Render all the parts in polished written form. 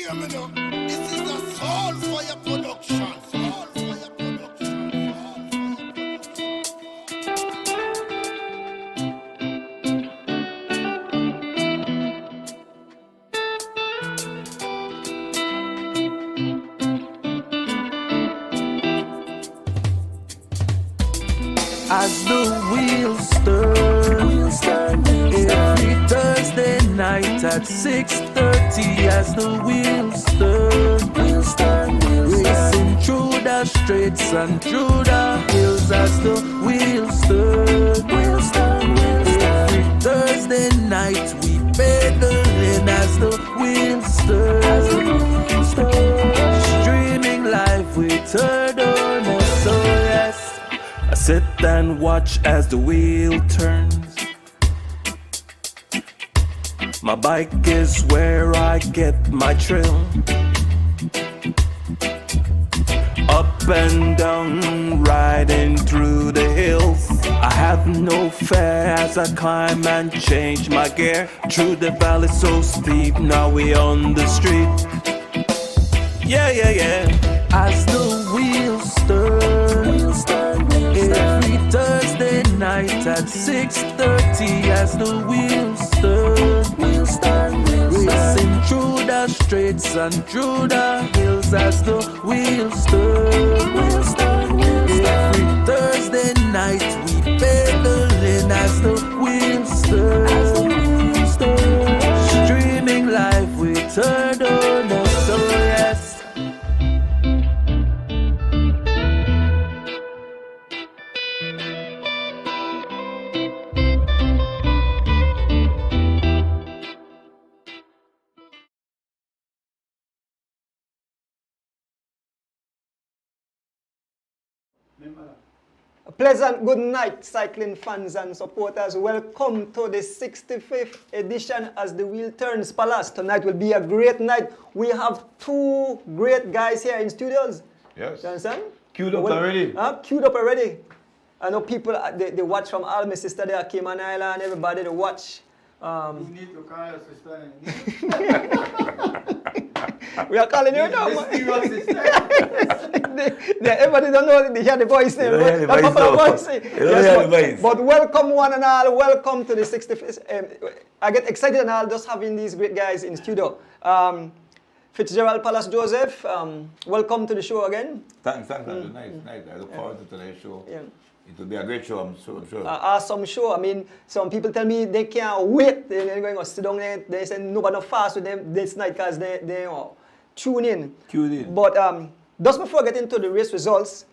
hear me now. This is a soul fire production. Soul fire production. As the wheels turn, every Thursday night at 6:30. As the wheels turn, racing through the streets and through the hills. As the wheels turn, every Thursday night we pedaling. As the wheels turn, streaming live with Third on SOS. I sit and watch as the wheel turns. My bike is where I get my thrill. Up and down, riding through the hills. I have no fear as I climb and change my gear. Through the valley so steep, now we on the street. Yeah. As the wheels turn, every Thursday night at 6:30. As the wheels turn, racing through the streets and through the hills. As the wheels turn, every Thursday night we pedaling. As the wheels turn, streaming live with Third on SOS. A pleasant good night, cycling fans and supporters. Welcome to the 65th edition as the wheel turns Palace. Tonight will be a great night. We have two great guys here in studios. Yes. You understand? Queued up already. Queued up already. I know people, they watch from all my sister there, Cayman Island, everybody they watch. You need to call your sister. We are calling you now. Mysterious sister. Everybody don't know, they hear the voice. They don't hear the voice, though. They don't hear the voice. But welcome one and all, welcome to the 65th. I get excited and all just having these great guys in studio. Fitzgerald Palace Joseph, welcome to the show again. Thanks. Nice. I look forward to today's show. Yeah. It will be a great show, I'm sure. Awesome show. I mean, some people tell me they can't wait. They're going to sit down there. They say nobody fast with them this night because they tune in. Tuned in. But just before I get into the race results,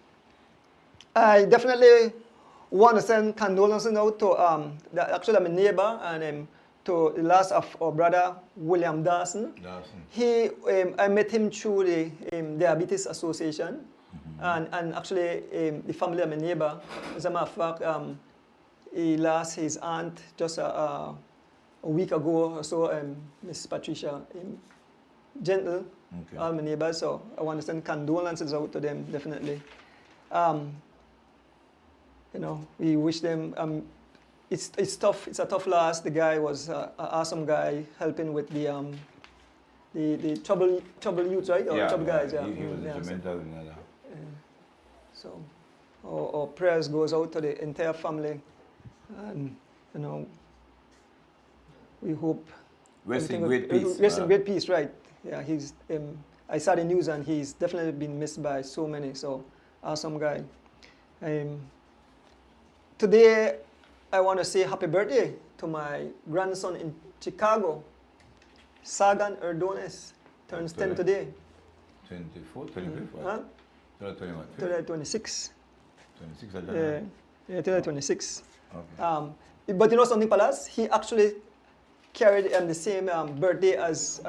I definitely want to send condolences out to actually my neighbor and to the loss of our brother William Dawson. He, I met him through the Diabetes Association. And actually, the family of my neighbor, as a matter of fact, he lost his aunt just a week ago or so, Miss Patricia Gentle, all my neighbors. So I want to send condolences out to them, definitely. We wish them, it's tough, it's a tough loss. The guy was an awesome guy, helping with the trouble youth, right? Or trouble guys, yeah. He was instrumental in that. So, our prayers goes out to the entire family, and we hope. Rest in great peace. Rest in great peace, right? Yeah, he's. I saw the news, and he's definitely been missed by so many. So, awesome guy. Today, I want to say happy birthday to my grandson in Chicago, Sagan Erdones. Turns 10 today. 24, 25. Huh? 26. 26. 26, Yeah, 26. Okay. But you know something, Palace? He actually carried the same birthday as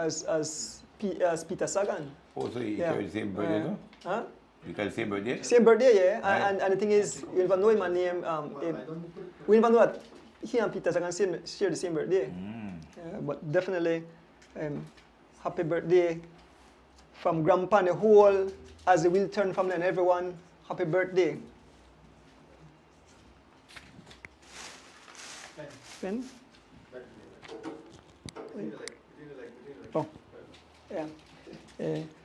Peter Sagan. Oh, so he carried the same birthday, no? Huh? You carry the same birthday? Same birthday, yeah. Right. And the thing is, you never know him and name. We never know that he and Peter Sagan share the same birthday. But definitely, happy birthday from Grandpa and the whole, as the wheel turn family and everyone. Happy birthday. Pen? Oh, yeah.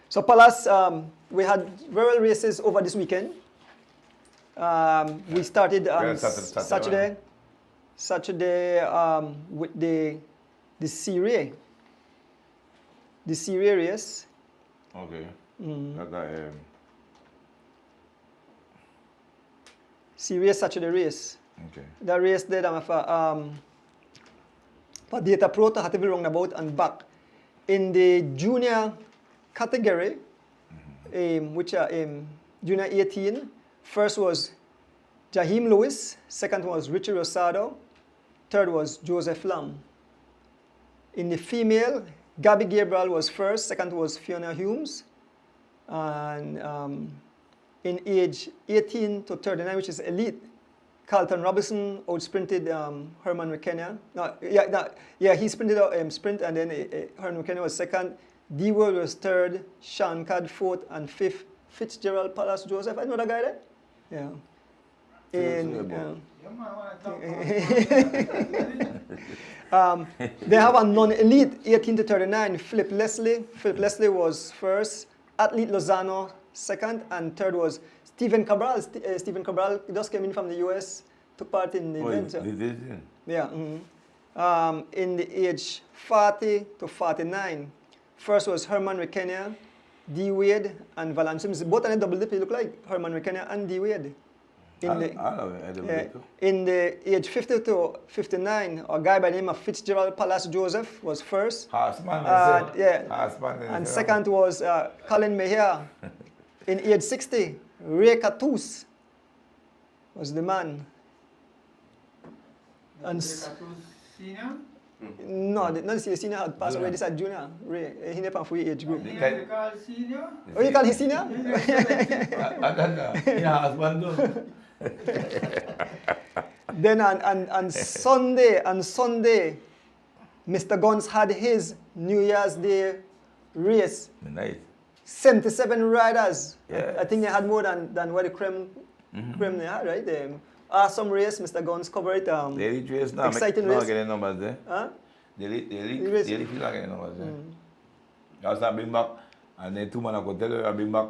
So Palace, we had several races over this weekend. We started on Saturday with the Serie. The Serie race. Okay. Serie Saturday race. Okay. The race did for Data Pro to Hattieville roundabout and back. In the junior category, which are junior 18, first was Jaheim Lewis, second was Richie Rosado, third was Joseph Lam. In the female, Gabby Gabriel was first, second was Fiona Humes, and in age 18 to 39, which is elite, Carlton Robinson outsprinted Herman McKenna. He sprinted out sprint, and then Herman McKenna was second. D-World was third, Sean Cad fourth, and fifth, Fitzgerald Palace Joseph. I know that guy there? Yeah. They have a non-elite 18 to 39, Philip Leslie. Philip Leslie was first, Athlete Lozano second, and third was Stephen Cabral. Stephen Cabral just came in from the US, took part in the event. Yeah. In the age 40 to 49, first was Herman McKenna, D. Wade, and Valance Sims. Both are in double dip. They look like Herman McKenna and D. Wade. In the age 50 to 59, a guy by the name of Fitzgerald Palace Joseph was first. And second was Colin Meher. In age 60, Ray Catus was the man. And Senior? no, not the senior had passed away. This is junior. Ray, he never for age group. You call senior? Oh, you call him senior? Then on Sunday, Mr. Guns had his New Year's Day race. Nice. 77 riders. Yes. I think they had more than what the Creme they had, right? Awesome race, Mr. Guns covered it. The elite race now, exciting not race. getting numbers there. Huh? The elite race. feel like getting numbers there. I was bring back, and then 2 man I could tell you, I bring back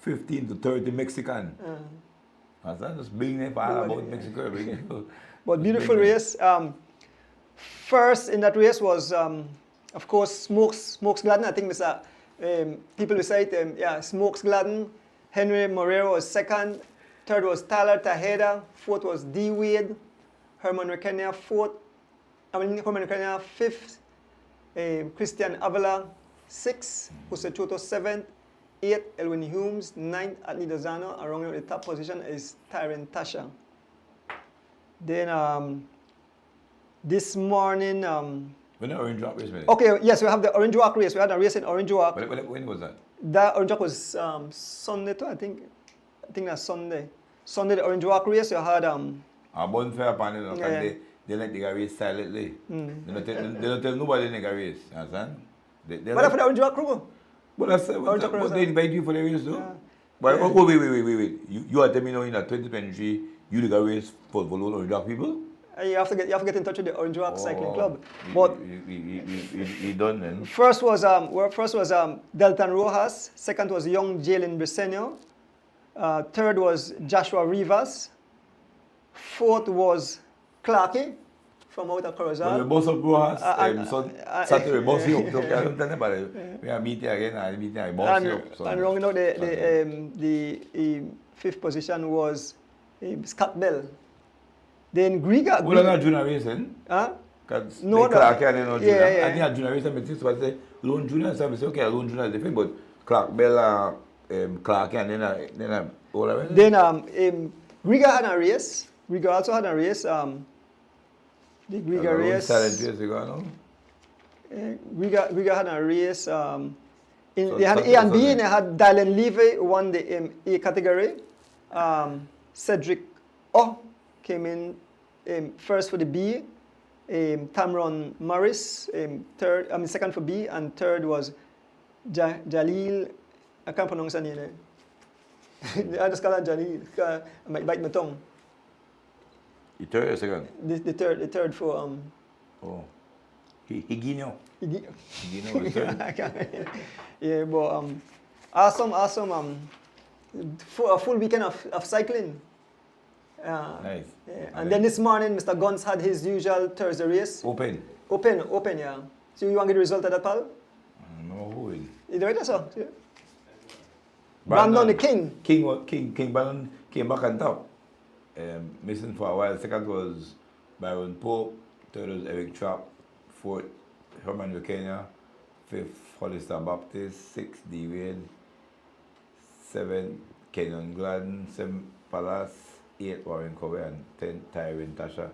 15 to 30 Mexican. I was just bring them all about Mexico. But beautiful race. First in that race was, of course, Smokes Gladden. I think Mr. People recite Smokes Gladden. Henry Morero was second. Third was Tyler Tejeda. Fourth was D. Wade. Herman McKenna fifth. Christian Avila sixth. Jose Choto seventh. 8th, Elwin Humes. 9th, Atli Dozano. And rounding out the top position is Tyron Tasha. Then this morning... when the Orange Walk race, man? Okay, yes, we have the Orange Walk race. We had a race in Orange Walk. When was that? The Orange Walk was Sunday too, I think that's Sunday. Sunday, the Orange Walk race, we had... A bonfire panel, they let the guy race silently. They don't tell nobody in the race, you understand? But for the Orange Walk crew? But they invite you for the race, though? Yeah. But wait. You are telling me now in 2023, you the race for Orange Walk people? You have to get in touch with the Orange Walk Cycling Club. But you done then. First was Delton Rojas. Second was young Jalen Briseño. Third was Joshua Rivas. Fourth was Clarky from out of Corozal. Well, we both of Rojas, Saturday, we both you. Okay, I don't tell anybody. We are meeting again, I both you. And rounding out the fifth position was Scott Bell. Then Griga. Well, not junior racing. Huh? No, Clark and no junior. I think a junior racing, but this was the lone junior. So I say, okay, lone junior is different, but Clark Bell, Clark and then all of it. Then Griga had a race. Griga also had a race. The Griga race. Griga had a race. They had A and B, and they had Dylan Levy won the A category. Cedric came in first for the B. Tamron Morris second for B, and third was Jalil. I can't pronounce her name. I just call her Jalil. I might bite my tongue. The third or second? The third for Higino. Igi- Higino return. Yeah, but awesome. A full weekend of cycling. Nice. Yeah. And then this morning, Mr. Guns had his usual Thursday race. Open. Open, yeah. So you want to get the result of that, pal? No, who will? You do it, sir? Yeah. Brandon the King. King Brandon came back on top. Missing for a while. Second was Byron Pope. Third was Eric Trapp. Fourth, Herman Lucania. Fifth, Hollister Baptist. Sixth, D. Wade. Seventh, Kenyon Gladden. Seventh, Palace. 8, Warren Covey. And 10, Tyrone Tasha.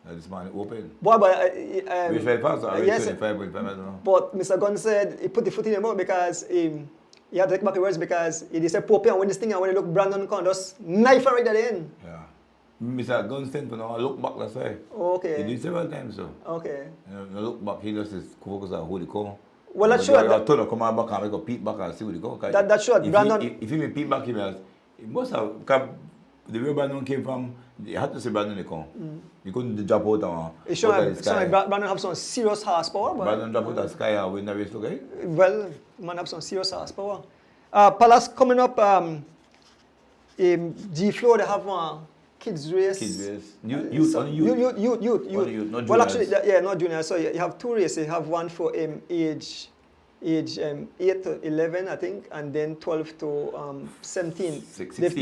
Now this man open. Boy, but We tried fast. I yes, 25.5, I don't know. but Mr. Gunn said he put the foot in the mouth because he had to take back the words because he said Pope and win this thing, and when he look Brandon can just knife right at the end. Yeah. Mr. Gunston, for now, I look back, that's why. Okay. He did several times, so. Okay. You know, look back, he just is focused on who they come. Well, that's true. I told him come back and make a peep back and see who they go. That's true. Brandon. If he peep back, he must have, because the way Brandon came from, you had to say Brandon they come. You couldn't drop out on It's out sure of the sky. Brandon have some serious horsepower. But, Brandon drop out of the sky and win the race, okay? well, man have some serious horsepower. Palace coming up. G-Flow, they have one kids race. Kids race. Youth. Only youth. Not Well, juniors. actually, yeah, not junior. So you have two races. You have one for age 8 to 11, I think, and then 12 to 17. 16,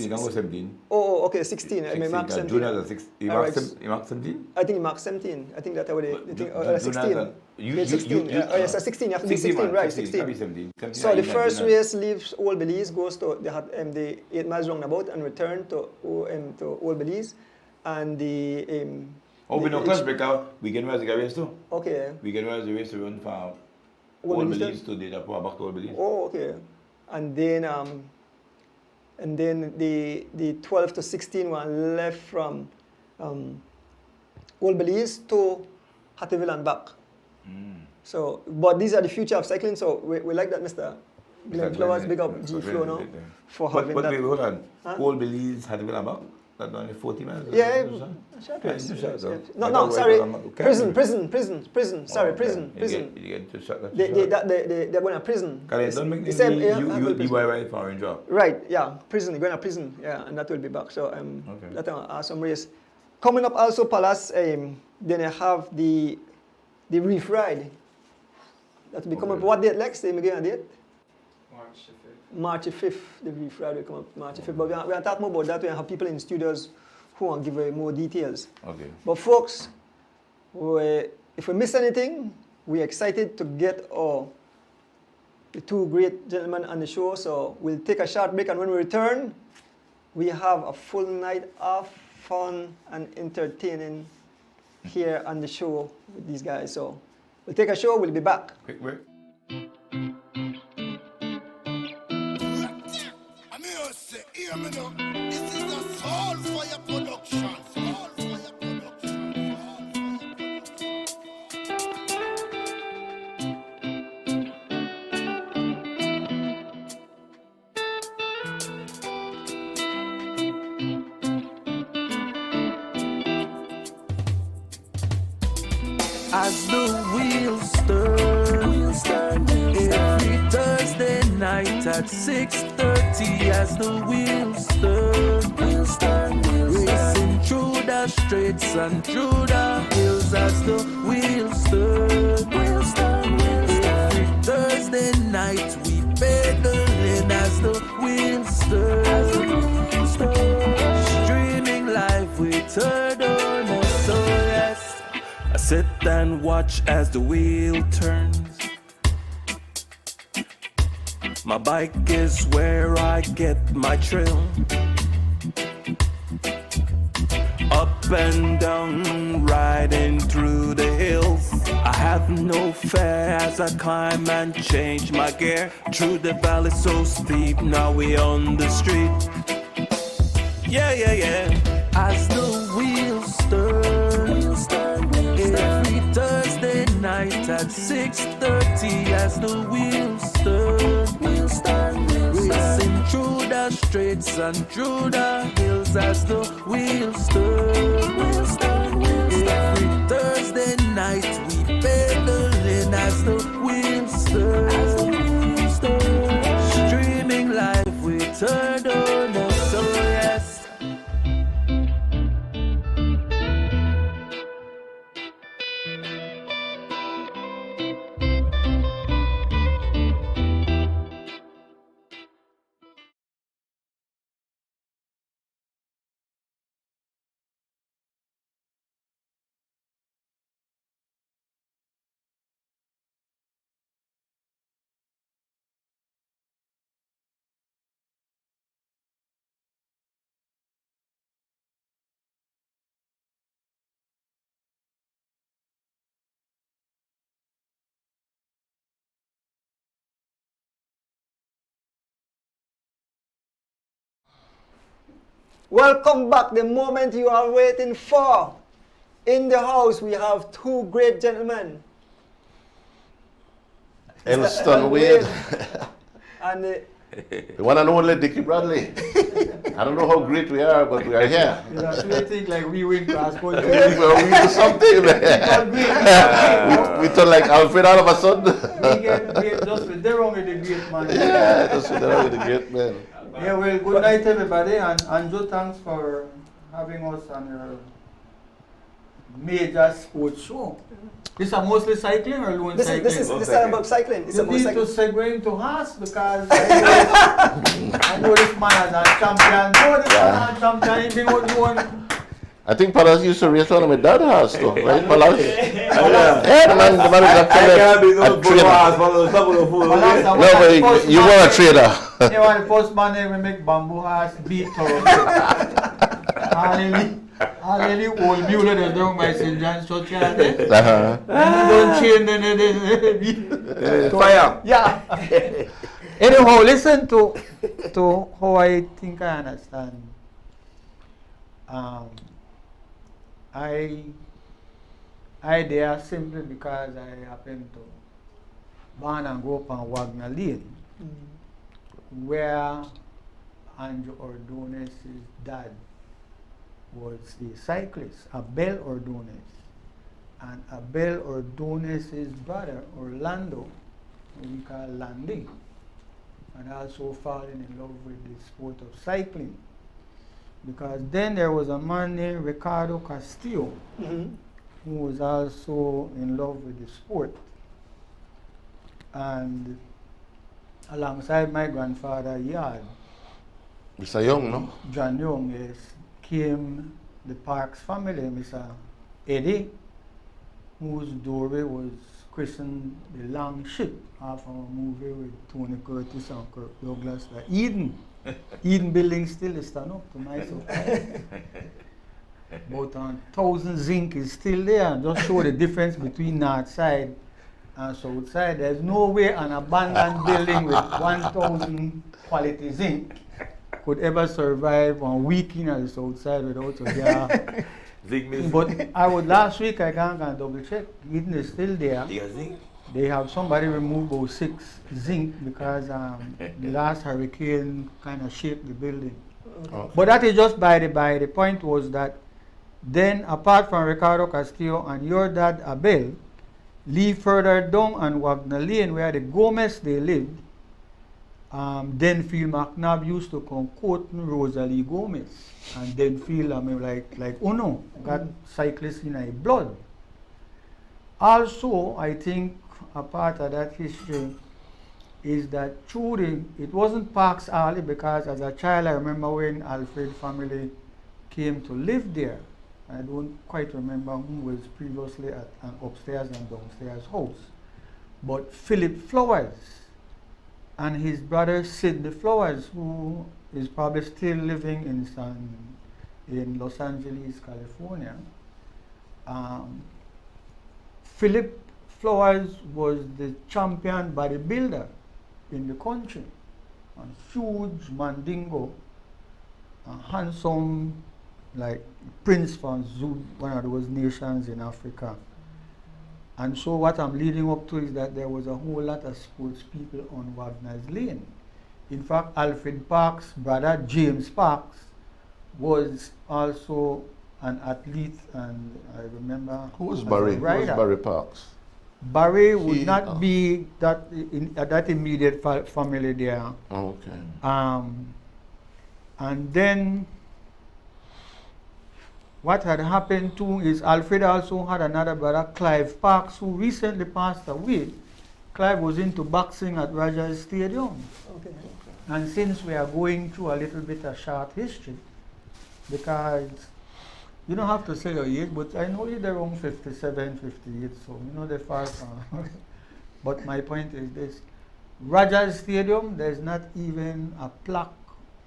you can go 17. Oh, okay, 16. I mean, Mark 17. Juniors are 16. You Alright. mark 17? I think he marked 17. I think that's what they think. Juniors 16. are- Yeah, 16. Yes, 16. You have to be 16, right? 16. 17. So the first race leaves Old Belize, goes to the 8 miles roundabout and return to Old Belize. And the We know class because we can raise the race too. okay. We can raise the race to run from Old Old Belize Belize to the Dapper back to Old Belize. Oh, okay. And then the 12 to 16 one left from Old Belize to Hatterville and back. So, but these are the future of cycling. So we like that, Mr. Glenn Flowers. Big up G-Flow now for having but that. wait, hold on. Huh? Old Belize, Hatterville and back? That's only 40 miles? Yeah, Short yes. so. No, sorry. Prison. Sorry, Oh, prison. You get to shot that. They're going to prison. Because don't make They them said, be- yeah, you buy right for Orange Drop. Right, yeah, prison, they're going to prison, yeah, and that will be back. So Okay. that's an awesome race. Coming up also, Palace, then I have the Reef Ride. That will be coming up. Okay. What date, Lex? They again a date? March the 5th. March the 5th, the Reef Ride will come up March the 5th. But we're going to talk more about that. We have people in studios who want to give more details. Okay. But folks, if we miss anything, we're excited to get the two great gentlemen on the show. So we'll take a short break, and when we return, we have a full night of fun and entertaining here on the show with these guys. So we'll take a show, we'll be back. Quick break. I'm here to say, hear me now. This is a Soul Fire production. Soul Fire production. As the wheels turn, every Thursday night at 6:30. As the wheels turn, racing through the streets and through the hills. As the wheels turn, every Thursday night we pedaling. As the wheels turn, streaming live with Turtle. So yes, I sit and watch as the wheel turns. My bike is where I get my thrill. Up and down, riding through the hills. I have no fear as I climb and change my gear. Through the valley so steep, now we on the street. Yeah. As the wheels turn, every Thursday night at 6:30. As the wheels turn, racing through the streets and through the hills. As the wheels turn, every Thursday night we Welcome back, the moment you are waiting for. In the house, we have two great gentlemen. ELSTON Wade. And The one and only Dickie Bradley. I don't know how great we are, but we are here. You know, so they think like we win passport. We do something, man. We talk like Alfred all of a sudden. We get just with the wrong with the great man. Yeah, just with the great man. Yeah, well, good night everybody, and Anjo, thanks for having us on your major sports show. This is mostly cycling or lawn cycling? this is about cycling. It's You about need cycling. to segue into horse because I know this man is a champion. No, this man is a champion. He's been what you want. I think Palas used to race one of my dad's house, though, right, Palas? Yeah, the man is actually a trader. No, but you were a trader. You want the first man there, we make bamboo horse beat her. Hallelujah, old mule that's down by St. John's Church. Don't change anything. Fire. Yeah. Anyhow, listen to how I think I understand. I there simply because I happen to born and grow up on Wagner Lane, where Andrew Ordonez's dad was a cyclist, Abel Ordonez. And Abel Ordonez's brother, Orlando, who we call Landy, and also fallen in love with the sport of cycling. Because then there was a man named Ricardo Castillo, who was also in love with the sport. And alongside my grandfather, Yard, Mr. Young, no? John Young, yes, came the Parks family, Mr. Eddie, whose doorway was christened The Long Ship, after a movie with Tony Curtis and Kirk Douglas, the Eden. Eden building still is stand up to my surprise. About 1,000 zinc is still there. Just show the difference between north side and south side. There's no way an abandoned building with 1,000 quality zinc could ever survive 1 week in the south side without a jar. But last week I can't double check. Eden is still there. They have somebody remove about 6 zinc because the last hurricane kind of shaped the building. Okay. But that is just by the point was that then apart from Ricardo Castillo and your dad Abel, leave further down on Wagner Lane where the Gomez they lived, Denfield McNabb used to come quoting Rosalie Gomez. And Denfield, I mean, like Uno, got cyclists in a blood. Also, I think a part of that history is that it wasn't Parks Alley because as a child I remember when Alfred family came to live there. I don't quite remember who was previously at an upstairs and downstairs house. But Philip Flowers and his brother Sidney Flowers, who is probably still living in Los Angeles, California. Philip Flowers was the champion bodybuilder in the country. A huge mandingo, a handsome, like prince from Zoo, one of those nations in Africa. And so what I'm leading up to is that there was a whole lot of sports people on Wagner's Lane. In fact, Alfred Parks' brother, James Parks, was also an athlete, and I remember... Who was Barry? Who was Barry Parks? Barry would not be that immediate family there. Oh, okay. And then what had happened too is Alfred also had another brother, Clive Parks, who recently passed away. Clive was into boxing at Rogers Stadium. Okay. And since we are going through a little bit of short history, because you don't have to say your age, but I know you're around 57, 58, so you know they're far from. But my point is this. Rogers Stadium, there's not even a plaque,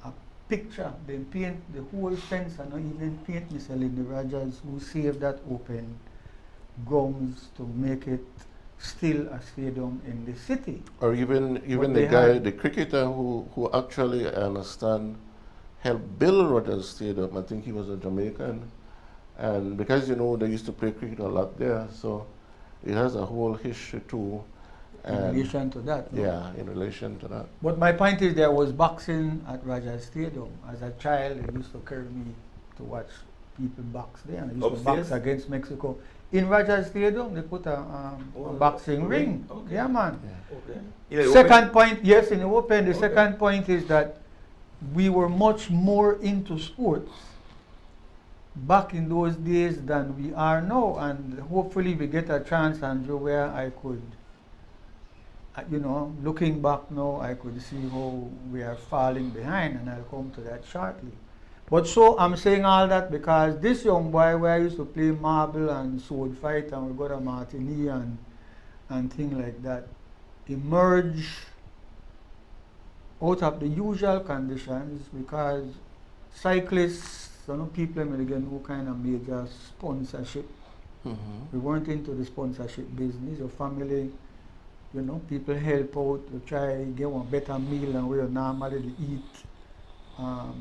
a picture. They paint the whole fence and not even paint Mr. Lindy Rogers, who saved that open grounds to make it still a stadium in the city. Or even the guy, the cricketer who actually, I understand, helped build Rogers Stadium. I think he was a Jamaican. And because, you know, they used to play cricket a lot there, so it has a whole history too. In relation to that. No? Yeah, in relation to that. But my point is there was boxing at Rogers Stadium. As a child, they used to carry me to watch people box there. And I used to box against Mexico. In Rogers Stadium, they put a boxing ring. Okay. Yeah, man. Yeah. Yeah, Second point, yes, in the open. The second point is that we were much more into sports back in those days than we are now. And hopefully we get a chance, Andrew, where I could, you know, looking back now, I could see how we are falling behind, and I'll come to that shortly. But so I'm saying all that because this young boy where I used to play marble and sword fight and we got a martini and things like that, emerged out of the usual conditions because cyclists, you know, people may get no kind of major sponsorship. We weren't into the sponsorship business. Your family, you know, people help out to try get one better meal than where you normally eat.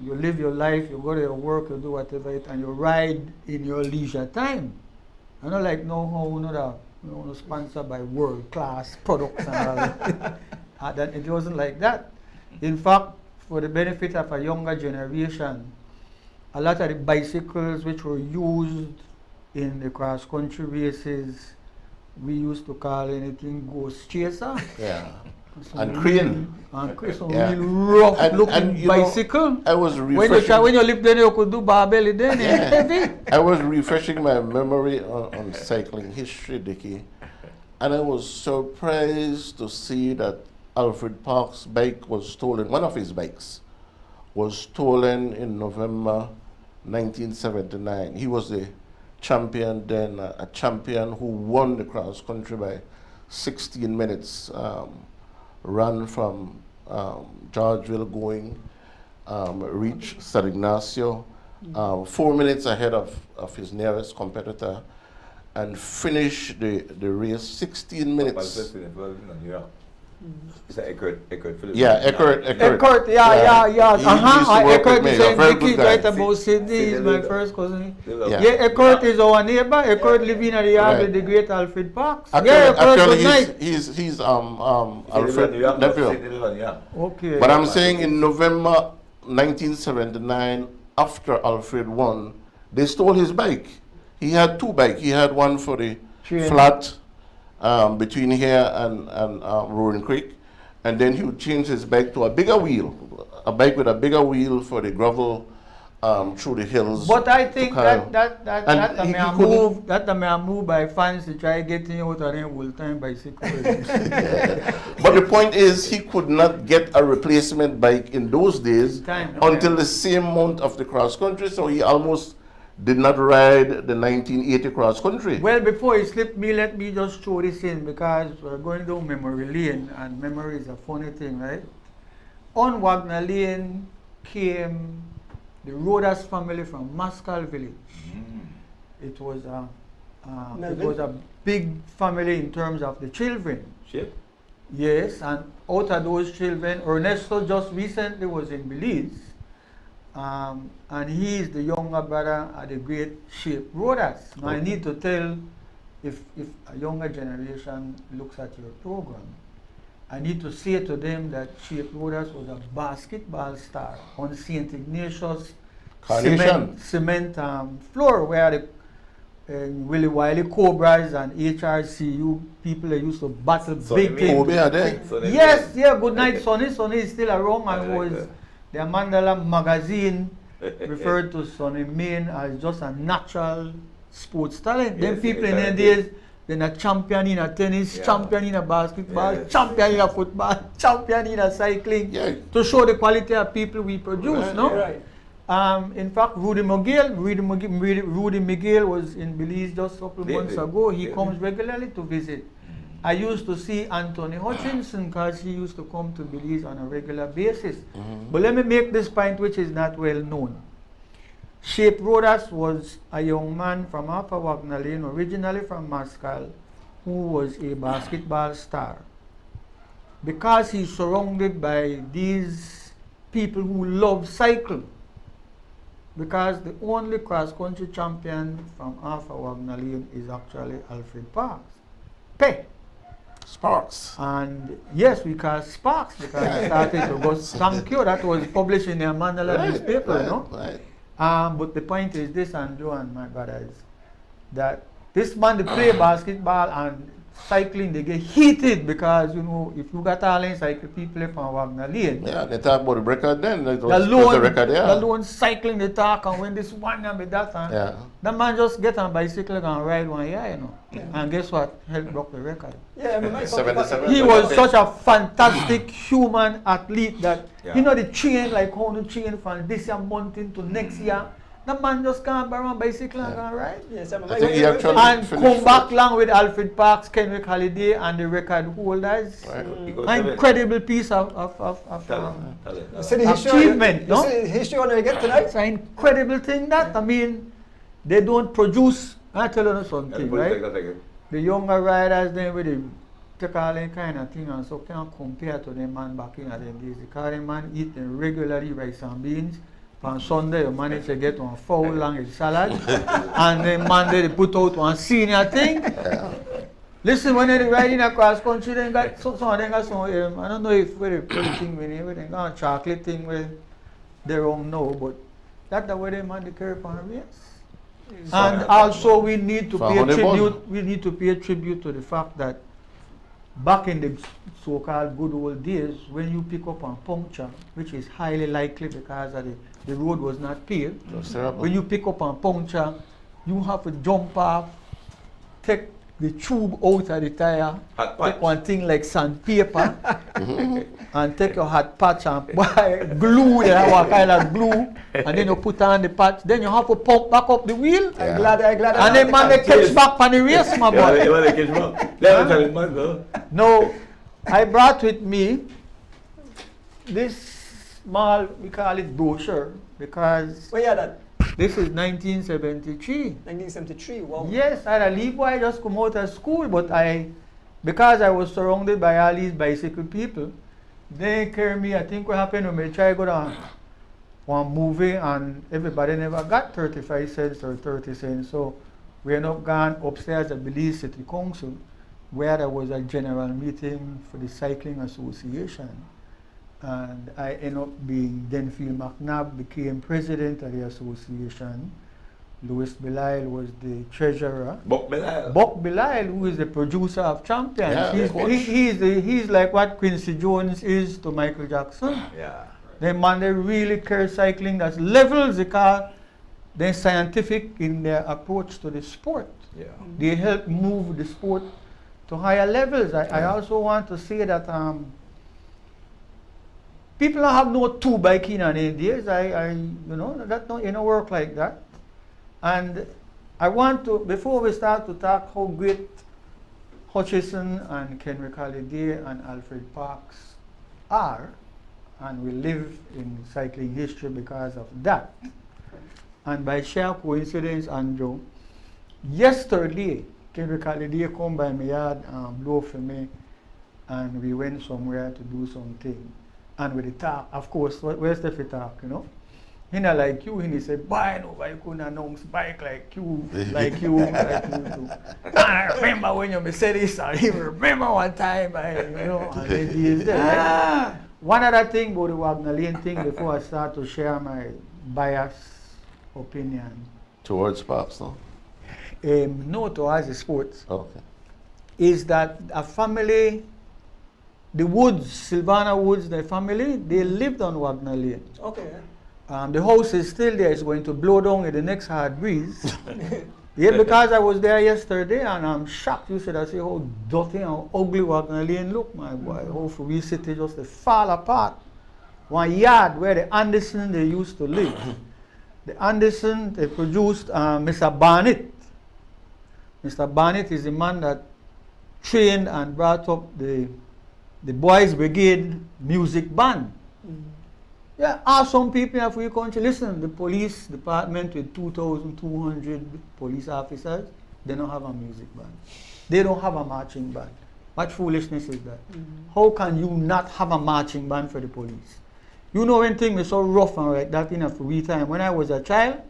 You live your life, you go to your work, you do whatever it, and you ride in your leisure time. I don't like no how you know, sponsored by world class products and all that. That it wasn't like that. In fact, for the benefit of a younger generation, a lot of the bicycles which were used in the cross country races, we used to call anything ghost chaser. Yeah. And crane. And crane, some real rough looking bicycle. Know, I was refreshing. When you live there, you could do barbelly then. Heavy. I was refreshing my memory on cycling history, Dickie. And I was surprised to see that Alfred Park's bike was stolen. One of his bikes was stolen in November 1979. He was a champion then, a champion who won the cross country by 16 minutes. Run from Georgeville going, reach San Ignacio, 4 minutes ahead of his nearest competitor, and finish the race 16 minutes. Is that Eckert Phillips? Yeah, Eckert. Eckert, yeah. Eckert is saying Dickie right about Sydney. He's my first cousin. Yeah, Eckert is our neighbor. Eckert living at the yard with the great Alfred Parks. Actually, he's Alfred nephew. Okay. But I'm saying in November 1979, after Alfred won, they stole his bike. He had two bikes. He had one for the flat between here and Roaring Creek, and then he would change his bike to a bigger wheel, a bike with a bigger wheel for the gravel through the hills. But I think that may move by fans to try getting out of them full-time bicycle. But the point is, he could not get a replacement bike in those days until the same month of the cross country, so he almost did not ride the 1980 cross country. Well, before he slipped me, let me just throw this in because we're going down memory lane, and memory is a funny thing, right? On Wagner Lane came the Rodas family from Mascal village. It was a big family in terms of the children. Ship? Yes, and out of those children, Ernesto just recently was in Belize. And he is the younger brother of the great Shape Rodas. Now I need to tell, if a younger generation looks at your program, I need to say to them that Shape Rodas was a basketball star on St. Ignatius cement floor where the Willie Wiley Cobras and HRCU people that used to battle big things. Yes, good night, Sonny. Sonny is still around and was the Mandela magazine referred to Sonny Main as just a natural sports talent. Then people in the days, then a champion in a tennis, champion in a basketball, champion in a football, champion in a cycling, to show the quality of people we produce, no? Right. In fact, Rudy Miguel was in Belize just a couple of months ago. He comes regularly to visit. I used to see Anthony Hutchinson because he used to come to Belize on a regular basis. But let me make this point which is not well known. Shape Rodas was a young man from Upper Wagner Lane, originally from Mascal, who was a basketball star. Because he's surrounded by these people who love cycle, because the only cross-country champion from Alpha Wagner Lane is actually Alfred Parks. Pay. Sparks. And yes, we call Sparks because it started to go, thank you, that was published in the Mandela newspaper, you know. Right. But the point is this, Andrew and my brothers, that this man, they play basketball and cycling, they get heated because, you know, if you got all in cycle people from Wagner Lane. Yeah, they talk about the record then. It was, The was the record, yeah. the lone cycling they talk and when this one and with that and Yeah. the man just get on bicycle and ride one year, you know. And guess what? Help broke the record. Yeah, I mean, 77. He was such a fantastic human athlete that Yeah. you know the chain, like how the chain from this year mountain to next year. The man just can't buy a bicycle and go ride. Yes, I I think he actually And finished come back fourth. along with Alfred Parks, Kenrick Holiday and the record holders. Right. He goes An seven. incredible piece of Talent. You see the history, achievement, no? You see the history when we get tonight? It's an incredible thing that, I mean, they don't produce, I tell you something, right? The younger riders, then with the take all that kind of thing and so can't compare to the man back in the days. The current man eating regularly rice and beans. On Sunday, you manage to get one fowl language salad. And then Monday, they put out one senior thing. Listen, when they're riding across country, they got some of them got some, I don't know if where they put the thing with it, they got a chocolate thing where they don't know, but that's the way they man the carry on race. And also we need to pay a tribute, we need to pay a tribute to the fact that back in the so-called good old days, when you pick up on puncture, which is highly likely because of the road was not paved, when you pick up on puncture, you have to jump off, take the tube out of the tire, take one thing like sandpaper, and take your hot patch and buy glue, they have a kind of glue, and then you put on the patch, then you have to pump back up the wheel. Yeah. I'm glad. And then man, they catch back on the race, my boy. No, I brought with me this small, we call it brochure, because Where you at that? this is 1973. 1973, wow. Yes, I had a leave boy, I just come out of school, but because I was surrounded by all these bicycle people, they carry me, I think what happened when we try to go down one movie and everybody never got 35 cents or 30 cents. So we ended up going upstairs at Belize City Council where there was a general meeting for the Cycling Association. And I ended up being, Denfield McNabb became president of the association. Louis Belisle was the treasurer. Buck Belisle, who is the producer of Champions. Yeah, he's like what Quincy Jones is to Michael Jackson. Yeah. They man, they really care cycling. That's levels because they're scientific in their approach to the sport. Yeah. They help move the sport to higher levels. I also want to say that people don't have no two bike in any days. You know, that don't work like that. And I want to, before we start to talk how great Hutchison and Kenrick Holiday and Alfred Parks are, and we live in cycling history because of that. And by sheer coincidence, Andrew, yesterday, Kenrick Holiday come by my yard and blow for me, and we went somewhere to do something. And with the talk, of course, where's the talk, you know? He not like you, and he said, "Buy nobody couldn't announce bike like you, like you, like you do." I remember when you said this, I even remember one time, you know, and then he is there. Right? One other thing about the Wagner Lane thing before I start to share my biased opinion. Towards Pops, no? No, towards the sports. Okay. Is that a family, the Woods, Sylvana Woods, their family, they lived on Wagner Lane. Okay. The house is still there. It's going to blow down in the next hard breeze. Yeah, because I was there yesterday and I'm shocked. You said, I say, how dirty and ugly Wagner Lane look, my boy. How for we city just to fall apart. One yard where the Anderson they used to live. The Anderson, they produced Mr. Barnett. Mr. Barnett is the man that trained and brought up the Boys Brigade music band. Yeah, some people in our country, listen, the police department with 2,200 police officers, they don't have a music band. They don't have a marching band. What foolishness is that? How can you not have a marching band for the police? You know when things were so rough and like that in a free time. When I was a child,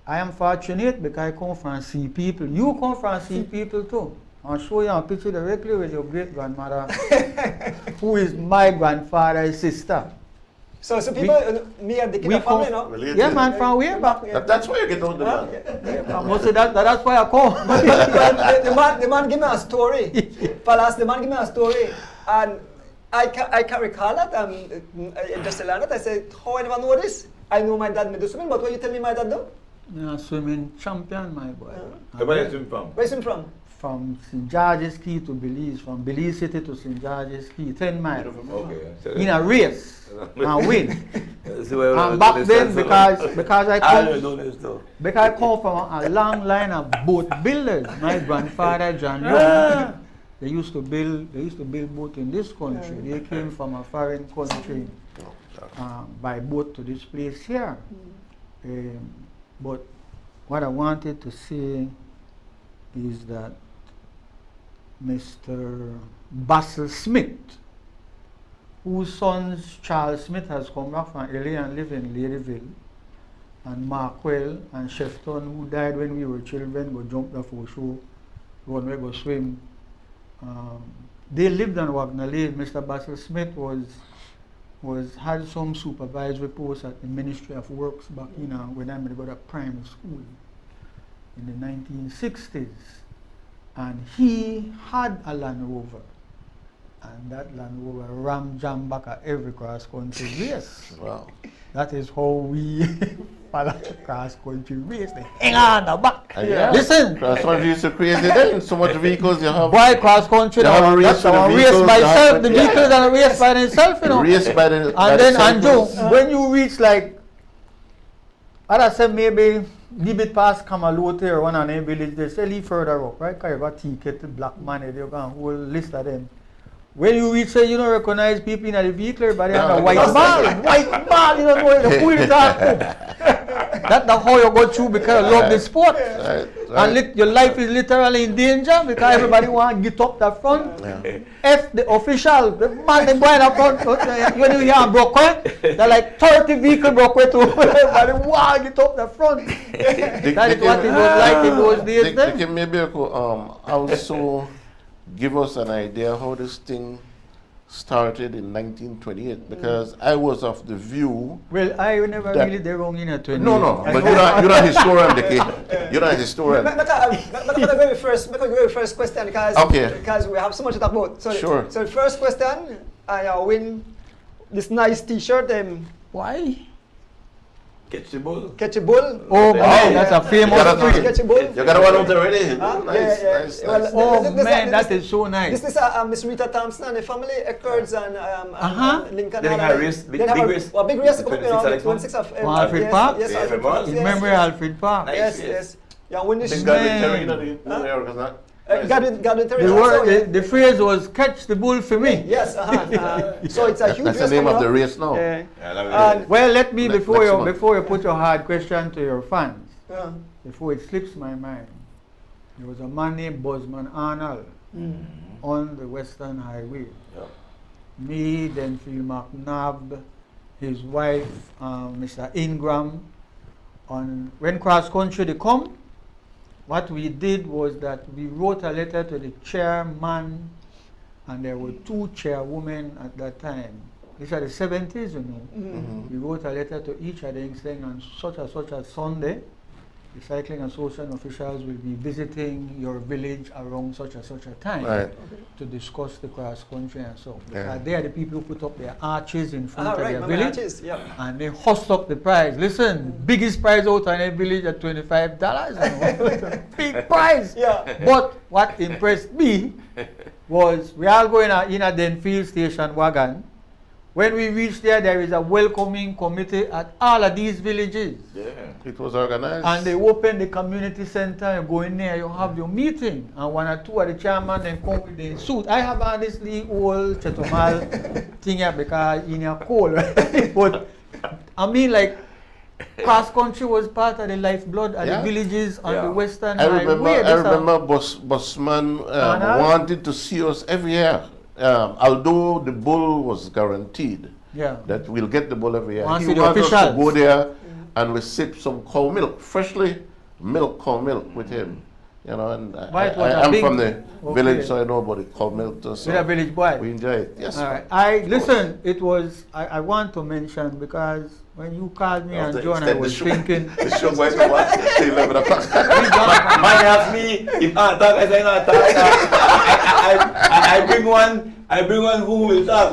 I am fortunate because I come from sea people. You come from sea people too. I'll show you a picture directly with your great grandmother, who is my grandfather's sister. So people, me and Dickie, the family, you know? Related. Yeah, man, from way back. That's why you get out the man. I must say that's why I come. the man give me a story. Palas, the man give me a story. And I can recall that. I just learned it. I said, how I never know this? I know my dad made do swimming, but what you tell me my dad do? Yeah, swimming champion, my boy. Where you swim from? Where you swim from? From St. George's Key to Belize, from Belize City to St. George's Key, 10 miles. Okay. So In a race and win. so And back then, because I don't come, know this though. because I come from a long line of boat builders. My grandfather John Young, they used to build boat in this country. They came from a foreign country by boat to this place here. But what I wanted to say is that Mr. Basil Smith, whose sons Charles Smith has come back from LA and live in Ladyville, and Markwell and Shefton, who died when we were children but jumped off our show, run away, go swim. They lived on Wagner Lane. Mr. Basil Smith had some supervisory posts at the Ministry of Works back in when I go to primary school in the 1960s. And he had a Land Rover. And that Land Rover rammed jam back at every cross-country race. Wow. That is how we follow cross-country race. They hang on the back. Yeah. Listen. Cross-country is so crazy then. So much vehicles you have. Boy, cross-country, You have a race that's for the a race vehicles, by you have itself. to- The vehicles are a race by themselves, you know. Race by the And then, and Joe, cycles. when you reach like, as I said, maybe a bit past Kamalote or one of them village, they say leave further up, right? Because you got ticket, black money, you got a whole list of them. When you reach there, you don't recognize people in the vehicle, everybody have a white ball, you don't know the who is that. That's how you go through because you love the sport. Right. And your life is literally in danger because everybody want to get up the front. Yeah. If the official, the man they going up front, when you hear a Brockway, they're like 30 vehicle Brockway too. Everybody want to get up the front. That is what it was like in those days then. Dickie, maybe you could also give us an idea how this thing started in 1928, because I was of the view. Well, I never that- really there wrong in a 20. No, but you're not a historian, Dickie. You're not a historian. But go with first question because we have so much to talk about. So Sure. So the first question, I win this nice T-shirt. Why? Catch the bull. Catch a bull. Oh man, that's a famous street. Catch a bull. You got one out already. Huh? Nice, Yeah. nice, Well, nice. Oh This- man, this- that is so nice. This is Miss Rita Thompson and the family, Eckhards and Lincoln. They have a race, big race. Well, big race. The You know, 26th 26th of Alfred yes, Park? Yes, Yeah, Alfred remember? Park. In Yes, memory yes. Alfred Park. Nice. Yes, yes. Yeah, when this Big Man. Gary Terry, got it. The phrase was catch the bull for me. Yes, so it's a huge That's the race name of coming the up. race now. Yeah. Yeah, Well, let me Next before month. you put your hard question to your fans, Yeah. before it slips my mind. There was a man named Bosman Arnold on the Western Highway. Yeah. Me, Denfield McNabb, his wife, Mr. Ingram. When cross country they come, what we did was that we wrote a letter to the chairman, and there were 2 chairwomen at that time. These are the 70s, you know. We wrote a letter to each of them saying on such and such a Sunday, the Cycling Association officials will be visiting your village around such and such a time Right. to discuss the cross country and so. Yeah. Because they are the people who put up their arches in front of Right, their remember village. arches, yeah. And they host up the prize. Listen, biggest prize out in a village at $25. You know? It's a big prize. Yeah. But what impressed me was we all go in a Denfield station wagon. When we reach there, there is a welcoming committee at all of these villages. Yeah. It was organized. And they open the community center, you go in there, you have your meeting. And 1 or 2 of the chairman then come with the suit. I have honestly old Chetomal thing here because in a cold. But I mean, like, cross country was part of the lifeblood of Yeah. the villages on Yeah. the Western I Highway. remember Busman Arnold? wanted to see us every year. Although the bull was guaranteed. Yeah. that we'll get the bull every year. Want to He see the wants us to officials. go there and we sip some cow milk, freshly milk cow milk with him. You know, and But it was a I'm big- from the village, okay. so I know about the cow milk too. So With a village boy. we enjoy it. Yes. All right. Listen, it was, I want to mention, because when you called me and John, I was thinking, The show going to watch till 11 o'clock. Man ask me if I talk, I say not talk. I bring one who will talk.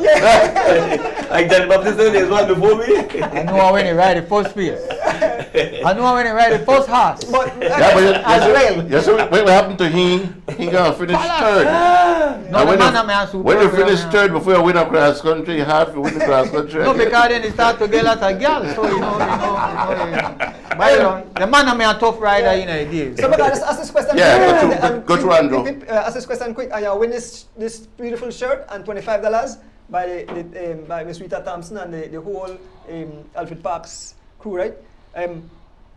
Like John Baptist said, there's one before me. I know when he ride the first piece. I know when he ride the first horse. But Yeah, but as well. yes, what happened to him? He gonna finish third. No, And the when man you- a man super. When you finish third before you win a cross country, you have to win the cross country. No, because then he start to get a lot of girls. So but, the man a man a tough rider in the day. So, because ask this question. Yeah, quick, go to Andrew. Ask this question quick. And you win this beautiful shirt and $25 by by Miss Rita Thompson and the whole Alfred Parks crew, right?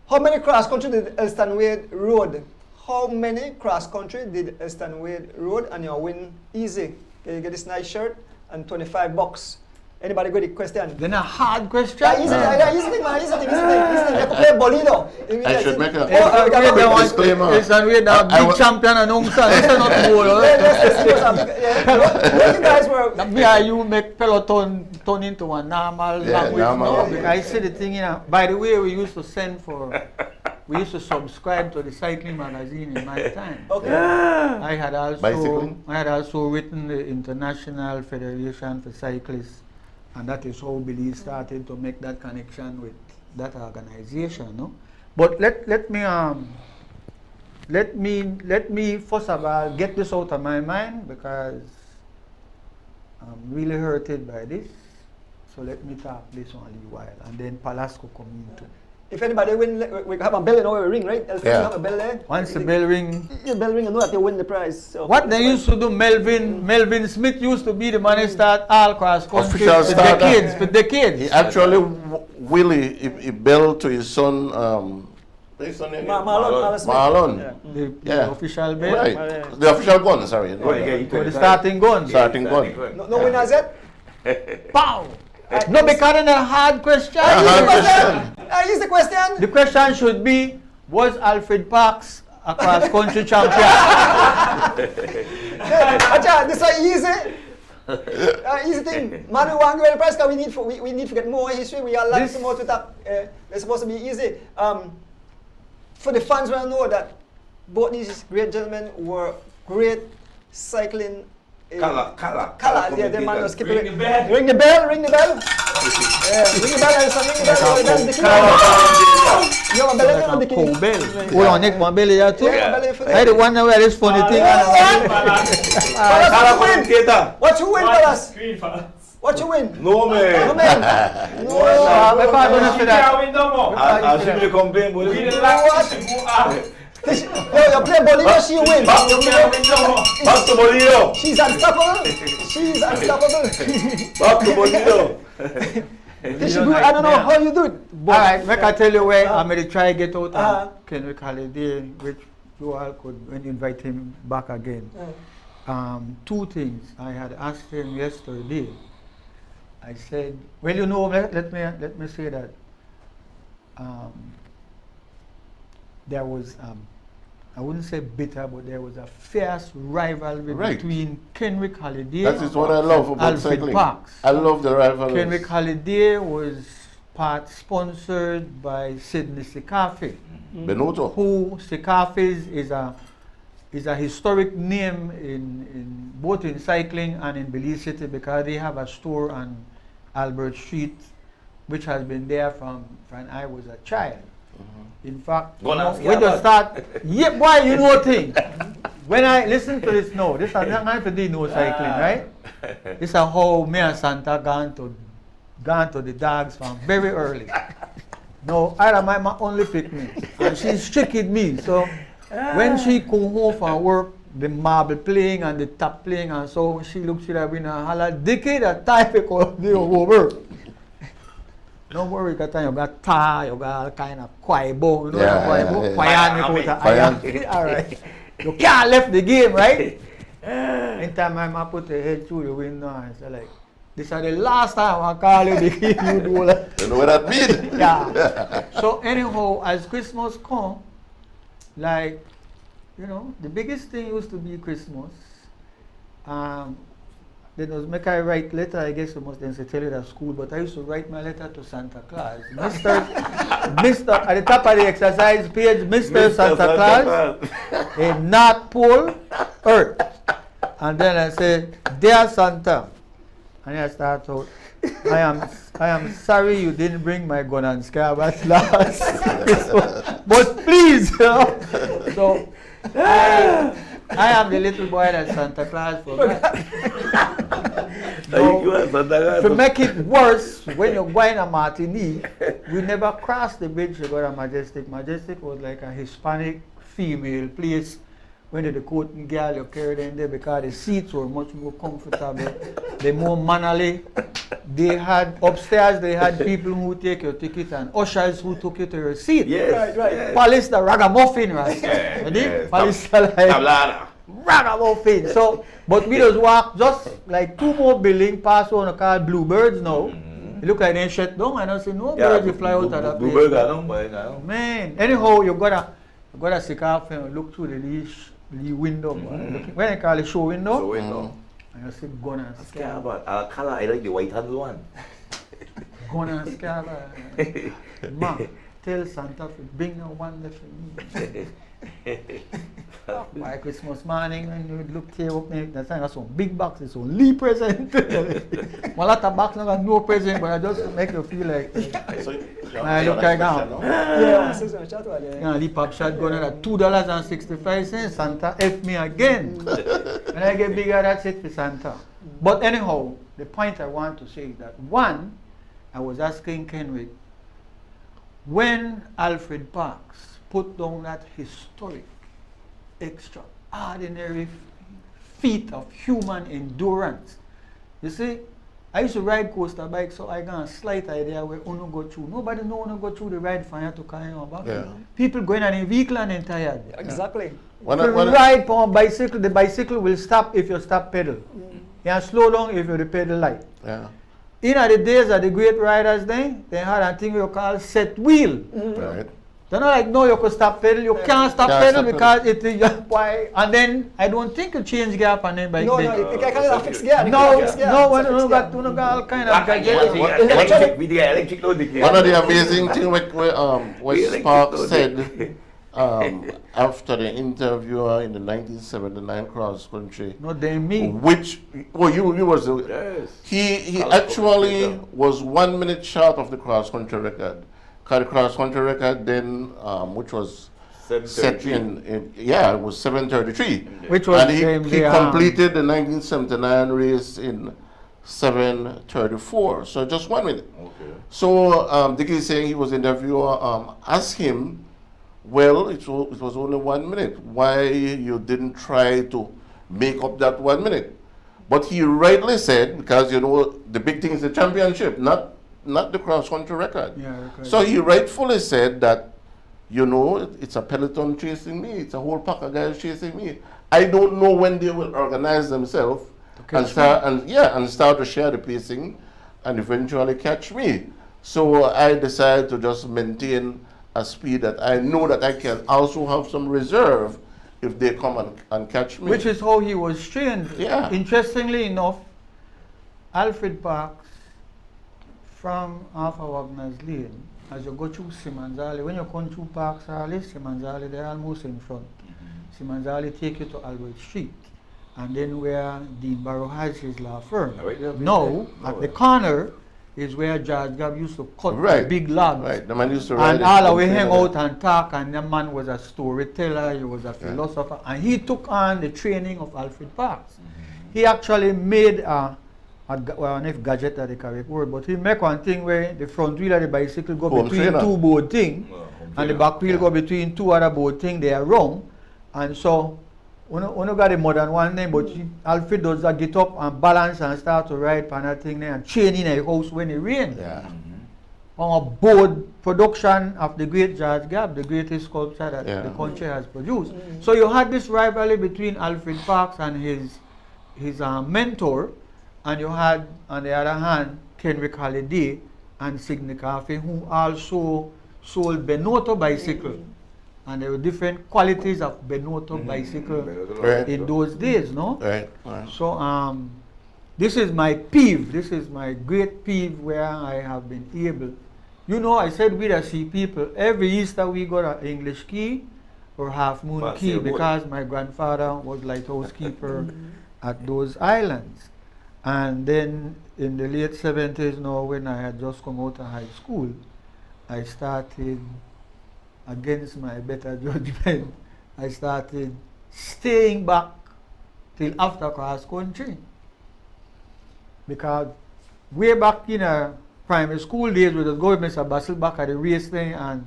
How many cross country did Elston Wade road? How many cross country did Elston Wade road? And you win easy. You get this nice shirt and $25. Anybody got the question? Then a hard question. Easy thing, man. Easy thing. You have to play bolido. I should make a quick disclaimer. It's a way that I big wa- champion announcer. That's not goal. What you guys were? Me and you make peloton turn into a normal Yeah, language normal. now. Because I see the thing, you know. By the way, we used to subscribe to the cycling magazine in my time. Okay. I had Bicycling? also written the International Federation for Cyclists, and that is how Billy started to make that connection with that organization, no? But let me first of all get this out of my mind, because I'm really hurted by this. So let me talk this one a little while, and then Palasco come into. If anybody win, we have a bell in our ring, right? Elston, Yeah. you have a bell there. Once the bell ring. The bell ring, you know that you win the prize. So What they used to do, Melvin Smith used to be the man who start all cross country Official for starter. decades, for decades. He actually, Willie, he belled to his son, what's his son name? Marlon. Marlon. Yeah. The Yeah. official bell. Right. The official gun, sorry. Oh, you get For the starting gun. Starting gun. No winners yet? Pow! No, because it's a hard question. Here's the question. The question should be, was Alfred Parks a cross country champion? Acha, this is easy. Easy thing. Man, we want to give the prize because we need to get more history. We are lots more to talk. It's supposed to be easy. For the fans, we know that both these great gentlemen were great cycling. Color. Yeah, the man was keeping Ring the bell. Ring the bell. Yeah, ring the bell. Elson, ring the bell. You have a bell on the key. Cool bell. Hold on, Nick, one bell there too. Yeah, bell for the- I the one where this funny thing. Fellas, what you win? What you win, fellas? What you win? No, man. No, man. If I don't say that. I'll see you complain, but Yo, you play Bolivia, she win. Back to Bolillo. She's unstoppable. She's unstoppable. Back to Bolillo. I don't know how you do it. Alright, make I tell you where I'm going to try to get out Uh-huh. of Kenrick Holiday, which you all could, when you invite him back again. Two things I had asked him yesterday. I said, well, you know, let me say that there was, I wouldn't say bitter, but there was a fierce rivalry between Kenrick Holiday That is what I love about Alfred cycling. Parks. I love the rivalry. Kenrick Holiday was part sponsored by Sidney Sikafi, Benuto. who Sikafi is a historic name in both in cycling and in Belize City, because they have a store on Albert Street, which has been there from when I was a child. In fact, Go on, when you start, yeah, boy, you know thing. When I listen to this now, this is not for the no cycling, right? This is how me and Santa gone to the dogs from very early. No, Ira, my mom only picked me, and she strict me. So when she come home from work, the marble playing and the tap playing, and so she looks at her and holla, "Dickie, that type of the over." Don't worry, because you got tar, you got all kind of kwaibo, you know kwaibo? All right. You can't left the game, right? Anytime my mom put her head through the window, and say like, This is the last time I call you Dickie. You do that. You know what that means? Yeah. So anyhow, as Christmas come, like, you know, the biggest thing used to be Christmas. Then was make I write letter, I guess you must then say tell it at school, but I used to write my letter to Santa Claus. Mr. At the top of the exercise page, Mr. Santa Claus, a North Pole, Earth. And then I say, Dear Santa. And I start out, I am sorry you didn't bring my gun and scarab at last. But please, you know. So I am the little boy that Santa Claus forgot. To make it worse, when you're going to Martinique, we never crossed the bridge to go to Majestic. Majestic was like a Hispanic female place. When the Dakota girl you carried in there because the seats were much more comfortable. They more mannerly. They had upstairs. They had people who take your ticket and ushers who took you to your seat. Yes. Right. Yes. Police the ragamuffin, right? Yeah, Ready? yes. Police the like Tablada. ragamuffin. So, but we just walk just like 2 more buildings past one called Bluebirds now. It look like they shut down. I don't see no birds you fly out of that place. Bluebird got no. Man, anyhow, you gotta stick off and look through the window. When I call it show window, So we know. and you see gun and Scarab, scarab. color, I like the white hand one. Gun and scarab. Ma, tell Santa to bring no one left for me. By Christmas morning, when you look here up there, that's some big boxes, so Lee present. One lot of boxes got no present, but I just to make you feel like. I look like now. Yeah, so chat about it. Yeah, the pop shot going at $2.65. Santa F me again. When I get bigger, that's it for Santa. But anyhow, the point I want to say is that one, I was asking Kenrick, when Alfred Parks put down that historic, extraordinary feat of human endurance, you see, I used to ride coaster bike, so I got a slight idea where Uno go through. Nobody know Uno go through the ride for you to carry on back. Yeah. People going on a vehicle and then tired. Exactly. When If you I- ride on a bicycle, the bicycle will stop if you stop pedal. You slow down if you the pedal light. yeah. In the days of the great riders, they had a thing we call set wheel. Right. They're not like, no, you could stop pedal. You can't stop Can't pedal stop because it is why. And then I don't think you change gear up and then bike. No, then. you can't fix gear. No, Fix gear. no, It's a we fixed gear. got all kind of gadgets. Electric, with the electric load. One of the amazing things what Spark said after the interviewer in the 1979 cross country, Not they me. which you was the, Yes. he actually was 1 minute short of the cross country record. The cross country record then, which was set in it was 7:33. Which was And the he completed the 1979 race in 7:34. So just 1 minute. Okay. So Dickie is saying he was interviewer asked him, well, it was only 1 minute. Why you didn't try to make up that 1 minute? But he rightly said, because you know the big thing is the championship, not the cross country record. Yeah, okay. So he rightfully said that, you know, it's a peloton chasing me. It's a whole pack of guys chasing me. I don't know when they will organize themselves and start to share the pacing and eventually catch me. So I decided to just maintain a speed that I know that I can also have some reserve if they come and catch me. Which is how he was trained. Yeah. Interestingly enough, Alfred Parks from Alpha Wagner's Lane, as you go through Simmons Alley, when you come through Parks Alley, Simmons Alley, they're almost in front. Simmons Alley take you to Albert Street, and then where Dean Barrow has his law firm. Right there, Now, right at the corner is where George Gab used to cut Right. the big logs. Right, the man used to ride And it all the from way hang Canada. out and talk, and the man was a storyteller, he was a philosopher, and he took on the training of Alfred Parks. He actually made well, if gadget are the correct word, but he make one thing where the front wheel of the bicycle go Home between trainer. two board thing, Home and the trainer. back wheel go between two other board thing, they are wrong. And so, we no got the modern one name, but Alfred does that get up and balance and start to ride on that thing there and chain in a house when it rains. Yeah. On a board production of the great George Gab, the greatest sculptor that Yeah. the country has produced. So you had this rivalry between Alfred Parks and his mentor, And you had, on the other hand, Kenrick Holiday and Sidney Coffey, who also sold Benotto bicycle. And there were different qualities of Benotto bicycle Right. in those days, no? Right. Right. So this is my peeve. This is my great peeve where I have been able. You know, I said we see people every Easter we got an English key or half moon But key still good. because my grandfather was lighthouse keeper at those islands. And then in the late 70s, now when I had just come out of high school, I started, against my better judgment, I started staying back till after cross country. Because way back in primary school days, we just go with Mr. Basil back at the race thing, and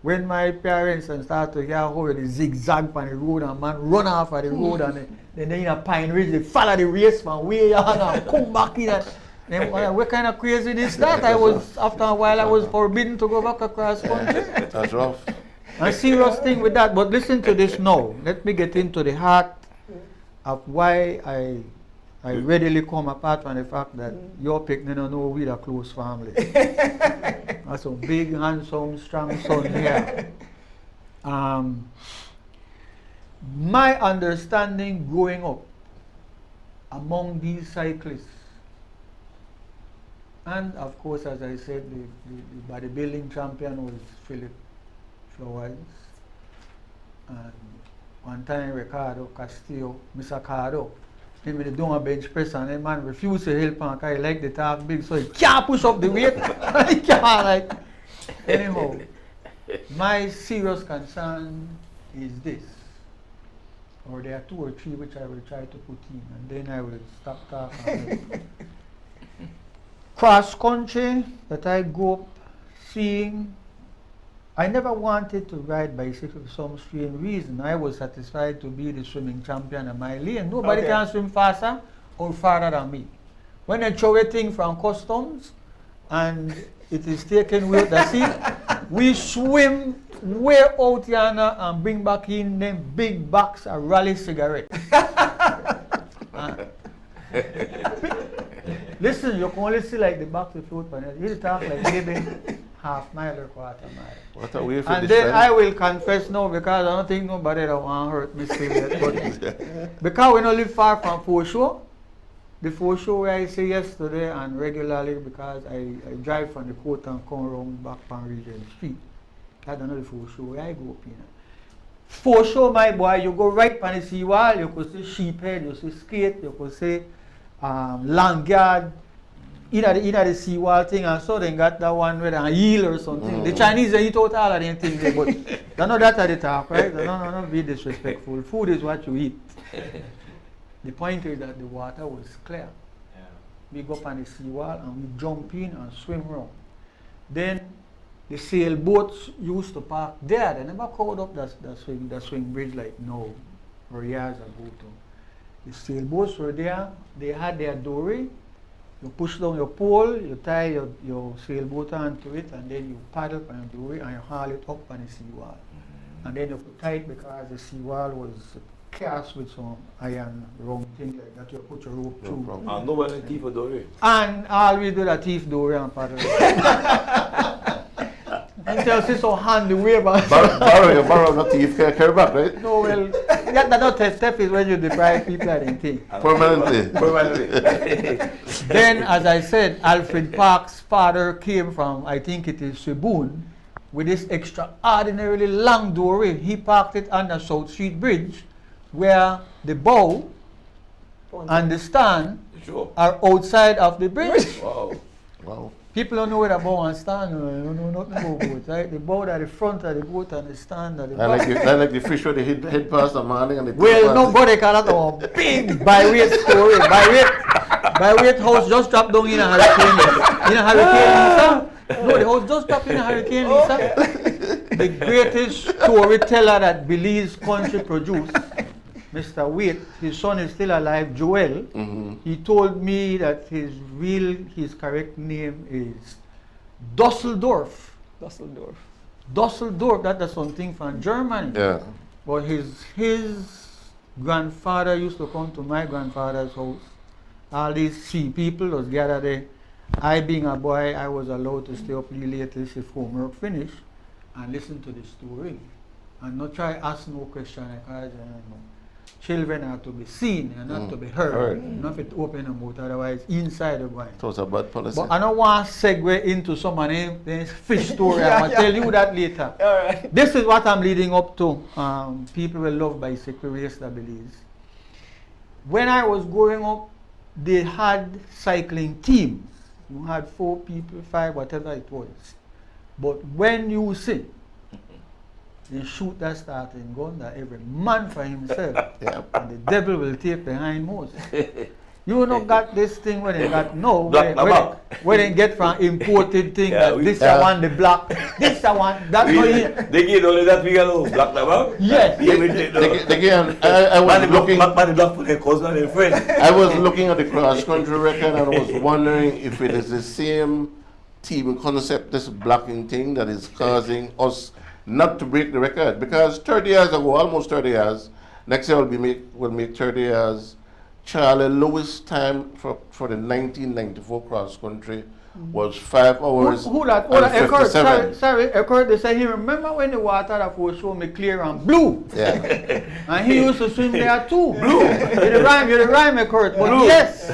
when my parents and started to hear how they zigzag on the road and man run off of the road and then in a Pine Ridge, they follow the race from way on and come back in. Then, what kind of crazy is that? After a while, I was forbidden to go back across country. That's rough. A serious thing with that, but listen to this now. Let me get into the heart of why I readily come apart from the fact that your picnic don't know we're a close family. That's a big, handsome, strong son here. My understanding growing up among these cyclists, and of course, as I said, the bodybuilding champion was Philip Flowers, and one time Ricardo Castillo, Mr. Cardo, he made doing a bench press and the man refused to help him because he liked the talk big, so he can't push up the weight. He can't, like. Anyhow, my serious concern is this, or there are 2 or 3 which I will try to put in, and then I will stop talking. Cross country that I grew up seeing, I never wanted to ride bicycle for some strange reason. I was satisfied to be the swimming champion of my lane. Nobody can swim faster or farther than me. When I throw a thing from customs and it is taken with the sea, we swim way out here and bring back in them big box of Raleigh cigarette. Listen, you can only see like the box of float, but you talk like maybe half mile or quarter mile. What a way for And this then time. I will confess now, because I don't think nobody that want to hurt me still yet. But because we don't live far from Foreshore, the Foreshore where I say yesterday and regularly, because I drive from the court and come around back from Regent Street. I don't know the Foreshore where I go up in. Foreshore, my boy, you go right on the seawall, you could see sheephead, you see skate, you could see lanyard, in the seawall thing, and so they got that one with a heel or something. The Chinese, they eat out all of them things, but they know that at the top, right? No, be disrespectful. Food is what you eat. The point is that the water was clear. Yeah. We go up on the seawall and we jump in and swim around. Then the sailboats used to park there. They never covered up the swing bridge like now, or years ago. The sailboats were there. They had their dory. You push down your pole, you tie your sailboat onto it, and then you paddle on the dory and you haul it up on the seawall. And then you put tight because the seawall was cast with some iron round thing like that. You put your rope through. And nobody keep a dory. And all we do that thief dory and paddle. And tell us so hand the way back. Borrow the thief carry back, right? No, well, that not theft is when you deprive people of anything. Permanently. Then, as I said, Alfred Park's father came from, I think it is Cebu, with this extraordinarily long dory. He parked it on the South Street Bridge, where the bow and the stand are outside of the bridge. Wow. People don't know where the bow and stand, they don't know nothing about boats, right? The bow at the front of the boat and the stand at the back. I like the fish where they head past the morning and the Well, nobody can have a big by-weight story. By-weight house just dropped down in a hurricane. Lisa? No, the house just dropped in a hurricane, Lisa. The greatest storyteller that Belize country produced, Mr. Waite, his son is still alive, Joel. He told me that his correct name is Dusseldorf. Dusseldorf, that's something from Germany. Yeah. But his grandfather used to come to my grandfather's house all these sea people was gathered there. I, being a boy, I was allowed to stay up really late till shift homework finish and listen to the story. And not try ask no question because children are to be seen and not to be heard. Not to open them out, otherwise inside the mind. It was a bad policy. But I don't want to segue into some of the fish story. I'm going to tell you that later. All right. This is what I'm leading up to. People will love bicycle race, I believe. When I was growing up, they had cycling teams. You had 4 people, 5, whatever it was. But when you see, they shoot that starting gun, that every man for himself, and the devil will take the hindmost. You not got this thing when they got where they get from imported thing that this I want the black, this I want that. They get only that we got black now. Yes. I was looking. I I was looking at the cross country record and I was wondering if it is the same team concept, this blocking thing that is causing us not to break the record. Because 30 years ago, almost 30 years, next year we'll make 30 years. Charlie Lewis' time for the 1994 cross country was 5 hours Who that? and 57. Sorry, Eckert, they say he remember when the water that was show me clear and blue. Yeah. And he used to swim there too. Blue. You're the rhyme, Eckert. But yes.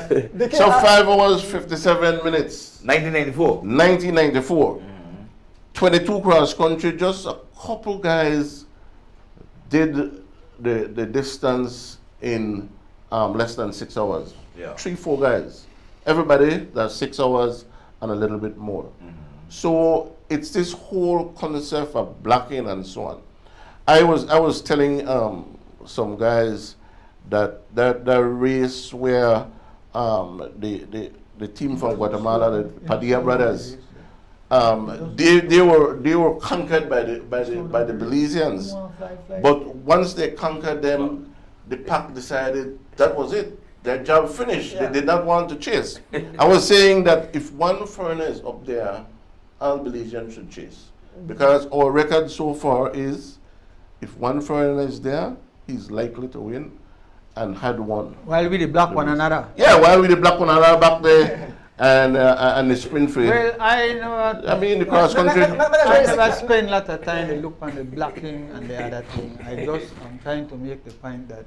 So 5 hours, 57 minutes. 1994. 1994. 22 cross country, just a couple guys did the distance in less than 6 hours. Yeah. 3-4 guys. Everybody, that's 6 hours and a little bit more. So it's this whole concept of blocking and so on. I was telling some guys that the race where the team from Guatemala, the Padilla brothers, they were conquered by the Belizeans. But once they conquered them, the pack decided that was it. Their job finished. They did not want to chase. I was saying that if one foreigner is up there, all Belizeans should chase. Because our record so far is, if one foreigner is there, he's likely to win and had won. While we the black one another. Yeah, while we the black one another back there and the sprint free. Well, I know. I mean, the cross country. I never spend a lot of time to look on the blocking and the other thing. I'm trying to make the point that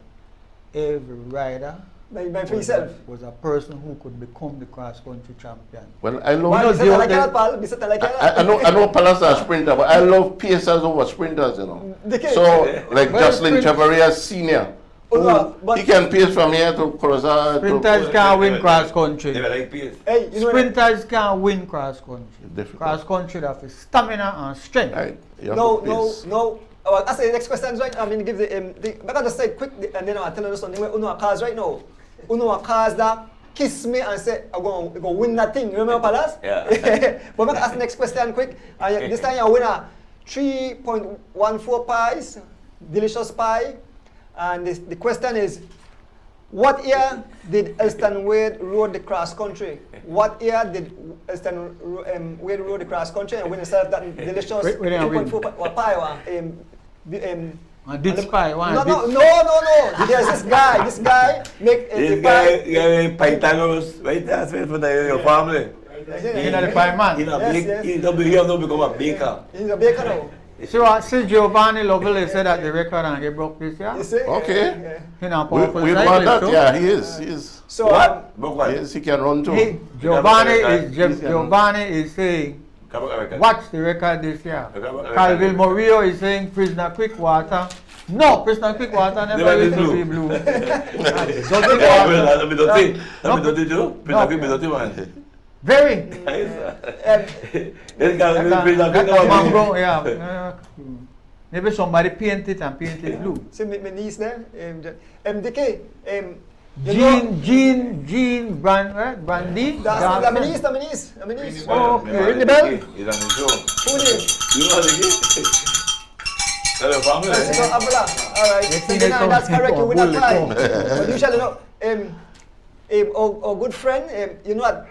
every rider was a person who could become the cross country champion. Well, I love. I know Palace are sprinter, but I love PSers over sprinters. You know. So like Jocelyn Chavarria Senior. He can pace from here to Corozal. Sprinters can't win cross country. Hey, Sprinters can't win cross country. Difficult. Cross country that is stamina and strength. Right. No. Well, that's the next question, right? I mean, give but I just say quick, and then I'll tell you something. Uno cars right now. Uno cars that kiss me and say, I'm going to win that thing. Remember, Palace? Yeah. But I ask the next question quick. This time you win a 3.14 pies, delicious pie. And the question is, what year did ELSTON Wade rode the cross country? What year did ELSTON Wade rode the cross country and win himself that delicious 3.4 pie? This pie, no. There's this guy make the pie. Yeah, Pythagoras, right? That's where for your family. He's not the pie man. He don't become a baker. He's a baker now. So Giovanni Lovell said that the record and he broke this year. You see? Okay. You know, We want that. too. Yeah, he is. So Yes, he can run too. Hey, Giovanni is saying, watch the record this year. Calvin Morillo is saying Prisoner Quickwater. No, Prisoner Quickwater never used to be blue. Very. Mango, yeah. Maybe somebody paint it and paint it blue. see my niece there, DICKIE, Jean Brandy. that's my niece. Okay, ring the bell. He's on the show. Who is? You know the Tell your family. Francisco Abula. All right. 79, that's correct. You win a tie. But usually, our good friend, you know what?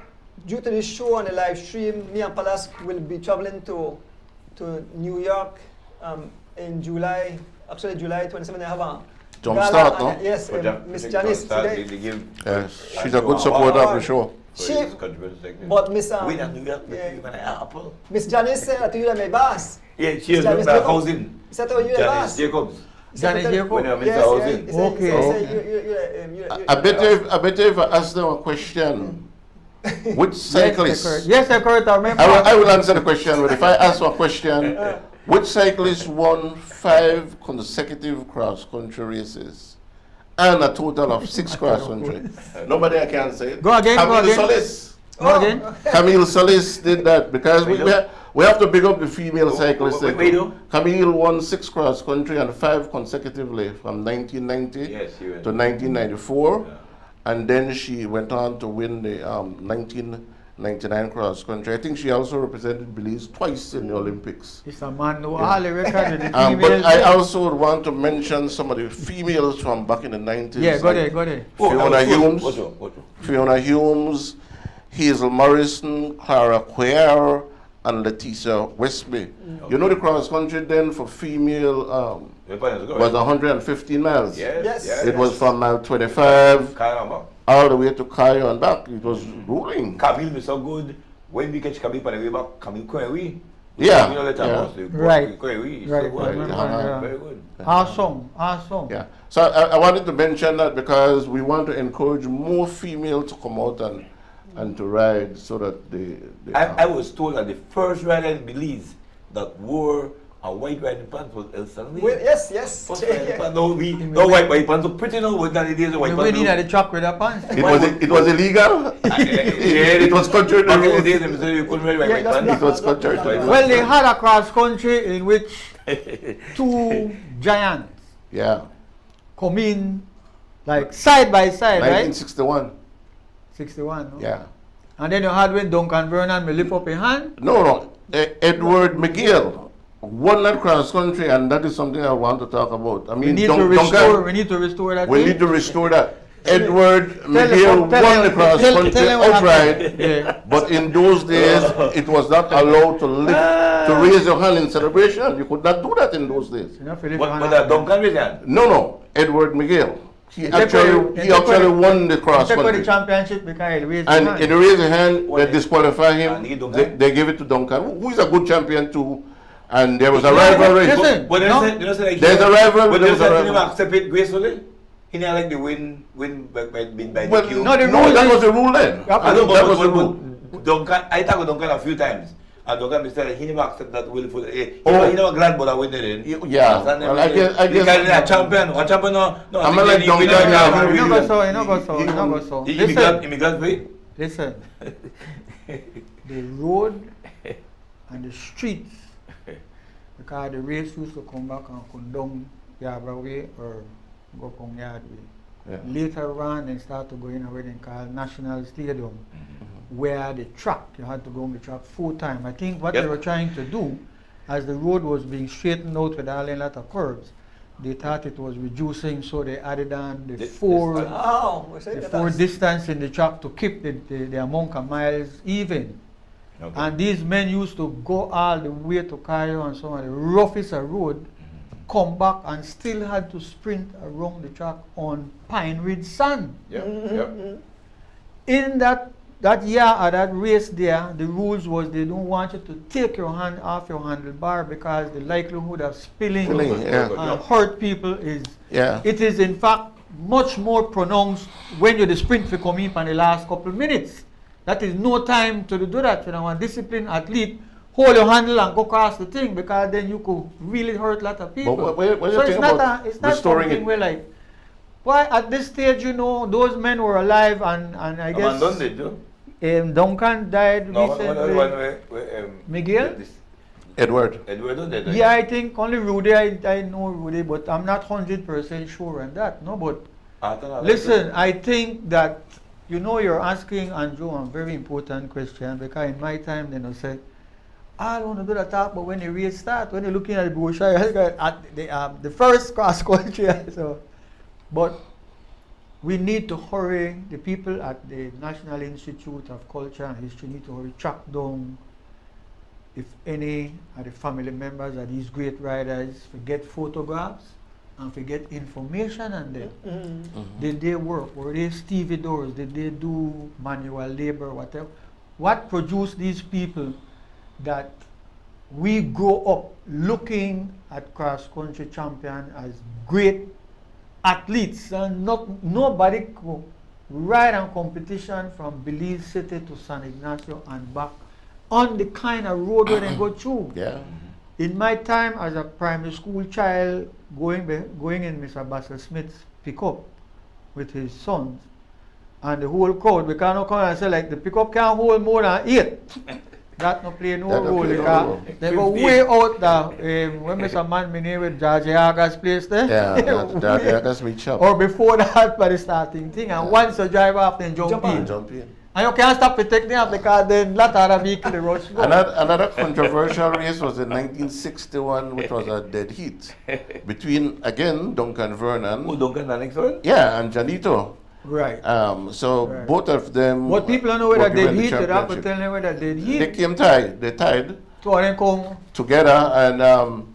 Due to this show and the live stream, me and Palace will be traveling to New York in July. Actually, July 27th, I have Jumpstart, no? Yes, Miss Janice today. They give. Yes, she's a good supporter of the show. She, but Miss We don't do that. Apple. Miss Janice said that you are my boss. Yeah, she is Janice the Jacobs. housing. Is that how you are Janice boss? Jacobs. Janet Jacob. When you're Mr. Yes, Housing. he said- Okay. he said Okay. you- I bet if I ask them a question, which cyclist? Yes, Kurt, I remember. I will answer the question, but if I ask a question, which cyclist won 5 consecutive cross-country races and a total of 6 cross-country? Nobody can say it. Go again, go Camille again. Solis. Go again. Camille Solis did that because we have to big up the female cyclists. We do. Camille won 6 cross-country and 5 consecutively from 1990 Yes, she went. to 1994. Yeah. And then she went on to win the 1999 cross country. I think she also represented Belize twice in the Olympics. It's a man who all the record with the But females. I also would want to mention some of the females from back in the 90s. Yeah, go like there, go there. Fiona Humes, What? Fiona Humes, Hazel Morrison, Clara Quare, and Leticia Westby. You know the cross country then for female was 115 miles. Yes. It was from mile 25 Caramba. all the way to Cairo and back. It was ruling. Camille was so good. When we catch Camille on the way back, Camille Kwewi. Yeah, You know, let yeah. her boss. Right. Kwewi. Right, So good. remember, yeah. Very good. Awesome, awesome. Yeah. So I wanted to mention that because we want to encourage more females to come out and to ride so that they I was told that the first rider in Belize that wore a white riding pants was ELSTON. Well, yes. First riding pants. No white pants. So pretty no with that it is a white We pants. went in at the truck with a pants. it was illegal. It was contrary to Back in the rules. days, they said you couldn't wear white Yeah, pants. It was contrary to rules. Well, they had a cross country in which 2 giants Yeah. come in like side by side, right? 1961. 61. No? Yeah. And then you had when Duncan Vernon will lift up a hand. No. Edward McGill won that cross country, and that is something I want to talk about. I We mean, need to restore that. we thing. need to restore that. Edward Tell McGill them- won the cross tell country them what outright, happened. Yeah. but in those days it was not allowed to raise your hand in celebration. You could not do that in those days. You know, Philip But Van that Aken. Duncan with that. No, Edward McGill. He He actually won the cross Take away the country. championship because he raised his And hand. in the raise the hand, What they disqualify him. And he Duncan? They give it to Duncan, who is a good champion too. And there was a Yeah, rivalry. listen. But No. you know, say like There's a rival, But there you was a said rival. him accept it gracefully. He not like the win by Well, DQ. No, the no, rule that is- was the rule then. I know, That was the but rule. Duncan, I talked with Duncan a few times. And Duncan said he never accept that willfully. He Oh. never glad but I win it. Yeah. Well, I guess- a champion. A champion no. I'm not like Duncan, yeah. You know go so, you know go so. He Listen, immigrant way. listen. The road and the streets, because the race used to come back and come down Yabra way or go from Yard way. Yeah. Later on, they start to go in a way they call National Stadium, where the track, you had to go on the track full time. I think what Yep. they were trying to do, as the road was being straightened out with all a lot of curves, they thought it was reducing, so they added on the four distance in the track to keep the amount of miles even. Okay. And these men used to go all the way to Cairo and so on, the roughest of road, come back and still had to sprint around the track on Pine Ridge sand. Yep. In that year or that race there, the rules was they don't want you to take your hand off your handlebar because the likelihood of spilling Yeah. and hurt people is, Yeah. it is in fact much more pronounced when you're the sprint for coming in the last couple of minutes. That is no time to do that. You know, a disciplined athlete, hold your handle and go across the thing because then you could really hurt a lot of people. But what you So think it's not about it's not restoring something it? where like, why at this stage, you know, those men were alive and I guess Done did you? Duncan died No, recently. Miguel? Edward. Edward did. Yeah, I think only Rudy, I know Rudy, but I'm not 100% sure on that. No, but listen, I think that, you know, you're asking Andrew a very important question because in my time, they said, I don't want to do the talk, but when the race start, when you're looking at the brochure, at the first cross country, so, but we need to hurry. The people at the National Institute of Culture and History need to hurry, track down if any of the family members of these great riders get photographs and to get information on them. Mm-hmm. Did they work? Were they stevedores? Did they do manual labor, whatever? What produced these people that we grow up looking at cross-country champion as great athletes, and nobody could ride on competition from Belize City to San Ignacio and back on the kind of road where they go through. Yeah. In my time as a primary school child, going in Mr. Bassel Smith's pickup with his sons, and the whole crowd, we cannot come and say like the pickup can't hold more than 8. That no play no That no role play no because role. they go way out the when Mr. Man Mini with George Yaga's place there. Yeah, that's me chop. Or before that by the starting thing, and once the driver up then jump in. Jump in. And you can't stop to take them because then lot of other vehicle the rush go. Another controversial race was in 1961, which was a dead heat between, again, Duncan Vernon. Who Duncan the next one? Yeah, and Janito. Right. So Right. both of them. But people don't know whether were they given the heat, you have to championship. tell them whether they They heat. came tied. They tied So then come. together, and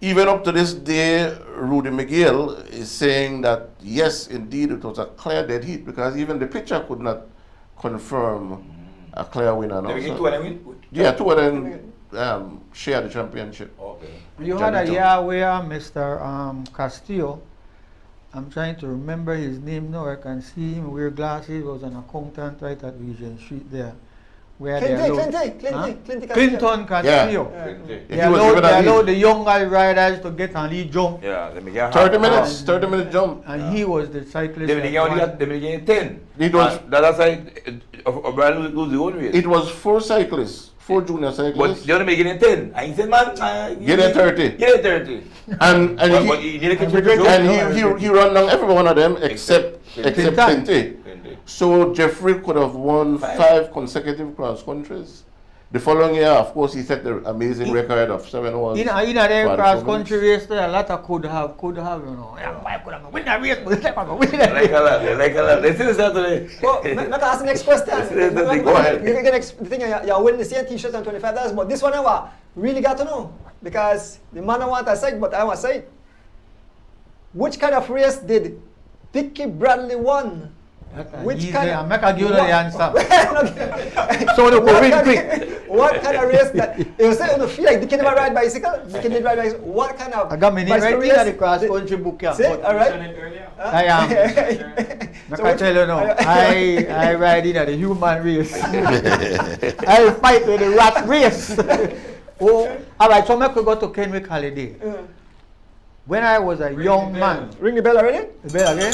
even up to this day, Rudy McGill is saying that yes, indeed, it was a clear dead heat because even the pitcher could not confirm a clear winner. They No? begin So- two and win? yeah, two of them share the championship. Okay. You had a Janito. year where Mr. Castillo, I'm trying to remember his name now, I can see him wear glasses, was an accountant right at Regent Street there. Where they allowed- Huh? Clinton Castillo. Yeah, They he was allowed, given a they lead. allowed the younger riders to get and lead jump. Yeah, they begin 30 minutes, 30-minute jump. And he was the cyclist. They that begin only won. got, they begin 10. It was- And the other side, O'Brien lose the own race. It was 4 cyclists, 4 junior But cyclists, the other beginning 10. I said, man, Get it 30. Get it 30. and But he needed to catch and he run down every one of them except Clinton. Plenty. So Jeffrey could have won 5 consecutive cross countries. The following year, of course, he set the amazing record of 7 hours. In a for them the cross 4 country minutes. race there, a lot of could have, you know. Yeah, why could have win that race, but it's like I'm gonna win They that like race. a lot. They like a lot. They see this Saturday. Well, let me ask the next question. Go ahead. You can the thing you're winning the same t-shirt and $25, but this one I really got to know because the man I want to say, but I want to say, which kind of race did Dickie Bradley won? Which kind of? I'm not gonna give you the answer. Okay. So they go real quick. What kind of race that? You say on the feel like Dickie never ride bicycle. Dickie did ride bicycle. What kind of? I got my name bicycle right here at race the cross did- country book. Yeah. See, all right. I am. I can tell you now. I ride in at the human race. I fight with the rat race. Oh, all right. So I could go to Kenwick Holiday. When I was a young man. Ring the bell already? The bell again.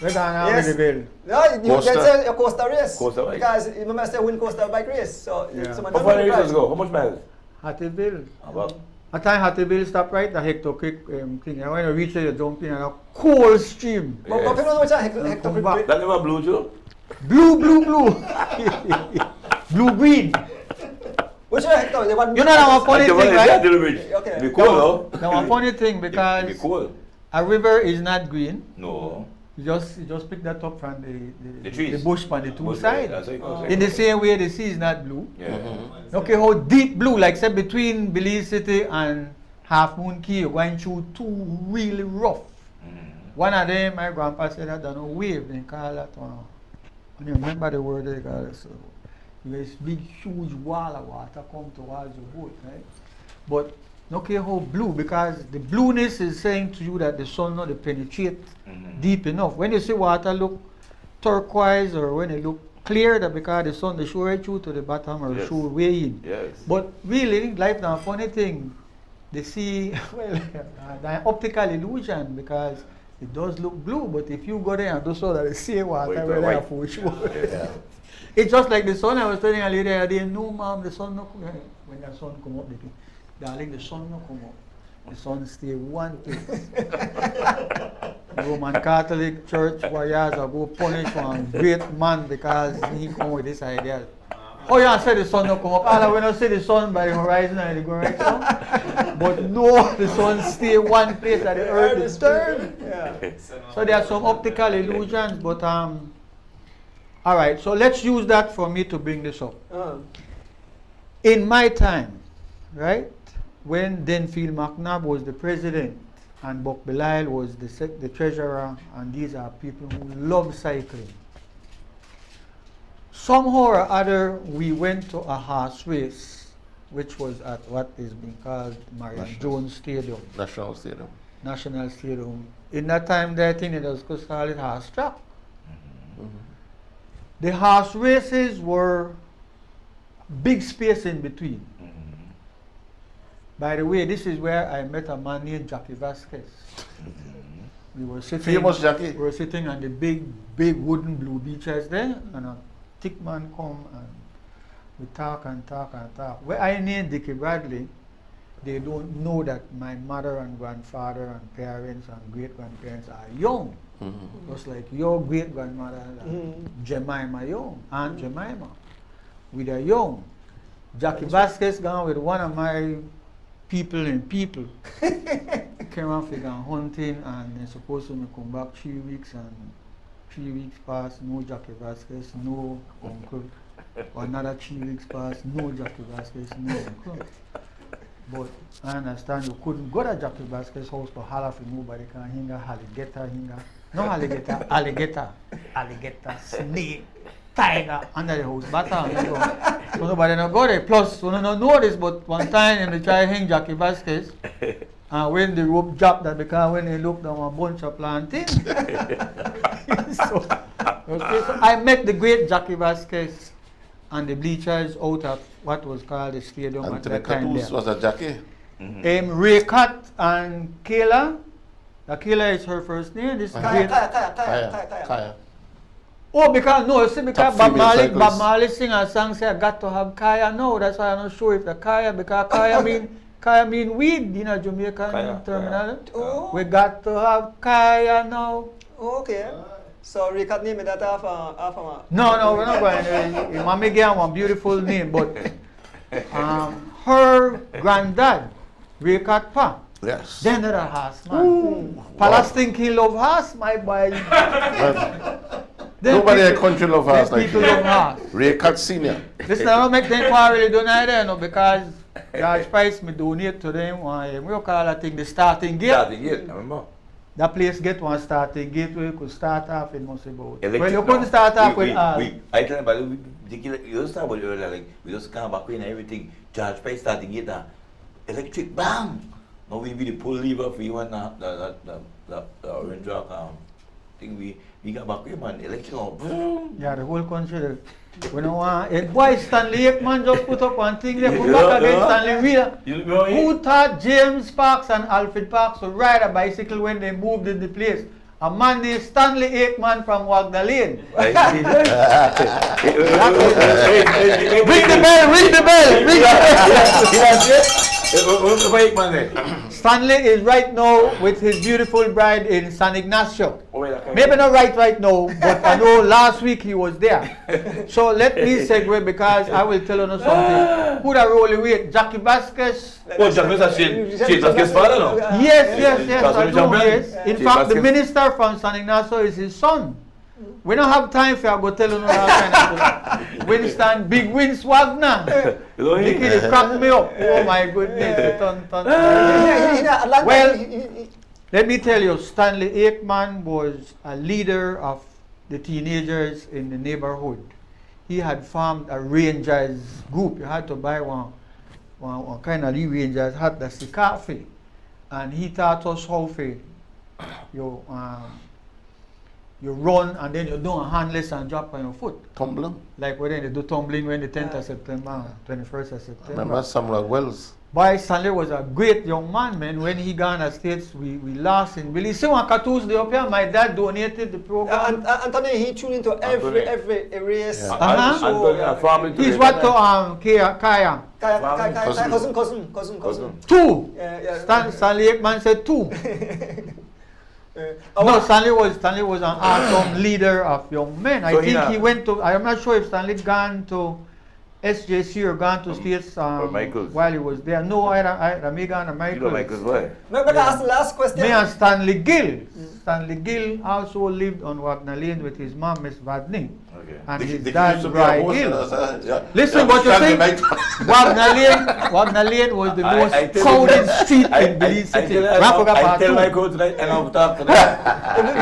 We're going to Yes. ring the bell. No, you Coaster. can say a coaster race. Coaster bike. Because you remember I said win coaster bike race. So Yeah. someone How don't far win the the races prize. go? How much miles? Hattieville. About At time Hattieville stop right, the hecto creek thing. And when you reach there, you jump in and a cold stream. But Yes. people know which one Hector Come back. that never blew you? Blue, blue, blue. Blue, green. Which one Hector? The one. You know that one funny Until when thing, they right? get to the bridge. Okay. Be cool, though. Now a funny thing Be because cool. a river is not green. No. You just pick that up from The trees. the bush on the two Bush, sides. that's how it goes, In the same way, the sea is not blue. Yeah. Okay, how deep blue, like say between Belize City and Half Moon Key, you're going through 2 really rough. One of them, my grandpa said, I don't know, wave, they call that one. I don't remember the word they call it. So, there's big, huge wall of water come towards the boat, right? But don't care how blue, because the blueness is saying to you that the sun not penetrate deep enough. When you see water look turquoise or when it look clear, that because the sun they show right through to the bottom or Yes. show way in. Yes. But really, life now funny thing. They see well the optical illusion because it does look blue, but if you go there and do so that the sea water White, where they white. are for sure. It's just like the sun. I was telling a lady I didn't know, ma'am, the sun no come when the sun come up, darling, the sun no come up. The sun stay one place. Roman Catholic Church warriors are go punish one great man because he come with this idea. Oh yeah, I said the sun no come up. All when I see the sun by the horizon and it go right down. But no, the sun stay one place that the earth is turned. Yeah. So there are some optical illusions, but all right. So let's use that for me to bring this up. In my time, right? when Denfield McNabb was the president and Buck Belisle was the treasurer, and these are people who love cycling. Somehow or other, we went to a horse race, which was at what is being called Marion Jones Stadium. National Stadium. National Stadium. In that time, I think it was called it horse track. The horse races were big space in between. By the way, this is where I met a man named Jackie Vasquez. We were sitting. Famous Jackie. We were sitting on the big wooden blue beaches there, and a thick man come and we talk and talk and talk. When I named Dickie Bradley, they don't know that my mother and grandfather and parents and great grandparents are young. Just like your great grandmother, Jemima Young, Aunt Jemima. We are young. Jackie Vasquez gone with one of my people. Came off to go hunting, and they're supposed to come back 3 weeks, and 3 weeks passed, no Jackie Vasquez, no uncle. Another 3 weeks passed, no Jackie Vasquez, no uncle. But I understand you couldn't go to Jackie Vasquez's house to holler for nobody can hinga, alligator, snake, tiger under the house, batter. So nobody no go there. Plus, we don't know this, but one time they try to hang Jackie Vasquez, and when the rope dropped, that because when they looked down a bunch of plantain. so I met the great Jackie Vasquez and the bleachers out of what was called the stadium at that time. Anthony was a Jackie. Ray Cut and Kayla. Kayla is her first name. This Kaya. Oh, because no, see, because Bob female Marley sing a song say I got to have Kaya now. That's why I'm not sure if the Kaya, because Kaya mean weed in a Jamaican terminology. Oh. We got to have Kaya now. Okay. So Rick name that after No, we're not going there. Mommy gave one beautiful name, but her granddad, Rikat Pa. Yes. Then there are horse, man. Palestine king love horse, my boy. Nobody in the country love horse like people you. love horse. Ray Cut Senior. This now make them really don't either, no, because George Price me donate to them. We call that thing the starting gate. Starting gate, I remember. That place get one starting gate where you could start off in most about. Electric Well, you now. couldn't start off with I tell you about it, you don't start about it earlier, like, we just come back in and everything. George Price starting gate, electric, bang! Now we really pull lever for you and the orange rock thing we got back here, man, electric, boom! Yeah, the whole country. We don't want a boy Stanley Aikman just put up one thing there, put back against Stanley Wheeler. Who taught James Parks and Alfred Parks to ride a bicycle when they moved in the place? A man named Stanley Aikman from Wagner Lane. Ring the bell. Stanley is right now with his beautiful bride in San Ignacio. Maybe not right now, but I know last week he was there. So let me segue because I will tell you something. Who that roll with? Jackie Vasquez. Oh, Jackie Vasquez father, no? Yes, I know, yes. In fact, the minister from San Ignacio is his son. We don't have time for I go tell you no kind of stuff. Winston, Big Wins Wagner. Dickie, they cracked me up. Oh my goodness. Well, let me tell you, Stanley Aikman was a leader of the teenagers in the neighborhood. He had formed a Rangers group. You had to buy one kind of Rangers hat, that's the coffee. And he taught us how to you run and then you do a handless and drop on your foot. Tumbling. Like when they do tumbling when the 10th of September, 21st of September. Remember Samuel Wells? Boy, Stanley was a great young man, man. When he got in the States, we lost him. Will you see one cartoons up here? My dad donated the program. Anthony, he tuned into every race. Yeah. He's what to Kaya. Cousin. Two. Yeah. Stanley Aikman said two. No, Stanley was an awesome leader of young men. I think he went to, I'm not sure if Stanley gone to SJC or gone to States Michaels. while he was there. No, I me gone to You Michaels. know Michael's why? Maybe I ask the last question. Me and Stanley Gill. Stanley Gill also lived on Wagner Lane with his mom, Miss Vadney. Okay. And his They dad, used to be a Brian host, Gill. yeah. Listen what you Stanley say. Mike- Wagner Lane was the I most tell crowded you- street I in Belize City. tell Rafoga my Part coach tonight and I'll talk to them.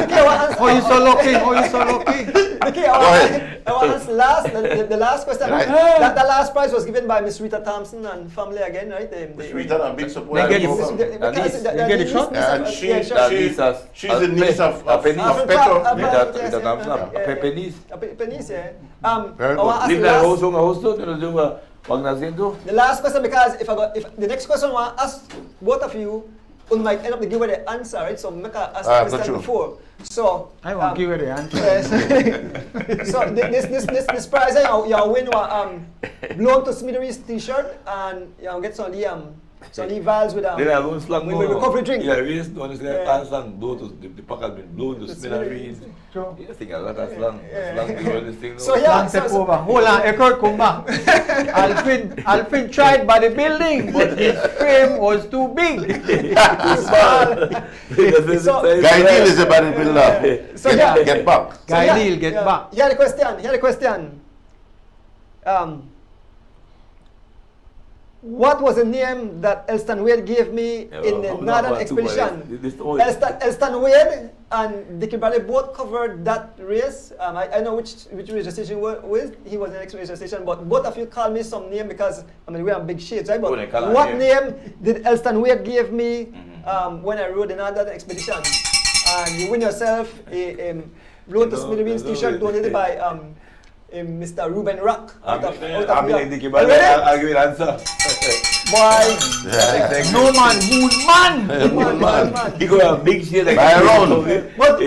Dickie, I want to How you so lucky? How you so lucky? Dickie, I want to ask the last question. Right. That last prize was given by Miss Rita Thompson and family again, right? We done a big support. They get of it. them. get it shot? And Yeah, she's the niece of Afro- Petro. Afro- Rita Thompson, Penis. Penis, yeah. Very I want to good. Leave that house on a host, the last question, because if the next question I want to ask both of you, you might end up to give away the answer, right? So make a ask the question true. before. So I won't give you the answer. Yes. So this prize you win blown to smithereens t-shirt and you get some vials with Then I don't slang with more. recovery drink. Yeah, we just don't say Yeah. slang, blow to the pack has been blown to To smithereens. True. I think a lot of slang. Slang do all this thing. So now. yeah, Plan take over. Hold on, Eckert, come back. Alfred tried by the building, but his frame was too big. So- Guy Deal is a bodybuilder. So yeah. Get back. Guy Deal, get back. Here the question. What was the name that ELSTON Wade gave me in the Northern Expedition? ELSTON Wade and Dickie Bradley both covered that race. I know which radio station he was in the next radio station, but both of you call me some name because we have big shades, right? But Oh, they call her what name. name did ELSTON Wade give me when I rode the Northern Expedition? And you win yourself a Blow to Smithereens t-shirt donated by Mr. Ruben Rock. I'm New York. like Dickie, but Are you ready? I'll give you the answer. Boy. No man, moon man. He got a big shit like By around. But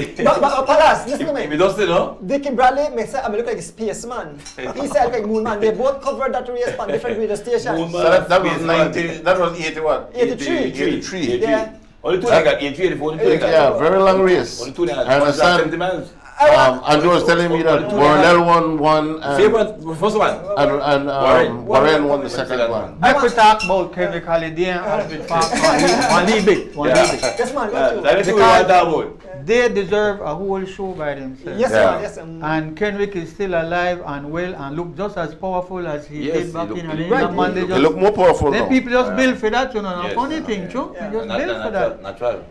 Palas, listen to If you me. don't say no, Dickie Bradley makes I look like a spaceman. He said like Moon Man. They both covered that race on different radio stations. Moon So Man. that was 90, that was 81. 83. 83. Yeah. Only two I got 83, 84, only two I got. Yeah, very long race. Only two I got. I understand. 70 miles. Andrew was telling me that Warnell won Same one one, first one. and Warren won the second one. Make we talk about Kendrick Holiday and Alfred Park. One leave it. Yes, man. Got you. That is what we want to talk about. They deserve a whole show by themselves. Yes, Yeah. man. Yes, And Kendrick is still alive and well and look just as powerful as he Yes, did back he in look- Alina. Right, Man, he They look more powerful then now. people just build for that, you know. Yes, Funny thing, true. yeah. They just build for that. Natural.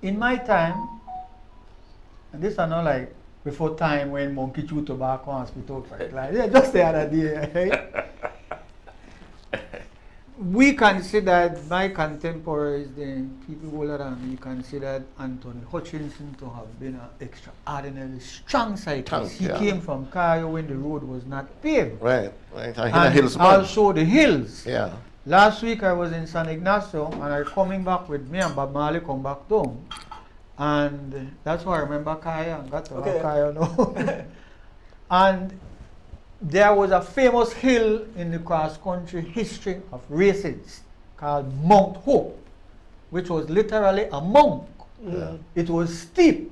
In my time, and this are not like before time when monkey chew tobacco and spit out fight like yeah, just the other day, right? We considered my contemporaries, the people older than me, considered Anthony Hutchinson to have been an extraordinarily strong cyclist. He Yeah. came from Cairo when the road was not paved. Right, right. I And Hills man. also the hills. Yeah. Last week I was in San Ignacio and I coming back with me and Bob Marley come back down. And that's why I remember Kaya and got to Okay. have Kaya now. And there was a famous hill in the cross-country history of races called Mount Hope, which was literally a monk. Yeah. It was steep.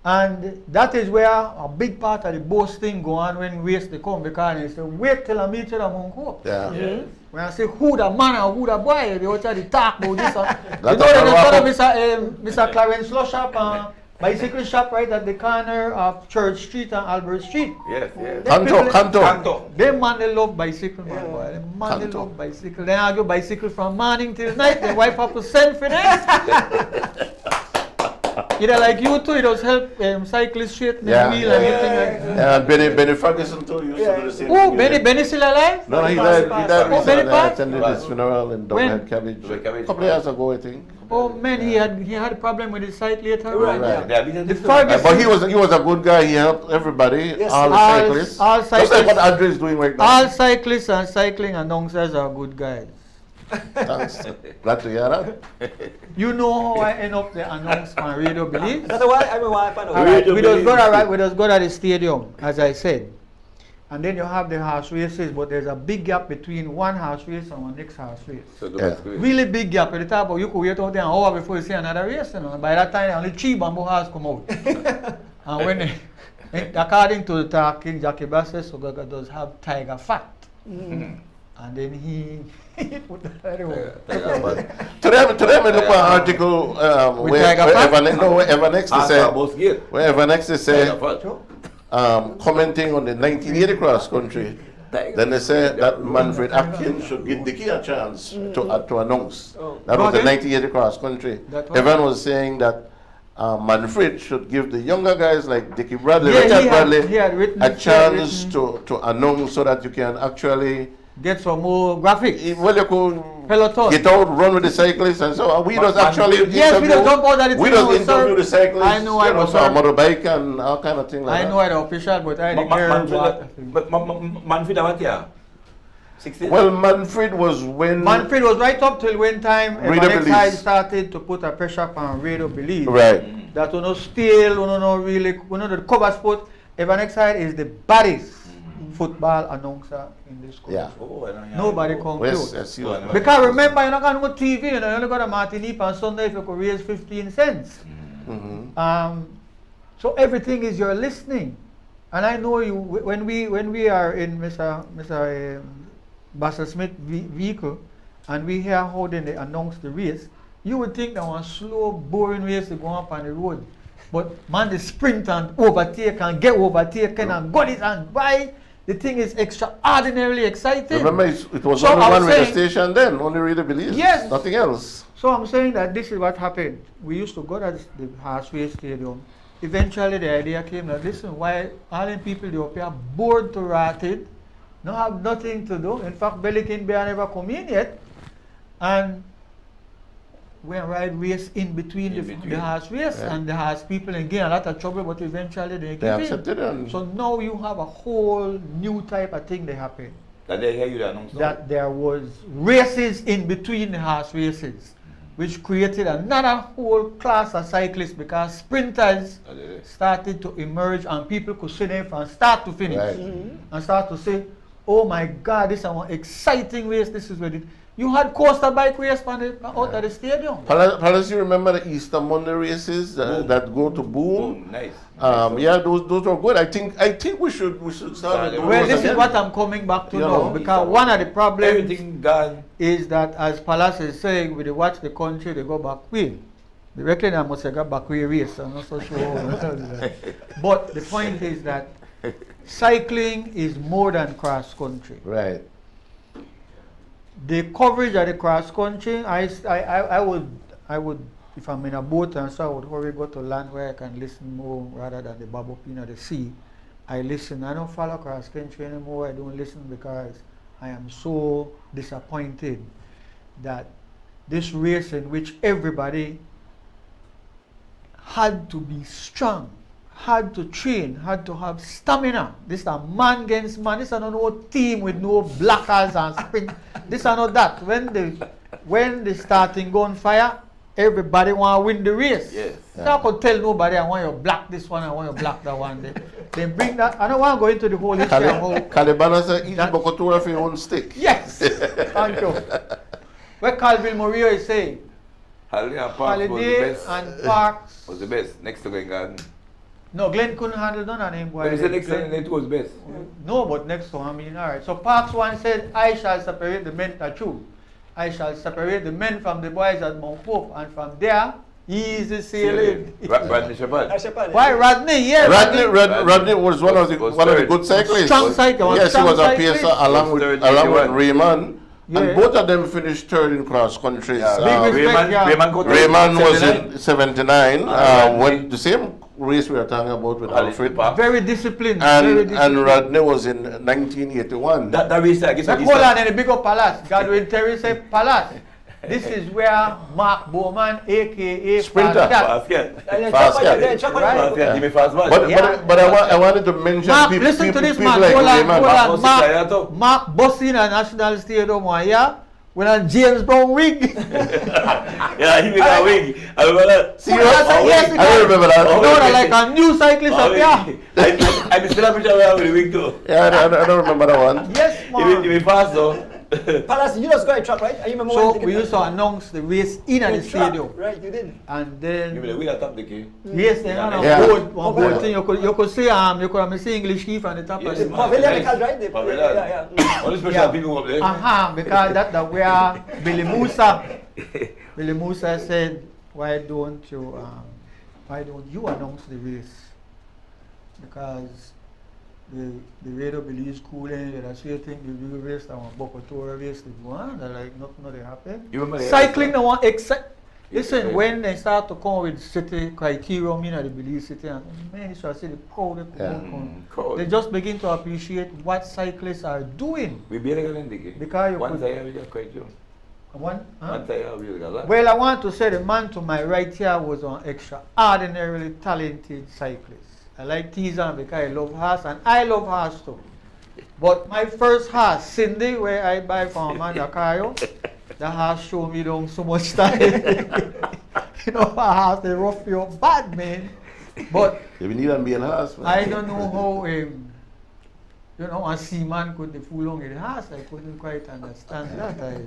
And that is where a big part of the boasting go on when race they come, because they say, wait till I meet you at Mount Hope. Yeah. When I say who the man and who the boy, they all try to talk about this. You know, Lot of they power. told Mr. Clarence Law Shop, bicycle shop right at the corner of Church Street and Albert Street. Yes, yes. Them people- Canto. Them man, they love bicycle, man, boy. Them man, they Canto. love bicycle. They argue bicycle from morning till night. Their wife have to send for them. Either like you too, it does help cyclists straighten the Yeah. wheel and everything like And Benny Ferguson too used to do the same Oh, thing. Benny still alive? No, he died. He died Oh, Benny recently. I Park? attended his funeral in When? Doublehead Cabbage. Doublehead Cabbage. A couple of years ago, I think. Oh man, he had a problem with his sight later. Right, Right. They have been The different. Ferguson- But he was a good guy. He helped everybody, Yes. all the All- cyclists. all Just like cyclists- what Andre is doing right now. All cyclists and cycling announcers are good guys. Thanks. Glad to hear that. You know how I end up the announce on Radio Believe? That's why I find All out. right, we just go to the stadium, as I said. And then you have the horse races, but there's a big gap between one horse race and one next horse race. So Yeah. Really big gap at the top, but you could wait out there an hour before you see another race, you know. And by that time, only 3 bamboo horses come out. And According to the talking, Jackie Bassett Sogaga does have tiger fat. And then he put that anyway. Today I look at an article where Evernext they say, commenting on the 1980 cross country. Then they say that Manfred Atkins should give Dickie a chance to announce. That was the 1980 cross country. Everyone was saying that Manfred should give the younger guys like Dickie Bradley, Richard Bradley, a chance to announce so that you can actually get some more graphics. Well, you could Peloton. get out, run with the cyclists, and so on. We just actually yes, we just jump out at the we just interview the cyclists. I know I was on motorbike and all kind of thing like that. I know I'm official, but I didn't care. But Manfred, what year? 16? Well, Manfred was when Manfred was right up till when time Radio Evernext started to put a pressure on Radio Believe. Right. That we no still, we no really, we know the cover sport. Evernext is the baddest football announcer in this country. Yeah. Nobody come close. Yes, Because remember, you're not going to go TV, you only got a Martinique on Sunday if you could raise 15 cents. So everything is you're listening. And I know you, when we are in Mr. Bassett Smith vehicle, and we hear how they announce the race, you would think that one slow, boring race to go up on the road. But man, they sprint and overtake and get overtaken and got it and buy. The thing is extraordinarily exciting. Remember, it was so only one radio station then, only Radio Believe. Yes. Nothing else. So I'm saying that this is what happened. We used to go to the Harsway Stadium. Eventually the idea came that, listen, why all the people they up here bored to rotted, don't have nothing to do. In fact, Bellikin Bear never come in yet. And we ride race in between the horse race, and the horse people and get a lot of trouble, but eventually they accepted it. So now you have a whole new type of thing that happened. That they hear you announce that there was races in between the horse races, which created another whole class of cyclists because sprinters started to emerge and people could see them from start to finish and start to say, oh my God, this is an exciting race, this is what it. You had coaster bike race out at the stadium. Palace, you remember the Easter Monday races that go to Boom? Nice. Yeah, those were good. I think we should start. Well, this is what I'm coming back to now, because one of the problems is that, as Palace is saying, when they watch the country, they go back way. They reckon I must have got back way race. I'm not so sure. But the point is that cycling is more than cross country. Right. The coverage of the cross country, I would, if I'm in a boat and so I would hurry go to land where I can listen more rather than the bob up in the sea. I listen. I don't follow cross country anymore. I don't listen because I am so disappointed that this race in which everybody had to be strong, had to train, had to have stamina. This is a man against man. This is not no team with no blackers and sprint. This is not that. When the starting gun fire, everybody want to win the race. Yes. So I could tell nobody, I want you black this one, I want you black that one. They bring that. I don't want to go into the whole history of how. Calibana said, each bokotura for your own stick. Yes. Thank you. What Calvin Murillo is saying. Holiday and Parks was the best. Next to Glen Garden. No, Glenn couldn't handle none of them. But he said next time it was best. No, but next to him, I mean, all right. So Parks one said, I shall separate the men, that's true. I shall separate the men from the boys at Mount Pope, and from there, easy sailing. Rodney Shepard. Why Rodney? Yeah, Rodney was one of the good cyclists. Strong cyclist. Yes, he was a pacer along with Raymond. Yeah. And both of them finished third in cross country. Raymond was in 79. When the same race we are talking about with Alfred. Very disciplined. And Rodney was in 1981. That race, I guess. Hold on, and the big up Palace. Godwin Terry said Palace. This is where Mark Bowman, aka Sprinter. Fast But I wanted to mention Mark, people, listen to this, people man. Like Mark busting a National Stadium one year with a James Brown wig. Yeah, he made a wig. I remember that. Yes, I remember that. No, like a new cyclist up here. I still have a picture with the wig too. Yeah, I don't remember that one. Yes, man. He fast though. Palace, you just got a track, right? I remember So when we used to announce the race in at the track, stadium. right? You did. And Give me the then, wheel at top, Dickie. yes, they had Yeah. a board, one Yeah. board thing. You could see English key from the top Yes, of the man. Pavilion, Nice. because, right? Pavilion. Yeah. Only special Yeah. people up there. Because that where Billy Musa said, why don't you announce the race? Because the radio believes cooling, that's why you think the real race, that one Bokotora race, the one, that like nothing happened. You remember the Cycling, the one except. Listen, Yeah. when they start to come with city criteria, I mean, the belief city, and man, you should see the crowd, Crowd. they just begin to appreciate what cyclists are doing. We barely got in, Dickie. Because you One could- time we got quite young. One One time we got a lot. Well, I want to say the man to my right here was an extraordinarily talented cyclist. I like teasing because I love horse and I love horse too. But my first horse, Cindy, where I buy from Amanda Cayo, the horse showed me down so much time. You know, a horse, they rough you up bad, man. But If you need a male horse, man. I don't know how, you know, a seaman could the fool on the horse. I couldn't quite understand that.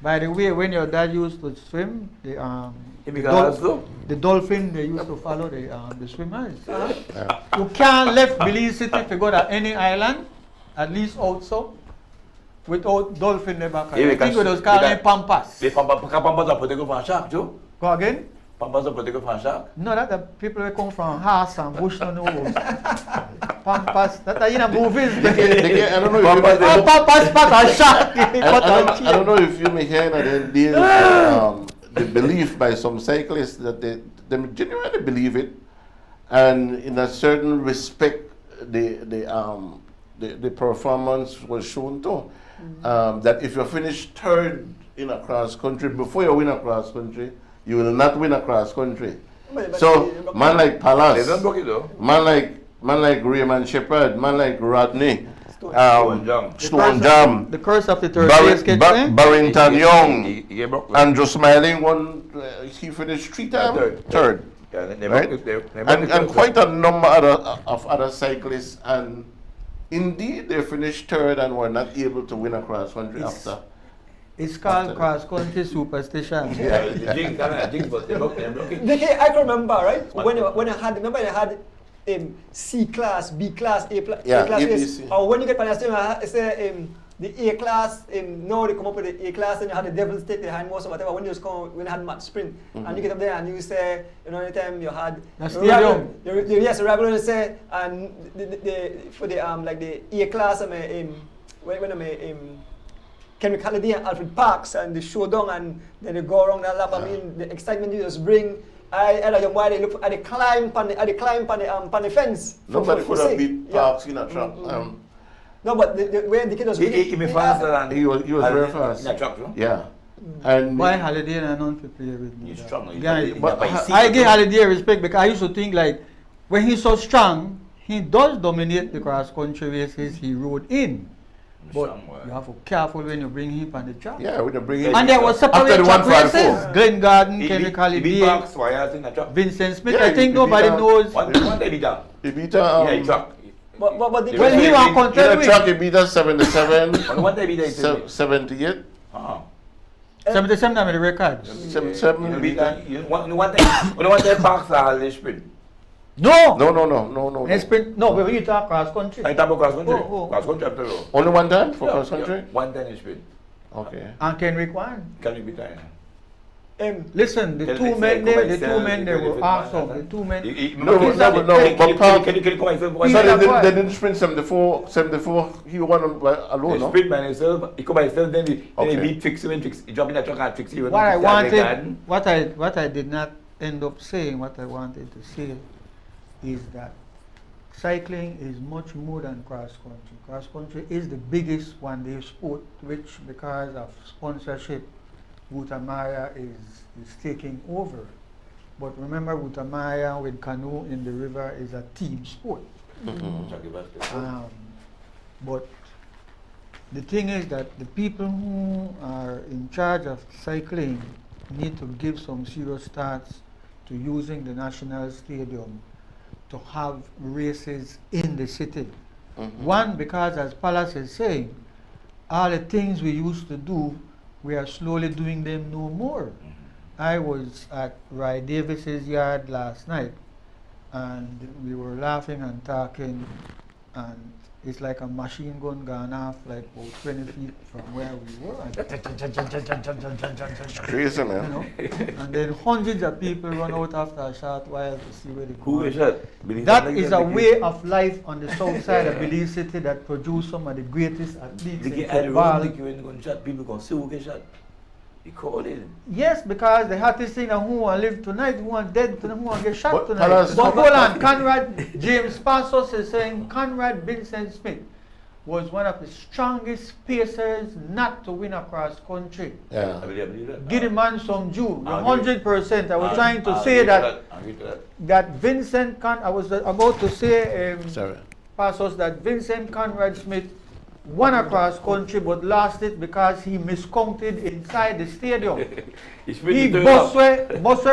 By the way, when your dad used to swim, the dolphin, they used to follow the swimmers. You can't left Belize City if you go to any island, at least also, without dolphin never come. Yeah, I think it was called Pampas. The Pampas are protected from shark, Joe. Go again? Pampas are protected from shark. No, that the people that come from Haas and Bush no know. Pampas, that in a movies. I don't know if you Oh, Pampas, but a shark. I don't know if you may hear that the belief by some cyclists that they genuinely believe it, and in a certain respect, the performance was shown too. That if you finish third in a cross country before you win a cross country, you will not win a cross country. So man like They Palace, don't book it though. man like Raymond Shepherd, man like Rodney, Stone Jam, The curse of the third place gets Barrington Young, He broke. Andrew Smiling won. He finished three times third. Yeah, they Right? broke it. And quite a number of other cyclists, and indeed they finished third and were not able to win a cross country after. It's called cross country superstition. The jinx, but they broke it. Dickie, I can remember, right? When I had, remember I had C class, B class, A class. Yeah, A class ABC. or when you get Palestine, I say the A class. Now they come up with the A class, and you had the devil's stick, the hindmost, or whatever. When you come, when you had match sprint, and you get up there and you say, you know, anytime you had The stadium. yes, the regular say, and for the like the A class, when I'm Kenrick Halliday and Alfred Parks and the showdown, and then they go around that lap. I mean, the excitement you just bring. I had a young boy, they look at the climb on the fence. Nobody could have beat yeah. Parks in a track. No, but the way the kid was He be faster than He was very fast. in a truck, no? Yeah, and Why Holiday and not to play with me? He's strong. but I give Holiday respect because I used to think like when he's so strong, he does dominate the cross country races he rode in. But you have to be careful when you bring him on the track. yeah, we can bring him. And there was After separate the track 154. races. Glen Garden, He Kenrick beat Halliday, Parks, why in a truck? Vincent Smith. Yeah, I think he beat nobody out- knows. One day beat down. He beat Yeah, he truck. But the Well, he was in content a with track he beat us 77, One day beat down. 78, Ah. 77 time with the record. 77. You beat down. One day Parks are the sprint. No! No. And sprint, no, but when you talk cross country. I talk about cross country. Oh. Cross country after all. Only one time for cross country? One time in sprint. Okay. And Kenrick won. Can you beat down? Listen, the Tell two me, men say, there, come the and two sell, men you there can were live in awesome. Manhattan. The two men. But Park- Can you come and So He's they didn't sprint 74, he won alone, no? sprint by himself, he come by himself, then he Okay. beat fix him and fix. He jump in the truck and fix you. What I wanted, what I did not end up saying, what I wanted to say is that cycling is much more than cross country. Cross country is the biggest one-day sport, which because of sponsorship, Wutamaya is taking over. But remember, Wutamaya with canoe in the river is a team sport. But the thing is that the people who are in charge of cycling need to give some serious thoughts to using the national stadium to have races in the city. One, because as Palace is saying, all the things we used to do, we are slowly doing them no more. I was at Roy Davis's yard last night, and we were laughing and talking, and it's like a machine gun gone off like about 20 feet from where we were. It's crazy, You man. know? And then hundreds of people run out after a short while to see where they Who go. is that? Believe That like is that, a Dickie? way of life on the south side of Belize City that produced some of the greatest athletes Dickie, in I football. don't think when you go and shot, people going to see who get shot. You call it. Yes, because the hottest thing is who want to live tonight, who want dead tonight, who want to get shot But tonight. Palas- But hold on, Conrad, James Passos is saying Conrad Vincent Smith was one of the strongest pacers not to win across country. Yeah. I believe that. Give the man some due, I agree. 100%. I was I- trying to I say agree that I agree to that. that Vincent I was about to say Sorry. Passos that Vincent Conrad Smith won across country but lost it because he miscounted inside the stadium. He bust way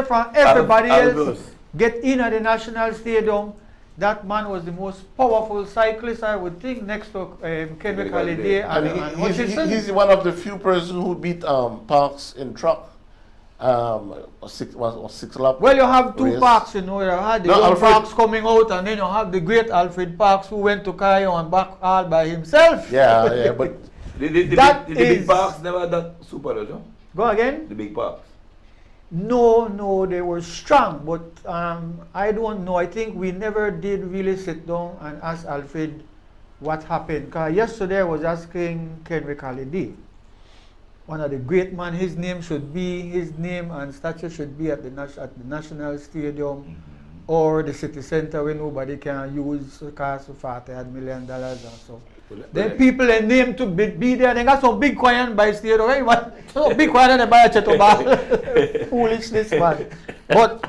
from everybody else, get in at the national stadium. That man was the most powerful cyclist, I would think, next to Kendrick Halliday And and Hutchinson. he's one of the few persons who beat Parks in truck. Six lap. Well, you have two race. Parks, you know. You had the No, young Alfred. Parks coming out, and then you have the great Alfred Parks who went to Cairo and back all by himself. Yeah, but The That big, the big is- parks never had that super, though. Go again? The big parks. No, they were strong, but I don't know. I think we never did really sit down and ask Alfred what happened. Because yesterday I was asking Kendrick Halliday, one of the great men, his name and statue should be at the National Stadium or the city center where nobody can use because of $40 million or so. Then people and name to be there. They got some big coin by stadium. Right? So big coin and they buy a cheto ball. Foolishness, man. But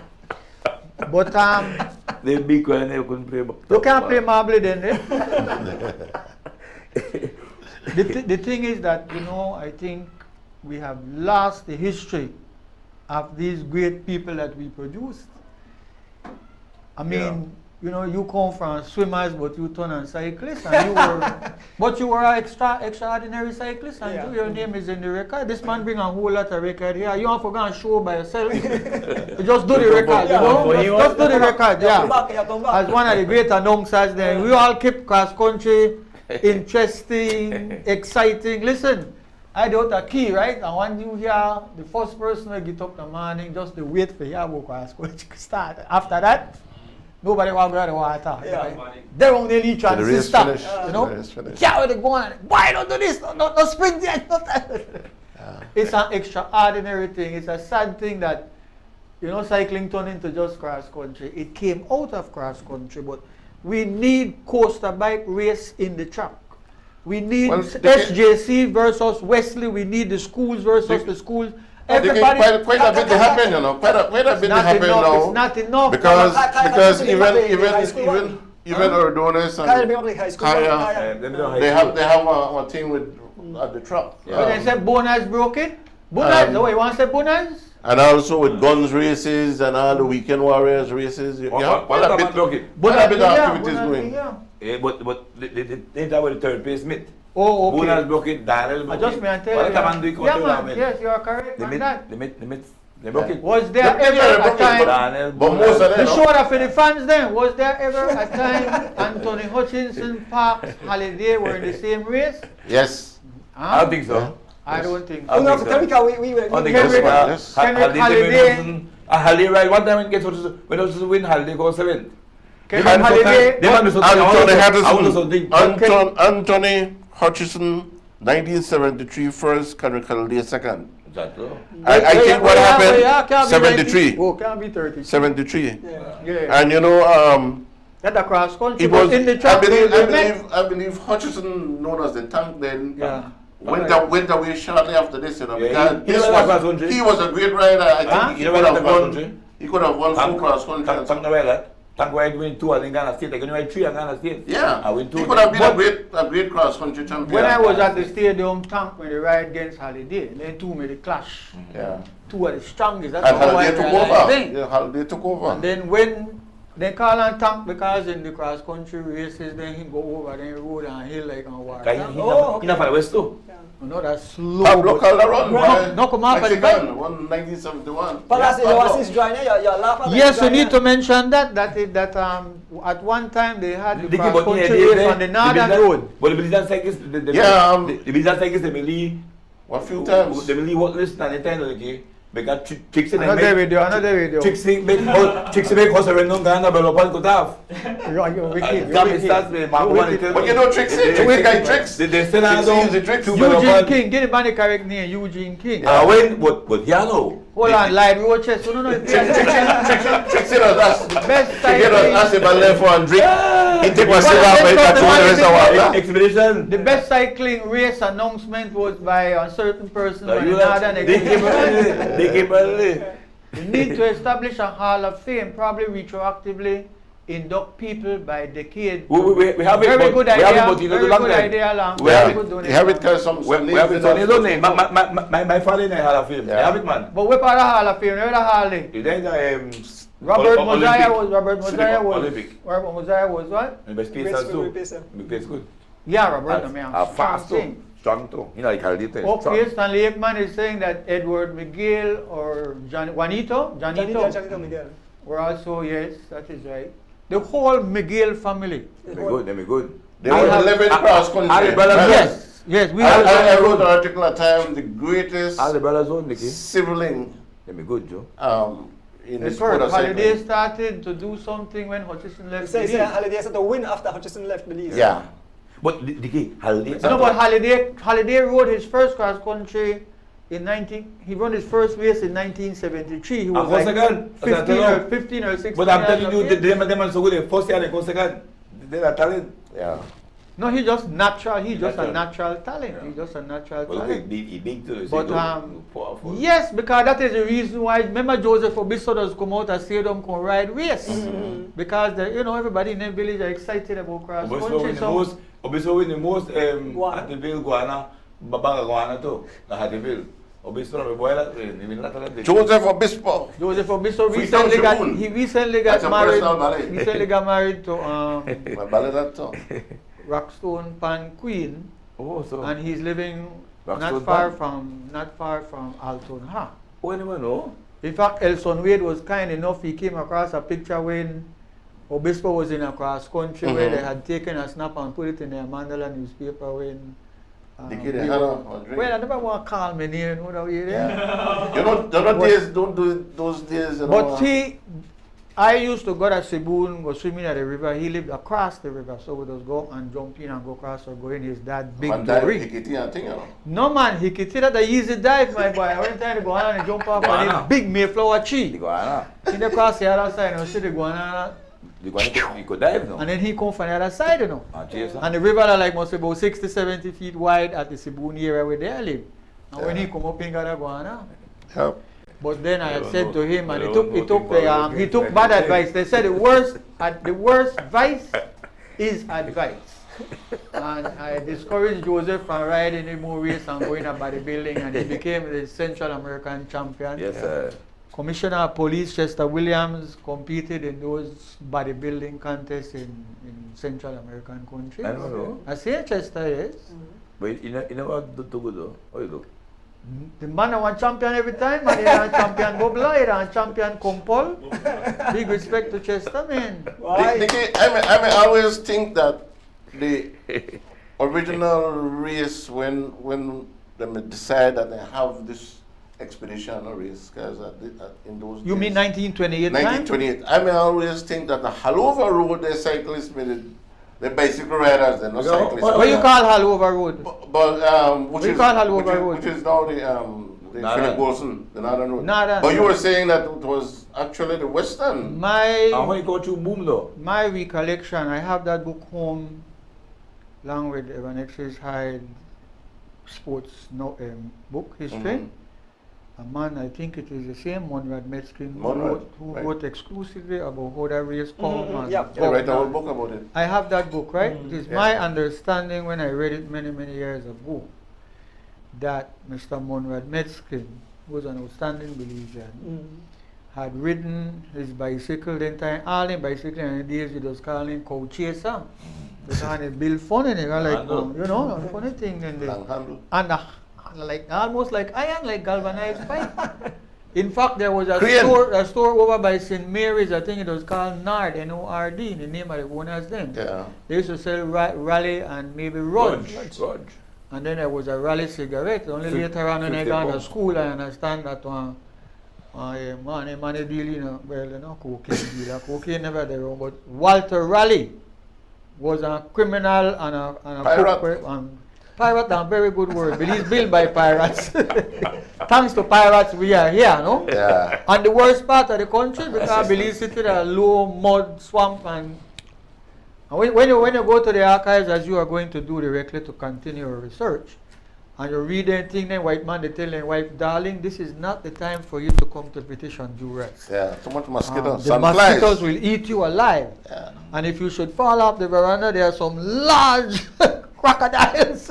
The big one, they couldn't play. you can't play marble then. The thing is that, you know, I think we have lost the history of these great people that we produced. I mean, you know, you come from swimmers, but you turn on cyclists, and you were an extraordinary cyclist, and your name is in the record. This man bring a whole lot of record here. You don't forget to show by yourself. You just do the record, you know. Just do the record, As one of the great announcers, then we all keep cross country interesting, exciting. Listen, I do a key, right? And when you hear the first person will get up in the morning, just to wait for your cross country to start. After that, nobody want to go to the water. Right? They're on the lead the race transistor. finish. You know? The race finish. Yeah, where they going? Why don't do this? No sprint yet. It's an extraordinary thing. It's a sad thing that, you know, cycling turned into just cross country. It came out of cross country, but we need coaster bike race in the track. We need SJC versus Wesley. We need the schools versus the schools. Everybody, quite a bit to happen, you know. Quite a bit to happen now. It's not enough. Because even Ordonez and Kaya, they have a thing with at the truck. But they said Bonaz broke it. Bonaz, no, you want to say Bonaz? And also with guns races and all the weekend warriors races. You have quite a bit of activities going. Yeah, but they talk about the third place Smith. Oh, okay. Bonaz broke it, Daniel broke Just it. me and tell you. Yeah, man, yes, you are correct on that. They broke it. Was there ever a time, Daniel, But most of them, the show up for the fans then, was there ever a time Anthony Hutchinson, Parks, Halliday were in the same race? yes. I don't think so. Yeah. I don't think I so. don't think so. I think that's why Yes. Kendrick Halliday ride one time when Hutchinson win, Halliday goes 7th. Kendrick Halliday, Anthony Hutchinson, 1973 first, Kendrick Halliday second. Exactly. I think what happened, 73. Oh, can't be 30. 73. Yeah. And you know, That across country it was, in the track. I believe Hutchinson, known as the tank then, Yeah. went away shortly after this, you know, Yeah, because he was a great rider. I think He could have won full cross country. Tank away that. Tank wide win 2 in Ghana State. They can win 3 in Ghana State. Yeah, I win 2. he could have been a great cross country champion. When I was at the stadium, Tank when they ride against Halliday, they two made a clash. Yeah. Two of the strongest. That's And how I Halliday took realized over. thing. Yeah, Halliday took over. And then when They call on tank because in the cross country races, then he go over, then he road and hill like on water. He not from the West too. No, that's slow. Pablo Calderon, No, come on, Mexican, 1971. Palace, you know, since joining, you laugh at Yes, you joining. need to mention that at one time they had the Dickie, cross but country yeah, race on the northern road. But the Brazilian cyclists, the Brazilian cyclists, they believe A few times. they believe what list and the time, okay? Because tricks in Another video. Tricks in make horse around no Ghana, but Lopan could have. You're wicked. But you know Trixie got tricks. They still Trixie have use the tricks. Eugene King, get the band the correct name, Eugene King. when but yeah no. Hold on, live Rochester. No, Trixie does ask. Best She get us cycling. ask him and left for and drink. He take one Well, cigar let's and he go got to two one rest of water. Expedition. The best cycling race announcement was by a certain person from the You northern they came early. They came early. We need to establish a hall of fame, probably retroactively induct people by decade. We have it. Very but good we have idea. it, but you know Very the long good time. idea, Alan. We Very have good You donation. have it because some We have it on his own name. My father in the Hall of Fame. They Yeah. have it, man. But we're part of Hall of Fame. Where the Hall is? You then Robert Olympic. Mosiah was. Robert Mosiah was. Olympic. Robert Mosiah was what? And best Great pacers school, too. pacer. Big pace good. Yeah, Robert. I mean, Fast strong too. Strong too. You know, like how they tell. Okay, Stanley Aikman is saying that Edward Miguel or Juanito Miguel. were also, yes, that is right. The whole Miguel family. They good. They good. They were 11 cross country. All the brothers. Yes, we I have. wrote an article at time, the greatest All the brothers own the key. sibling They good, Joe. in the That's sport right. of Holiday cycling. started to do something when Hutchison left the Say league. Holiday had to win after Hutchison left the league. Yeah. But the key, Holiday. No, but Holiday rode his first cross country in 19. He won his first race in 1973. He was course like again. 15 or 16. But I'm telling years you, of age. them are so good. The first year they go second. They're talent. Yeah. No, he's just natural. He's just a Natural. natural talent. He's just a natural But okay, talent. he big too. But, powerful. Yes, because that is the reason why. Remember, Joseph Obiso does come out and say them can ride race because everybody in the village are excited about cross country. So Obviously, win the most Guana. at the Ville Guana, Babanga Guana too. At the Ville. Obviously, we boil it. Joseph Obispo. Joseph Obiso Freetown Tribune. recently got That's a married. personal ballet. Recently got married to My ballet that too. Rockstone Pan Queen, Oh, so. and he's living not Rockstone far from Alton Ha. Oh, anyone know? In fact, Elston Wade was kind enough. He came across a picture when Obispo was in a cross country where they had taken a snap and put it in their Mandela newspaper when. Dickie, they had a drink. Well, I never want to call me name, you know, Yeah. You know, the other days, don't do it those days. You know. But see, I used to go to Cebu, go swimming at the river. He lived across the river, so we just go and jump in and go across or go in his dad big Van Dyke, dory. Hikiti and thing, you know. No man, he could see that a easy dive, my boy. I went time to go on and jump off on a big Mayflower The tree. Guana. In the cross the other side, you see the guana, The Guana, you could dive, no? and then he come from the other side, you know. Jason. And the river are like must be about 60, 70 feet wide at the Cebu area where they live. And when he come up in got guana. Help. But then I had don't said know. to him, and They he don't took know he people took are bad getting advice. They said the worst advice is advice. And I discouraged Joseph from riding the more race and going up bodybuilding, and he became the Central American champion. Yes, sir. Commissioner of Police Chester Williams competed in those bodybuilding contests in Central American countries. I don't know. I say Chester, yes. But you never do too good, though. How you do? The man won champion every time, and he won champion Bobla, he won champion Compol. Big respect to Chester, man. Why? Dickie, I may always think that the original race when they may decide that they have this expedition or race, because in those You days, mean 1928 time? 1928. I may always think that the Halover Road, the cyclists made it, the bicycle riders, they're not Yeah, cyclists. What you call Halover Road? But We call Halover Road. which is now the Northern. Philip Wilson, the Northern Road. Northern. But you were saying that it was actually the Western. And My when you go through boom, though? recollection, I have that book home, along with Evan X's Hyde sports book history. Mhm. A man, I think it is the same Monrad Metzkin, Monrad, who right. wrote exclusively about how that race come. and yeah. Yeah, write a whole and- book about it. I have that book, right? It is Yeah. my understanding when I read it many, many years ago that Mr. Monrad Metzkin was an outstanding Belizean, had ridden his bicycle the time, all the bicycle in the days, it was called him cow chaser. Because it built fun in it, like, you know, the funny thing. And Long handle. like almost like iron, like galvanized pipe. In fact, there was a Crane. store over by St. Mary's, I think it was called Nord, N-O-R-D, the name of the owners then. Yeah. They used to sell Raleigh and maybe Rudge. Rudge. And then there was a Raleigh cigarette. Only later on when I got to school, I understand that money deal, you know, well, you know, cocaine dealer. Cocaine never there, but Walter Raleigh was a criminal and a pirate. Pirate, a very good word, but he's built by pirates. Thanks to pirates, we are here, no? Yeah. And the worst part of the country, because Belize City, there are low mud, swamp, and when you go to the archives, as you are going to do directly to continue your research, and you read anything, then white man, they tell their wife, darling, this is not the time for you to come to petition duress. Yeah, too much mosquitoes. The mosquitoes will eat you alive. Yeah. And if you should fall off the veranda, there are some large crocodiles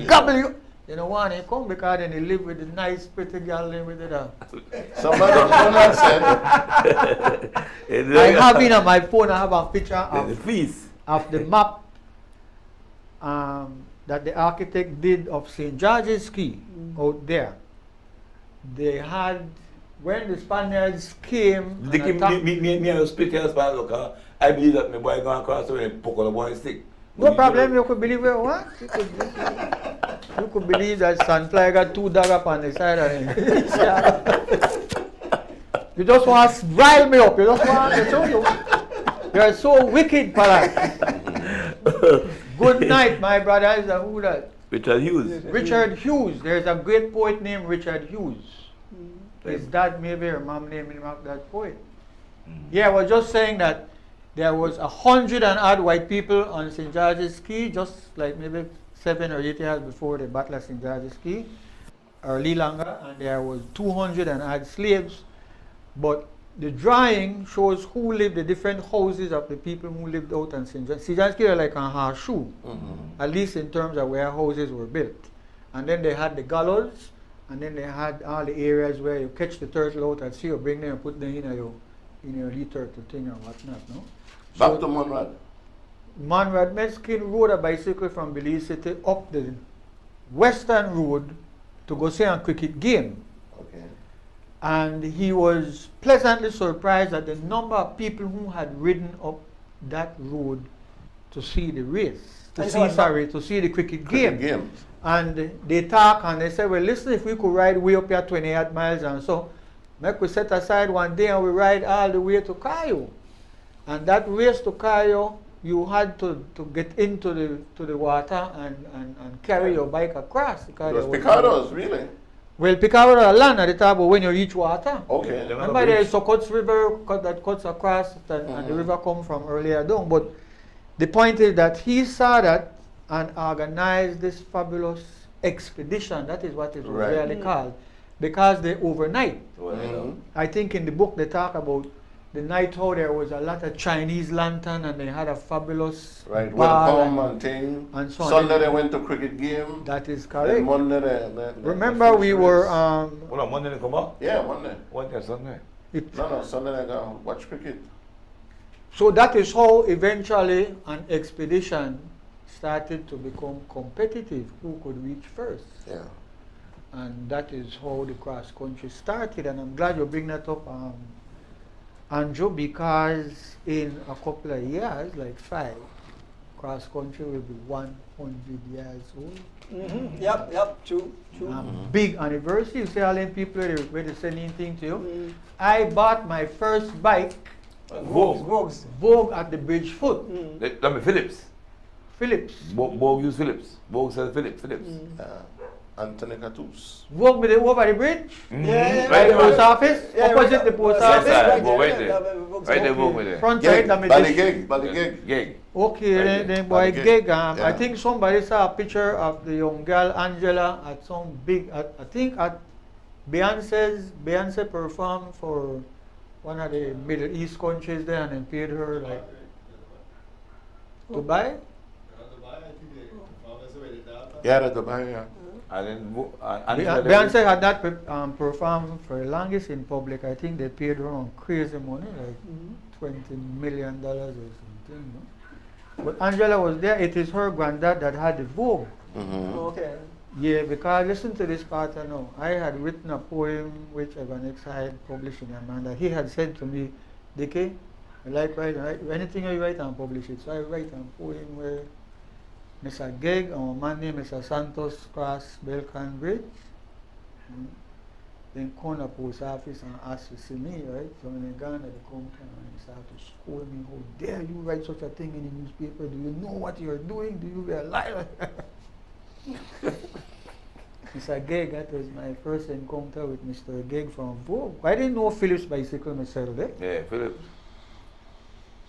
gobble you. You know why they come? Because then they live with the nice, pretty girl with it. Somebody said, I have in on my phone, I have a picture of the map that the architect did of St. George's Key out there. They had, when the Spaniards came, Dickie, me and you split your spot, look, I believe that my boy going across the way and poke on the boy stick. no problem, you could believe it, what? You could believe that Sunfly got 2 dogs up on the side of him. You just want to rile me up, you just want to show you. You are so wicked, Palace. Good night, my brother. Is a who that? Richard Hughes. Richard Hughes. There's a great poet named Richard Hughes. His dad, maybe her mom named him after that poet. Yeah, I was just saying that there was 100 and odd white people on St. George's Key, just like maybe 7 or 8 years before the Battle of St. George's Key, early longer, and there was 200 and odd slaves. But the drawing shows who lived, the different houses of the people who lived out on St. George's Key, like a horseshoe, at least in terms of where houses were built. And then they had the gallows, and then they had all the areas where you catch the turtle out at sea, or bring them and put them in your little turtle thing or whatnot, no? back to Monrad. Monrad Meskin rode a bicycle from Belize City up the western road to go see a cricket game. Okay. And he was pleasantly surprised at the number of people who had ridden up that road to see the race, to see the cricket game. And they talk and they said, well, listen, if we could ride way up here 28 miles and so, make we set aside one day and we ride all the way to Cayo. And that race to Cayo, you had to get into the water and carry your bike across. It was Picados, really? Well, Picaro land at the top, but when you reach water. Okay. Remember there is Sokots River that cuts across and the river come from earlier down. But the point is that he saw that and organized this fabulous expedition. That is what it was really called. Because they overnight. I think in the book they talk about the night how there was a lot of Chinese lantern and they had a fabulous welcome and thing. And so Sunday they went to cricket game. That is correct. Monday they remember we were Well, on Monday they come up? Yeah, Monday. One day Sunday. No, Sunday they go watch cricket. So that is how eventually an expedition started to become competitive. Who could reach first? Yeah. And that is how the cross country started. And I'm glad you bring that up, Andrew, because in a couple of years, like 5, cross country will be 100 years old. Yep, true. Big anniversary. You see all them people where they send anything to you. I bought my first bike, Vogue at the bridge foot. Let me Phillips. Vogue use Phillips. Vogue says Phillips. Anthony Catus. Vogue with the over the bridge? Right the post office? Opposite the post office? Right there, Vogue with it. Front side, Ballygig. Okay, then boy gig. I think somebody saw a picture of the young girl Angela at some big, I think at Beyonce performed for one of the Middle East countries there and then paid her like Dubai? Yeah, the Dubai, yeah. And then Beyonce had that performed for the longest in public. I think they paid around crazy money, like $20 million or something. No? But Angela was there. It is her granddad that had the Vogue. Okay. Yeah, because listen to this part I know. I had written a poem which Evanix had published in Amanda. He had said to me, Dickie, I like writing, anything you write and publish it. So I write a poem where Mr. Gig, our man named Mr. Santos cross Belcan Bridge. Then corner post office and asked to see me, right? So when they gone at the counter and they started to scold me, how dare you write such a thing in the newspaper? Do you know what you're doing? Do you realize? Mr. Gig, that was my first encounter with Mr. Gig from Vogue. I didn't know Phillips bicycle myself, eh? Yeah, Phillips.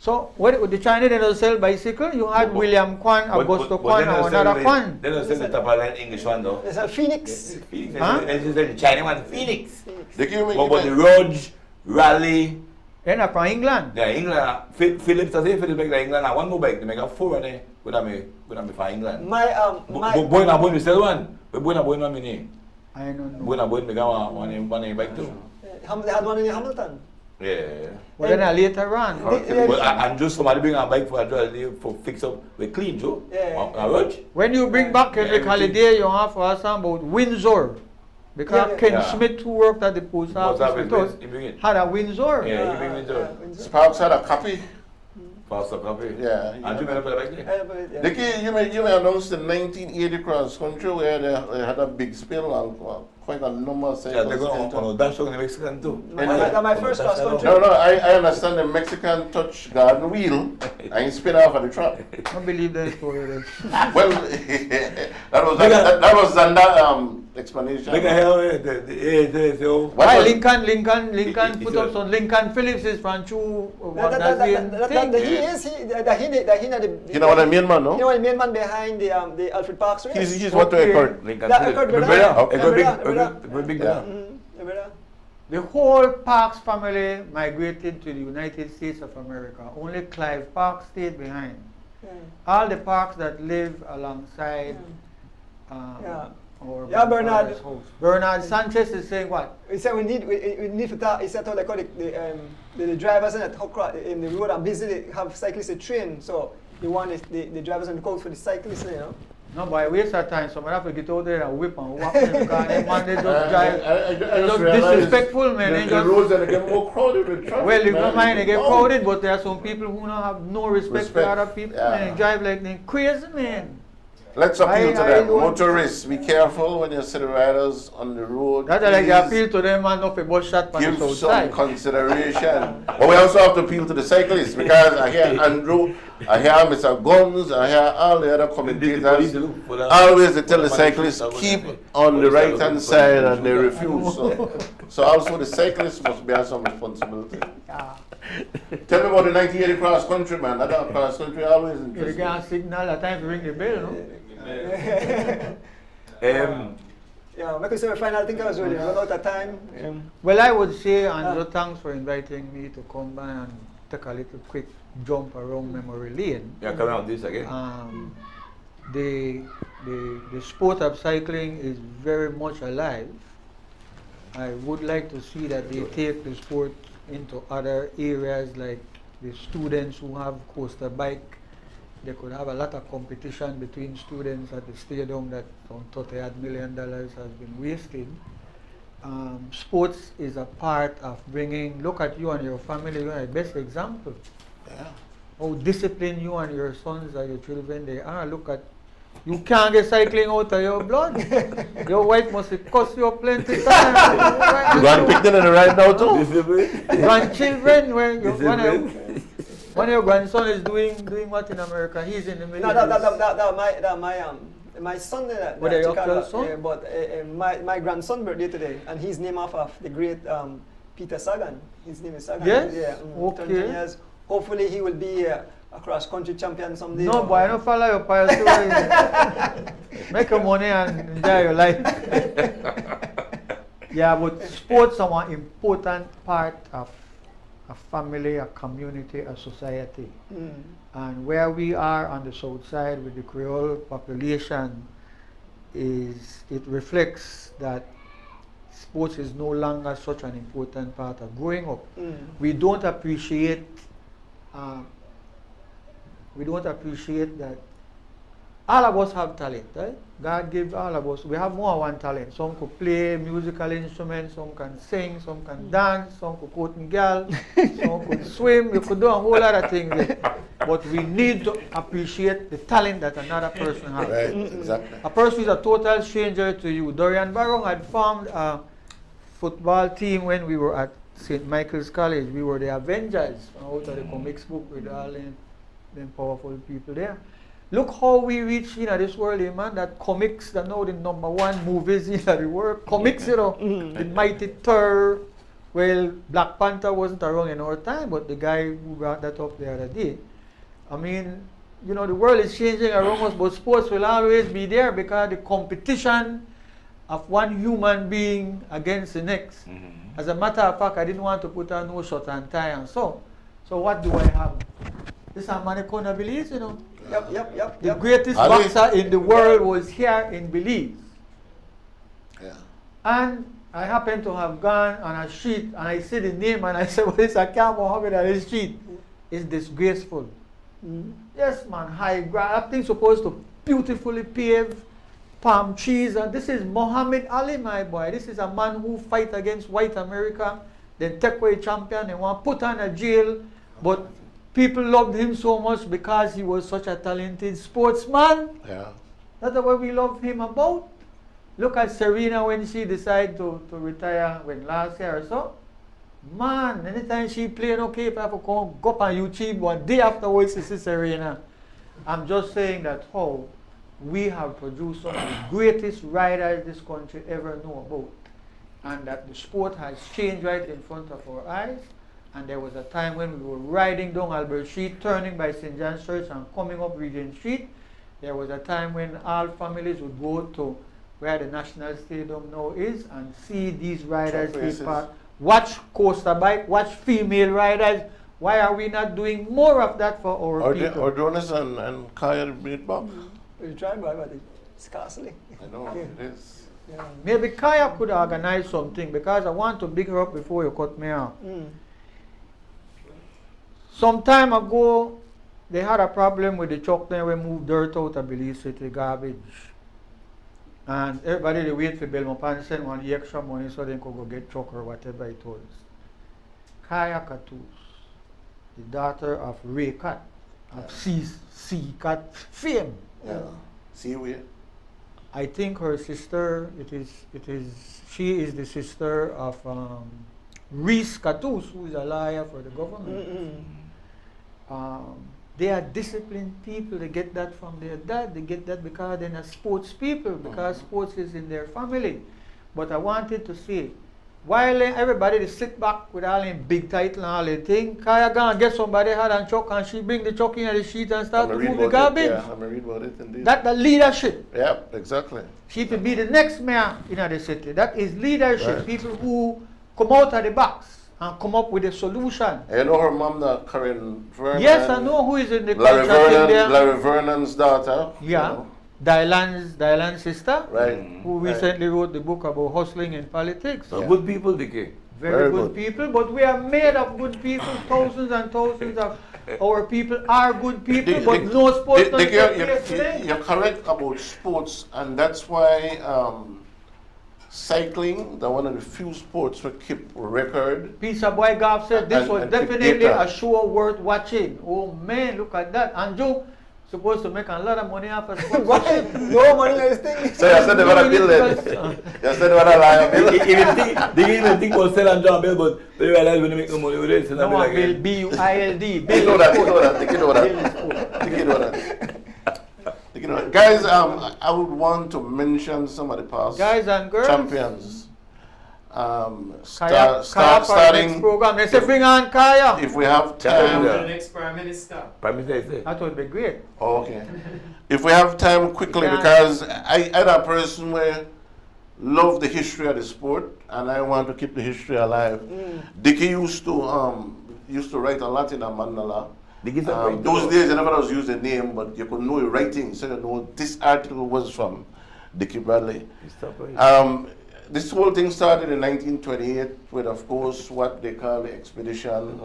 So, what the China didn't sell bicycle? You had William Kwan, Augusto Kwan, or another Kwan. They don't sell the top line English one though. There's a Phoenix. Phoenix. Huh? They just sell the China one, Phoenix. But the Rouge, Raleigh, And from England. yeah, England, Phillips, I say Phillips back to England, I want more bike, they make a 4 on it, with me for England. Boy na boy, we sell one. But boy na boy, no mini. I don't know. Boy na boy, make one bike too. They had one in Hamilton. Yeah. But then later on. Well, and just somebody bring a bike for a drive for fix up with clean, Joe. Yeah. A Rouge. When you bring back Kendrick Holiday, you have to ask them about Windsor. Because Ken Yeah. Smith, who worked at the post office with us, you bring it. had a Windsor. Yeah, you bring Windsor. Sparks had a copy. Fast up copy. Yeah. And you remember the bike there? Dickie, you may announce the 1980 cross country where they had a big spill and quite a number of Yeah, they're cycles. going on a dash in the Mexican too. My first cross country. No, I understand the Mexican touch garden wheel and spin off of the truck. I don't believe that story. Then. Well, that was Zanda explanation. Look at hell, Why Lincoln put up some Lincoln Phillips is from Chu. You know what I mean, man, no? You know the main man behind the Alfred Parks race? He's what to Eckert. Lincoln That Phillips. Big brother. The whole Parks family migrated to the United States of America. Only Clive Parks stayed behind. All the Parks that live alongside or Yeah, Bernard. father's house. Bernard Sanchez is saying what? He said we need to talk. He said how they call the drivers in the road are busy. They have cyclists to train, so they want the drivers on the coast for the cyclists, you know. No, but I waste of time. Somebody have to get out there and whip and whack them because they man they just drive. They just disrespectful, man. They The just roads that get more crowded with traffic. well, you don't mind they get Oh. crowded, but there are some people who don't have no respect for Respect, other people yeah. and they drive like they crazy, man. Let's appeal to I them. don't- Motorists, be careful when you see the riders on the road. That's like they Please appeal to them and not a bus shot from give the some outside. consideration. But we also have to appeal to the cyclists because I hear Andrew, I hear Mr. Guns, I hear all the other commentators. Always they tell the cyclists keep on the right hand side and they refuse. So also the cyclists must bear some responsibility. Tell me about the 1980 cross country, man. That cross country always You interesting. get a signal at time to ring the bell, no? Yeah, make us say my final thing I was really run out of time. Well, I would say, Andrew, thanks for inviting me to come by and take a little quick jump around memory lane. Yeah, come out this again. The sport of cycling is very much alive. I would like to see that they take the sport into other areas like the students who have coaster bike. They could have a lot of competition between students at the stadium that some $30 million has been wasted. Sports is a part of bringing, look at you and your family, you are the best example. Yeah. How disciplined you and your sons or your children they are. Look at, you can't get cycling out of your blood. Your wife must cost you plenty time. You got picked in the right now too. Grandchildren, when your grandson is doing what in America, he's in the No, military. my son did that. What, your actual son? Yeah, but my grandson birthday today, and he's named after the great Peter Sagan. His name is Sagan. Yes? Yeah. 20 Okay. years. Hopefully he will be a cross-country champion someday. No, boy, I don't follow your pious story. Make your money and enjoy your life. Yeah, but sports are an important part of a family, a community, a society. And where we are on the south side with the Creole population, it reflects that sports is no longer such an important part of growing up. We don't appreciate that all of us have talent, right? God gave all of us. We have more than one talent. Some could play musical instruments, some can sing, some can dance, some could court and girl, some could swim. You could do a whole lot of things. But we need to appreciate the talent that another person has. Right, exactly. A person is a total stranger to you. Dorian Barron had formed a football team when we were at St. Michael's College. We were the Avengers out of the comics book with all them powerful people there. Look how we reach this world, man. That comics, that now the #1 movies in the world. Comics, the Mighty Thor. Well, Black Panther wasn't around in our time, but the guy who brought that up the other day. I mean, the world is changing around us, but sports will always be there because the competition of one human being against the next. As a matter of fact, I didn't want to put on no shirt and tie and so. So what do I have? This is Manny Belize, Yep. The greatest boxer in the world was here in Belize. Yeah. And I happen to have gone on a street and I see the name and I said, well, it's a Camp Mohammed on the street. It's disgraceful. Yes, man, high ground. That thing's supposed to beautifully pave palm trees. And this is Muhammad Ali, my boy. This is a man who fight against white America, then take away champion, and want put on a jail. But people loved him so much because he was such a talented sportsman. Yeah. That's what we love him about. Look at Serena when she decided to retire last year or so. Man, anytime she playing, okay, if I have to go up on YouTube 1 day afterwards to see Serena. I'm just saying that how we have produced some of the greatest riders this country ever know about. And that the sport has changed right in front of our eyes. And there was a time when we were riding down Albert Street, turning by St. John's Church and coming up Regent Street. There was a time when all families would go to where the National Stadium now is and see these riders take part. Watch coaster bike, watch female riders. Why are we not doing more of that for our people? Ordonez and Kaya made Bob. We tried, but it's costly. I know, it is. Yeah. Maybe Kaya could organize something because I want to big her up before you cut me off. Some time ago, they had a problem with the truck there. We moved dirt out of Belize City, garbage. And everybody they wait for Belmont and send one extra money so they could go get truck or whatever it was. Kaya Katus, the daughter of Ray Cat, of C Cat fame. Yeah. See we. I think her sister, she is the sister of Reese Catus, who is a lawyer for the government. They are disciplined people. They get that from their dad. They get that because they're not sports people, because sports is in their family. But I wanted to say, while everybody sit back with all them big title and all the thing, Kaya gonna get somebody had and truck and she bring the truck in the sheet and start to move the garbage. Yeah, I'm read about it indeed. That's the leadership. Yeah, exactly. She could be the next mayor in the city. That is leadership. Right. People who come out of the box and come up with a solution. You know her mom, Karen Vernon? Yes, I know who is in the culture thing there. Larry Vernon's daughter. Yeah. You know. Dylan's sister. Right. Who recently wrote the book about hustling in politics. So good people, Dickie. Very good people, but we are made of good people. Thousands and thousands of our people are good people, but no sports. You're correct about sports, and that's why cycling, one of the few sports we keep record. Pizza Boy Golf said this was and definitely data. a show worth watching. Oh man, look at that. And Joe supposed to make a lot of money off of sports. No money in this thing. So you said they want to build it. You said they want to lie build it. They didn't even think about selling John Bill, but they realize when they make no money with it, so No they'll one be will like, B-U-I-L-D. They know that, they know that, they know that. They know that. They know that. Guys, I would want to mention some of the past Guys and girls. champions. Kaya for the next Starting, program. They say bring on Kaya. if we have Yeah. time. The next Prime Minister. Prime Minister is there. That would be great. Okay. If we have time quickly, Yeah. because I had a person where love the history of the sport, and I want to keep the history alive. Dickie used to write a lot in a mandala. Dickie's a great Those dog. days, I never was used the name, but you could know the writing, so you know this article was from Dickie Bradley. It's tough, right? This whole thing started in 1928 with, of course, what they call the expedition.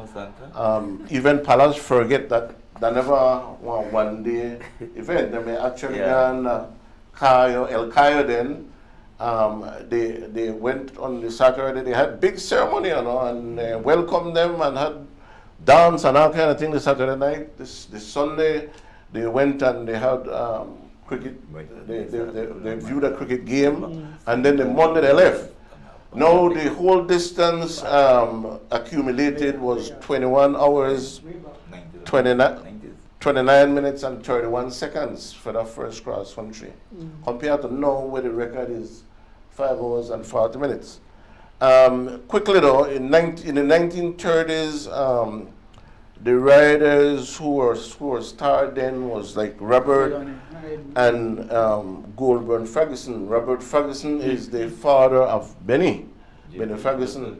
Even Palace forget that they never one day event. They may actually done El Cayo then. They went on the Saturday. They had big ceremony, you know, and welcomed them and had dance and all kind of things the Saturday night. The Sunday they went and they had cricket. They viewed a cricket game, and then the Monday they left. Now the whole distance accumulated was 21 hours, 29 minutes and 31 seconds for the first cross country, compared to now where the record is 5 hours and 40 minutes. Quickly though, in the 1930s, the riders who were starred then was like Robert and Goulburn Ferguson. Robert Ferguson is the father of Benny Ferguson.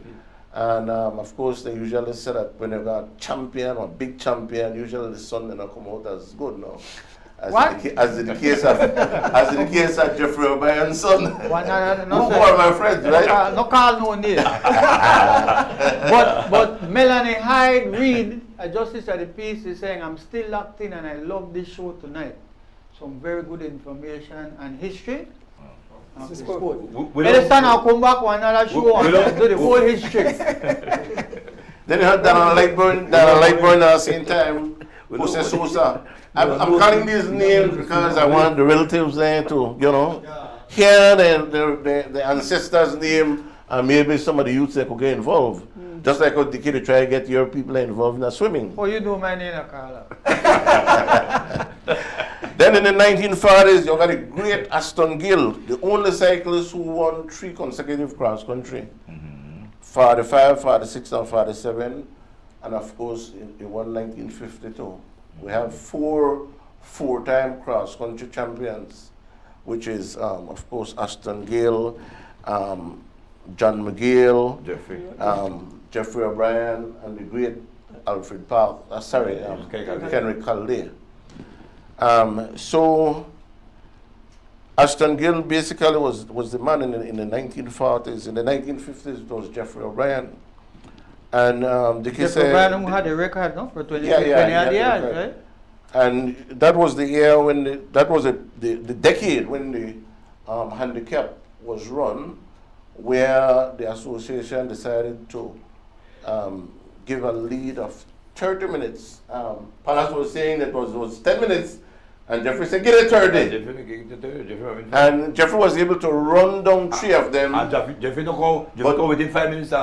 And of course, they usually say that when you got a champion or big champion, usually the son did not come out as good now. As in the case of Jeffrey O'Brien's son. Who are my friends, right? No call no name. But Melanie Hyde Reid, a justice of the peace, is saying, I'm still locked in and I love this show tonight. Some very good information and history. ELSTON will come back one another show and do the whole history. Then you had Dana Lightburn at the same time, Jose Sosa. I'm calling these names because I want the relatives there to, you know, hear the ancestors' name and maybe some of the youths that could get involved. Just like how Dickie to try to get your people involved in the swimming. Oh, you know my name, Carla. Then in the 1940s, you got a great Aston Gill, the only cyclist who won 3 consecutive cross country. 45, 46, and 47. And of course, he won 1952. We have 4 four-time cross country champions, which is, of course, Aston Gill, John McGill, Jeffrey O'Brien, and the great Alfred Park, Henry Calday. So Aston Gill basically was the man in the 1940s. In the 1950s, it was Jeffrey O'Brien. And Dickie said... Jeffrey O'Brien had a record, no? For 20 years, right? And that was the year when the decade when the handicap was run, where the association decided to give a lead of 30 minutes. Palace was saying that was 10 minutes, and Jeffrey said, get it 30. And Jeffrey was able to run down 3 of them. And Jeffrey go within 5 minutes.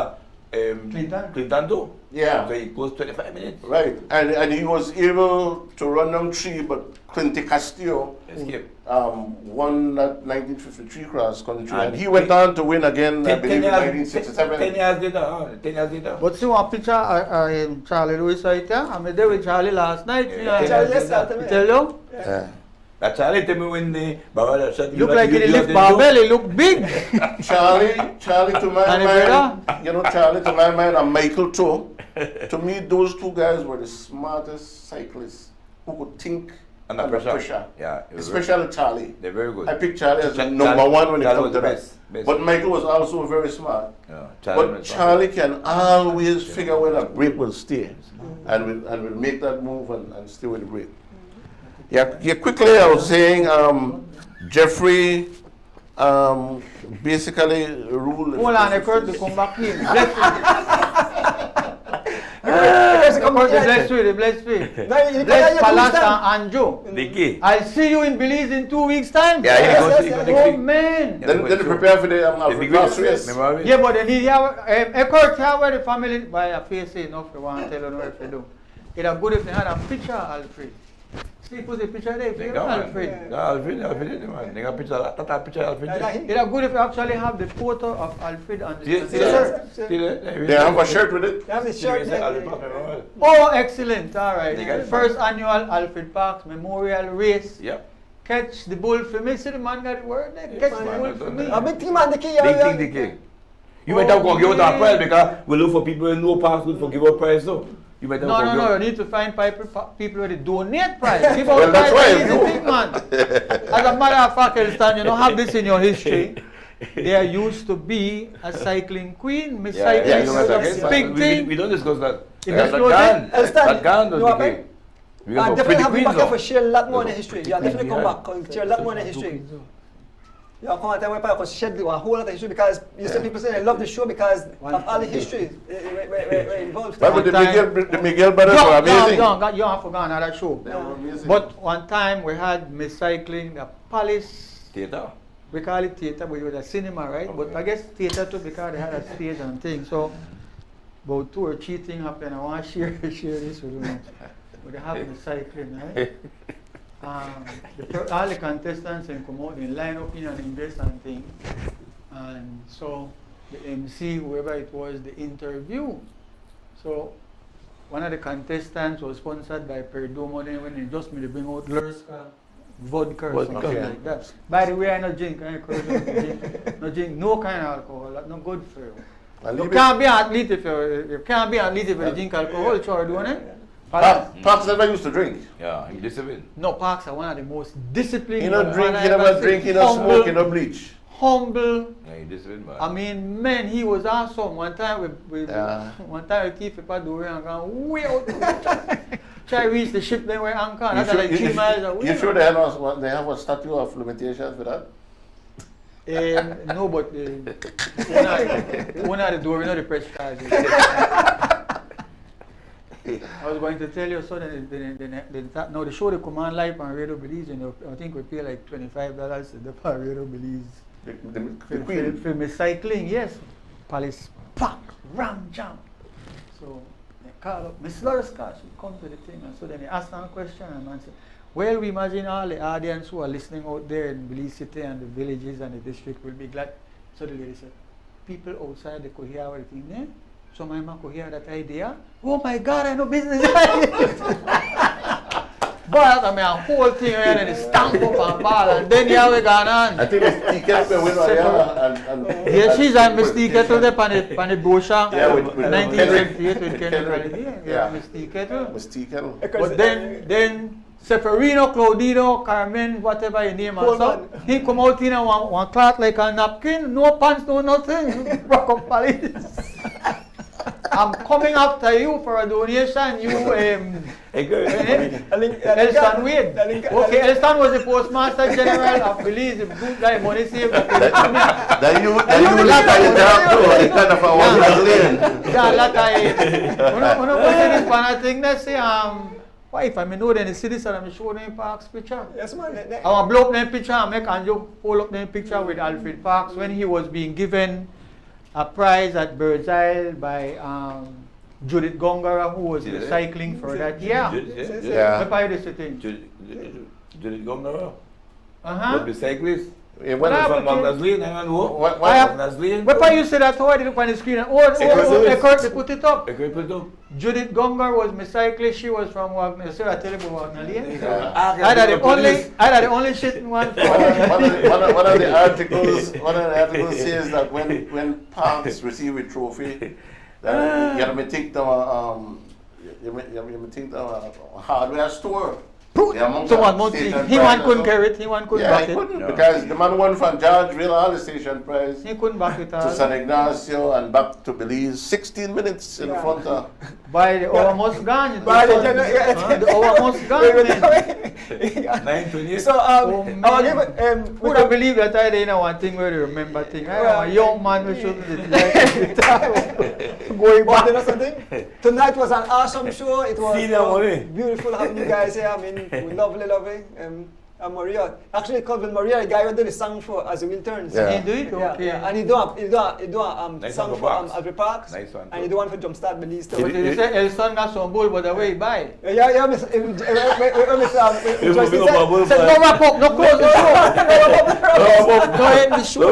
Clinton too. Yeah. So it goes 25 minutes. Right. And he was able to run down 3, but Clinty Castillo won that 1953 cross country. And he went on to win again, I believe, in 1967. 10 years later. 10 years later. But see one picture of Charlie Lewis right there? I was there with Charlie last night. Tell you? Yeah. That Charlie tell me when the Baba shot look like he lift barbell, he look big. Charlie to my mind, Charlie to my mind and Michael too. To me, those 2 guys were the smartest cyclists who could think under pressure. Yeah, especially Charlie. They're very good. I picked Charlie as number 1 when it comes to that. But Michael was also very smart. Yeah, Charlie can always figure where the brake will stay and will make that move and stay with the brake. Yeah, quickly I was saying Jeffrey basically ruled. Hold on, I heard to come back in. Bless Palace and Joe. Dickie. I'll see you in Belize in 2 weeks' time. Yeah, oh man. Then prepare for the cross race. Yeah, but then he have where the family by a face enough for one tell you if you do. It's a good if they had a picture, Alfred. See, put a picture there for Alfred. Alfred, man. They got picture Alfred. It's good if you actually have the photo of Alfred on the They have a shirt with it. They have the shirt. Oh, excellent. All right. First annual Alfred Parks Memorial Race. Yep. Catch the bull for me. See the man got the word there. Catch the bull for me. A big thing, man. Big thing. You might have to give out a prize because we look for people who know parks, look for give out prize though. You might have No, a no, program. no. You need to find people where they donate prize. Give out Well, that's prize why is easy thing, man. As a matter of fact, Elston, you don't have this in your history. There used to be a cycling queen. Miss Cycling yeah, is you know what I a guess? big thing. We don't discuss that. It That is closed can. in? Elston, That can you does know what, decay. man? We got Definitely pretty have you queens back here now. for share a lot more in the history. Yeah, definitely come Yeah. back and share a lot more in the history. Yeah, come on, tell me because shed a whole lot of history because you see people say they love the show because of all the history we're involved. But One the time- Miguel brothers were amazing. You have forgotten that show. They were amazing. But one time we had Miss Cycling, the Palace. Theater. We call it theater, but it was a cinema, right? Okay. But I guess theater too because they had a stage and thing. So about 2 or 3 things happened. I want to share this with you. But they have the cycling, right? All the contestants and come out in line up in and invest and thing. And so the MC, whoever it was, the interview. So one of the contestants was sponsored by Perdomo then when they just made bring out Lurska vodka or something Okay. like that. By the way, I don't drink. I encourage you to drink. No drink no kind of alcohol. That's not good for you. And You leave it- can't be an athlete if you can't be an athlete if you drink alcohol. Try doing it. Parks never used to drink. Yeah, he disciplined. No, Parks are one of the most disciplined. He don't one drink, I he ever never seen. drink, he don't smoke, he don't bleach. Humble. Yeah, he disciplined, man. I mean, man, he was awesome. One time we Yeah. one time we keep a door and gone way out. Try to reach the ship then we're anchored. That's like 3 miles away. You sure they have a statute of limitations for that? No, but one of the door, we know the press charges. I was going to tell you, so now the show they come on live on Radio Belize, and I think we pay like $25 to the Radio Belize. The Queen. For me cycling, yes. Palace, pack, ram, jam. So they call up Miss Lurska, she come to the thing, and so then they ask her a question and answer. Well, we imagine all the audience who are listening out there in Belize City and the villages and the district will be glad. So the lady said, people outside they could hear everything there. So my mom could hear that idea. Oh my God, I know business. But I mean, a whole thing around and they stamp up and ball, and then here we gone on. I think Mystique Kettle went on, and Yeah, she's a Mystique Kettle there on the brochure. Yeah, with 1978 with Kenny Henry. Kennedy. Yeah. Mystique Kettle. Mystique Kettle. But then Seferino, Claudino, Carmen, whatever you name and so, he come out in one cloth like a napkin, no pants, no nothing. Rock up police. I'm coming after you for a donation. You Elston Wade. Okay, Elston was the Postmaster General of Belize. The good guy, money saved. Then you later you talk to it kind of a one lane. Yeah, later. When I say this kind of thing, let's say why if I know then the citizen I'm showing them Parks picture. Yes, man. I want to blow up that picture and make Anjo pull up that picture with Alfred Parks when he was being given a prize at Bird's Isle by Judith Gongara, who was cycling for that year. Yeah. What is the thing? Did it go now? Uh-huh. But the cyclist. Yeah, What well, happened? Magnus Lane, I know. What- Magnus Lane. What you said that how I did look on the screen and they put it up. I could put it up. Judith Gongar was my cyclist, she was from Wagner. So I tell you about Wagner Lane. Yeah. I had the only shit in one. one of the articles says that when Parks receive a trophy, that you have to take them a hardware store. He couldn't carry it, he couldn't Yeah, back he it. couldn't because the man won from Georgeville all the station prize He couldn't back it to all. San Ignacio and back to Belize. 16 minutes in front of. By the almost gone. By the the almost gone. man. 9:20. So, Oh, I will man. give Would I believe that I didn't know one thing where they remember thing. I am a young man who shouldn't going But you know back. something? Tonight was an awesome show. It was See them, money. beautiful having you guys here. I mean, we lovely. And Maria, actually called with Maria, the guy who did the song for As the Wind Turns. Yeah. He do it? Yeah, Okay. yeah. And he do a Nice song one for for Parks. Alfred Parks. Nice one, And too. he do one for Jumpstart Belize. too. But you say Elston got some bull, but away by. Yeah, Miss. Big up my bull, Said no wrap up, no close the show. No end the show.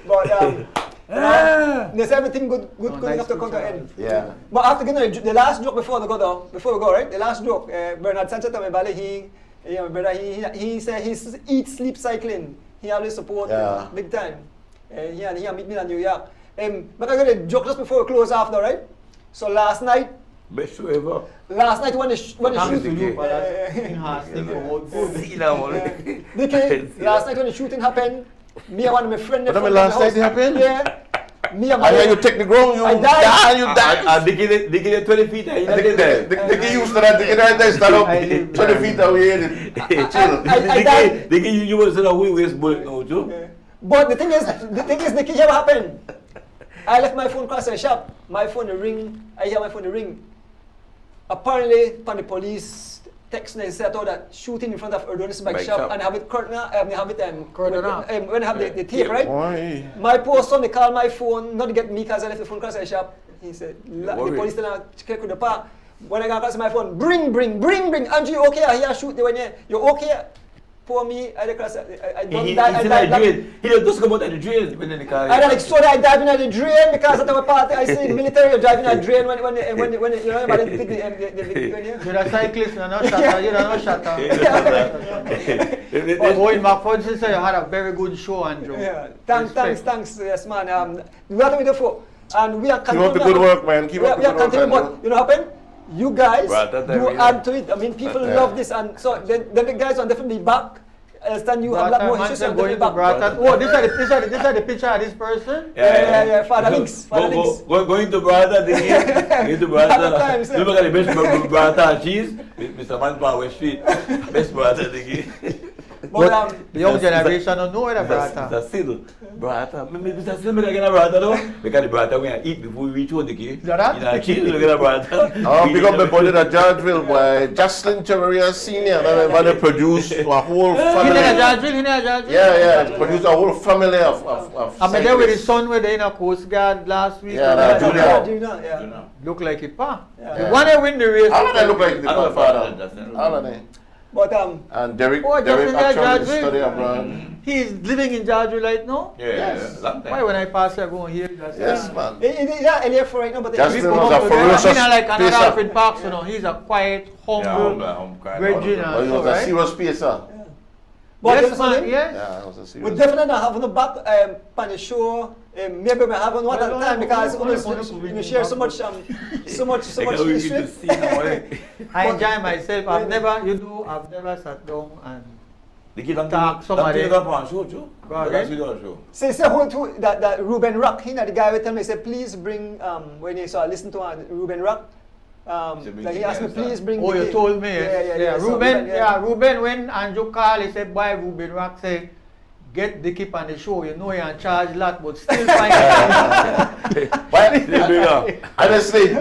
But there's everything good Oh, going nice after come to picture. end. Yeah. But after getting the last joke before we go, right? The last joke, Bernard Sanchez he said he eats, sleep cycling. He always support big time. He meet me in New York. But I got a joke just before we close after, right? So last night Best show ever. when the Thanks to shooting, you for that enhancing our good. See now, man. Dickie, last night when the shooting happened, me and one of my friends. But I mean, last night it happened? Yeah. Me and my I hear you take the ground, you I died. die, you die. Dickie the 20 feet. Dickie used to that, Dickie right there, stand up 20 feet away and chill. I died. Dickie, you was in a waste bullet now, Joe. But the thing is, Dickie, what happened? I left my phone across the shop. My phone ring. I hear my phone ring. Apparently, when the police text me, said that shooting in front of Erdonis bike shop and have it curtain, when I have the tape, right? Why? My poor son, they called my phone, not to get me because I left the phone across the shop. He said, the police didn't check with the park. When I got across my phone, bring. Andrew, you okay? I hear shoot the one here. You okay? Poor me, I cross. I don't die. He just come out of the drain when in the car. I like so that I dive in the drain because at our party I see military driving a drain when you know about the You're a cyclist, you're not shatter. You're not shatter. But going back for instance, you had a very good show, Andrew. Yeah, thanks, yes man. We are doing the for, and we are Keep up the good work, man. Keep up the good work, continuing, man. but you know what happened? You guys Brata, do really. add to it. I mean, people love this, and so then the guys will definitely be back. Then you have a lot more issues. And going definitely to back. Brata. Oh, this are the picture of this person. Yeah. Father Links. Going to Brata, going to Brata. Look at the best Brata cheese. Mr. Manpa West Street. Best Brata, Dickie. But the young generation don't know the Brata. Mr. Sil, Brata. Mr. Sil, we get a Brata though. Because the Brata we eat before we reach home, Dickie. Is that? In our cheese, we get a Brata. Oh, pick up the body at Georgeville by Jocelyn Cheveria Sr. That they produced a whole family. Yeah, produced a whole family of I'm there with his son with in a Coast Guard last week. Yeah, Junior. Look like it, pa. Yeah. The one that win the race. All of them look like the I father. All of them. But And Derek Justin actually Georgeville. study abroad. He's living in Georgia right now. Yes. Long time. Why when I pass I go and hear Justin? Yes, man. Yeah, Elia for right now, but Justin We was come a up with him. ferocious He's not like another pacer. Alfred Parks, you know. He's a quiet, humble, virgin, But he was a serious pacer. But yes, man, yes. Yeah, he was a we serious definitely not having a back on the show. Maybe we having one at a time because we share so much history. I enjoy myself. I've never sat down and Dickie, long Talk, time somebody. you got on show, Joe. Go ahead. That's video show. Say that Ruben Rock, the guy would tell me, say please bring when he saw listen to Ruben Rock. Like he asked me, please bring. oh, you the- told me. Yeah. So Ruben, when Andrew called, he said, boy, Ruben Rock say, get Dickie on the show. You know you're in charge lot, but still find Honestly,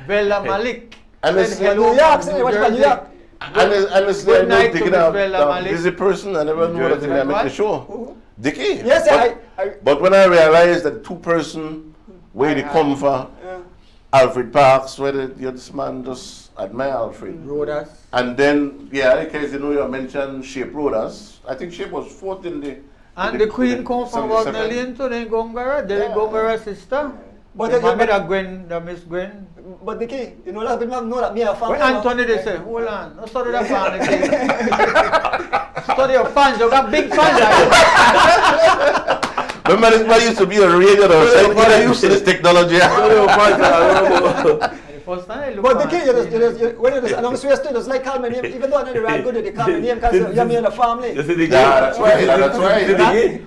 Bella Malik. Honestly, Said New hello York, from say New what about New Jersey. York? honestly, I Good night don't to think Miss of Bella Malik. busy person. I never know that I make the show. Dickie. Yes, But when I realized that two person where they come for Alfred Parks, where this man just admire Alfred. Rodas. And then, in case you know you mentioned Shape Rodas. I think Shape was fourth in the. And the Queen come from Wagner 77. Lane to the Gongara, Derek Gongara's sister. But the Miss Gwen. But the key, you know, a lot of people know that me a fan. When Anthony they say, hold on, don't study that fan again. Study your fans, you got big fans. Remember this man used to be a radio that was saying, used to this technology. First time I look But the on key, when you just announce your state, just like call my name, even though I know the right good, they call my name because you're me in the family. You see the That's right, that's right.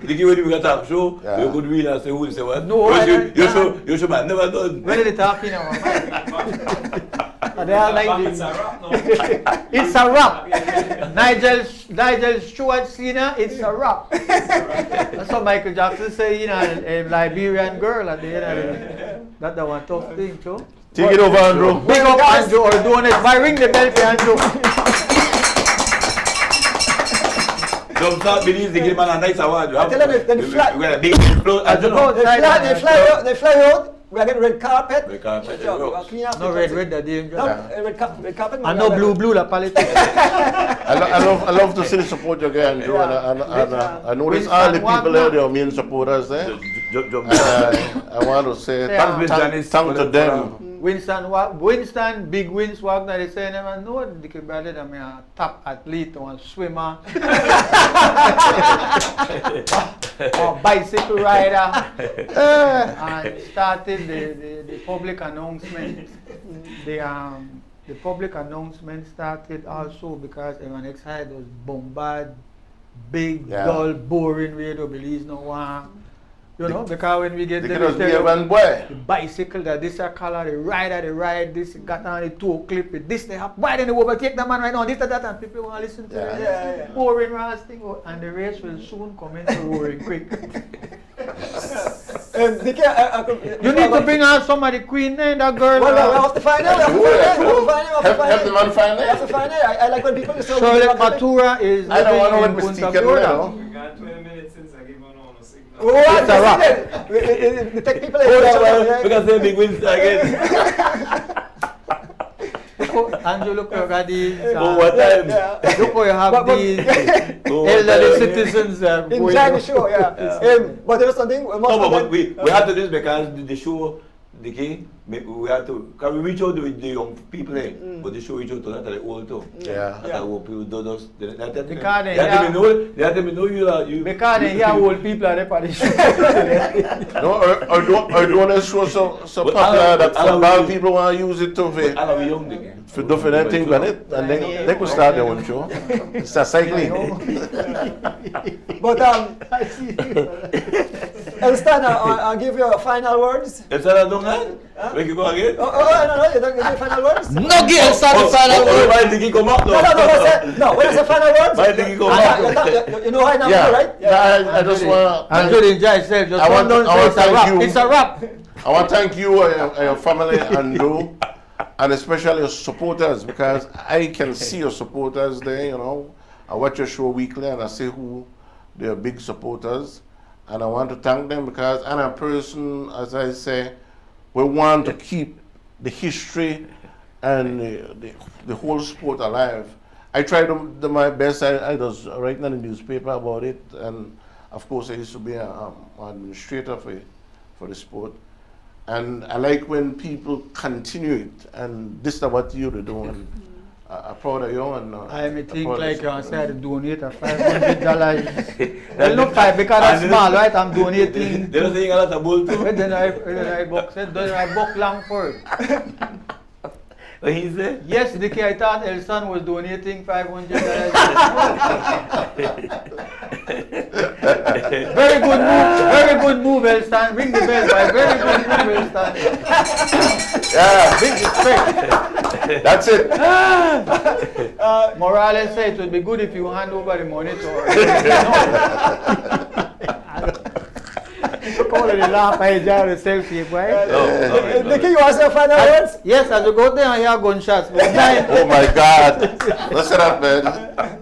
Dickie, when we got talk show, Yeah. you could read and say who say what. No, You should man never done. when are they talking about? They are like It's a rap now. it's a rap. Nigel Stewart Senior, it's a rap. That's what Michael Jackson say, a Liberian girl at the end of it. That's the one tough thing, too. Take it over, Andrew. Big up Andrew or doing it. By ring the bell for Andrew. Don't start believe they give man a nice award. I tell them, then the flat- We got a big float. I don't know. They fly out, we are getting red carpet. Red carpet, Sure, we yeah. are clean up. No red, the danger. No, red carpet. And no blue, la palette. I love to see the support you get, Andrew. And I notice all the people out there, main supporters there. Jump. I want to say Thanks, Miss Janice, thanks for to the them. program. Winston, big wins walk that they say never know Dickie brother that me a top athlete or a swimmer or bicycle rider and started the public announcement. The public announcement started also because everyone excited was bombard, big, dull, boring radio release no one. You know, because when we get the bicycle that this a color, the rider, the ride, this got on the toe clip with this they have why then they overtake the man right now, this that and people want to listen to it. Boring ass thing and the race will soon come into roaring quick. You need to bring out some of the queen and that girl. Well, we have to find out. Have the man find We have to find out. I like when people say Charlotte Matura is I don't want to living in let Punta Mystique Gorda. We got 20 minutes since I gave one on a signal. what? It's a wrap. We take people Because they're big wins again. Andrew, look how you got these. What time? Look how you have these elderly citizens enjoy the show, but there's something we must No, but we had to do this because the show, Dickie, we had to, because we reach out to the young people, but the show reach out to not the old too. Yeah. That's how old people do those. They have to know you. Because they hear old people are there for the show. No, I don't want to show so But popular that some I'll- bad people want to use it to I love young Dickie. for different things on it, and then they could start their own show. Start cycling. But Elston, I'll give you final words. Is that a done? Make you go again? No, you don't give me final words. No, give Elston the final word. Why Dickie come up No, when I say final words, Why Dickie come up? you know why now, Yeah, right? I just want Andrew enjoy himself. Just I want- don't I say want it's a thank wrap. you. It's a wrap. I want to thank you and your family and you, and especially your supporters, because I can see your supporters there, you know. I watch your show weekly and I see who they are big supporters. And I want to thank them because I'm a person, as I say, we want to keep the history and the whole sport alive. I try to do my best. I was writing in the newspaper about it, and of course I used to be an administrator for the sport. And I like when people continue it, and this is what you're doing. I'm proud of you. And I may think like you said, to donate a $500. Well, not five because that's small, right? I'm donating. They don't think a lot of bull too. Then I book long for it. What he said? Yes, Dickie, I thought Elston was donating $500. Very good move, Elston. Ring the bell, boy. Very good move, Elston. yeah, Big respect. that's it. Morales said it would be good if you hand over the money to her. Call it a laugh, I jar the selfie, boy. Dickie, you want to say final words? Yes, as you go there and hear gunshots. Oh my God. Listen up, man.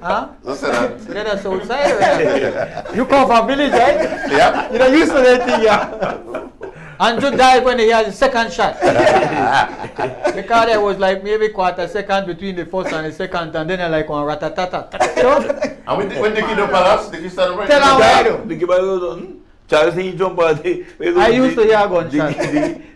Huh? Listen up. So that's outside, right? You come from village, right? Yeah. You're not used to that thing, yeah. Andrew died when he had the second shot. Because there was like maybe quarter second between the first and the second, and then like one ratatata. And when Dickie do Palace, Dickie started right. Tell him what I do. Dickie Balo Charles he jump out. I used to hear gunshots.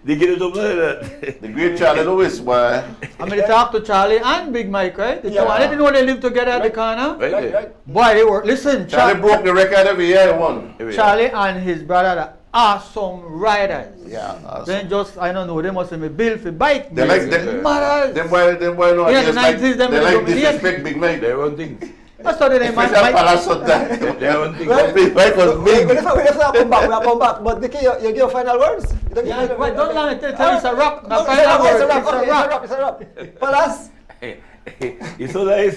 Dickie jump like that. The great Charlie Lewis, boy. I mean, they talk to Charlie and Big Mike, right? The two, I didn't know they lived together at the corner. Right. Boy, they were, listen, Charlie broke the record every year he won. Charlie and his brother are awesome riders. Yeah. Awesome. Then just, I don't know, they must have been built for bike. They like them. Mothers. Them boy no. Yeah, the like, 90s, them they they like do- disrespect Big Mike. They run things. That's how they Especially Palace on that. They run things. Big Mike was big. We have to come back. We have to come back. But Dickie, you give final words? You don't give Yeah, wait, don't let me tell you, it's a wrap. Oh, The it's a final wrap, word, it's a wrap. Palace? It's so nice.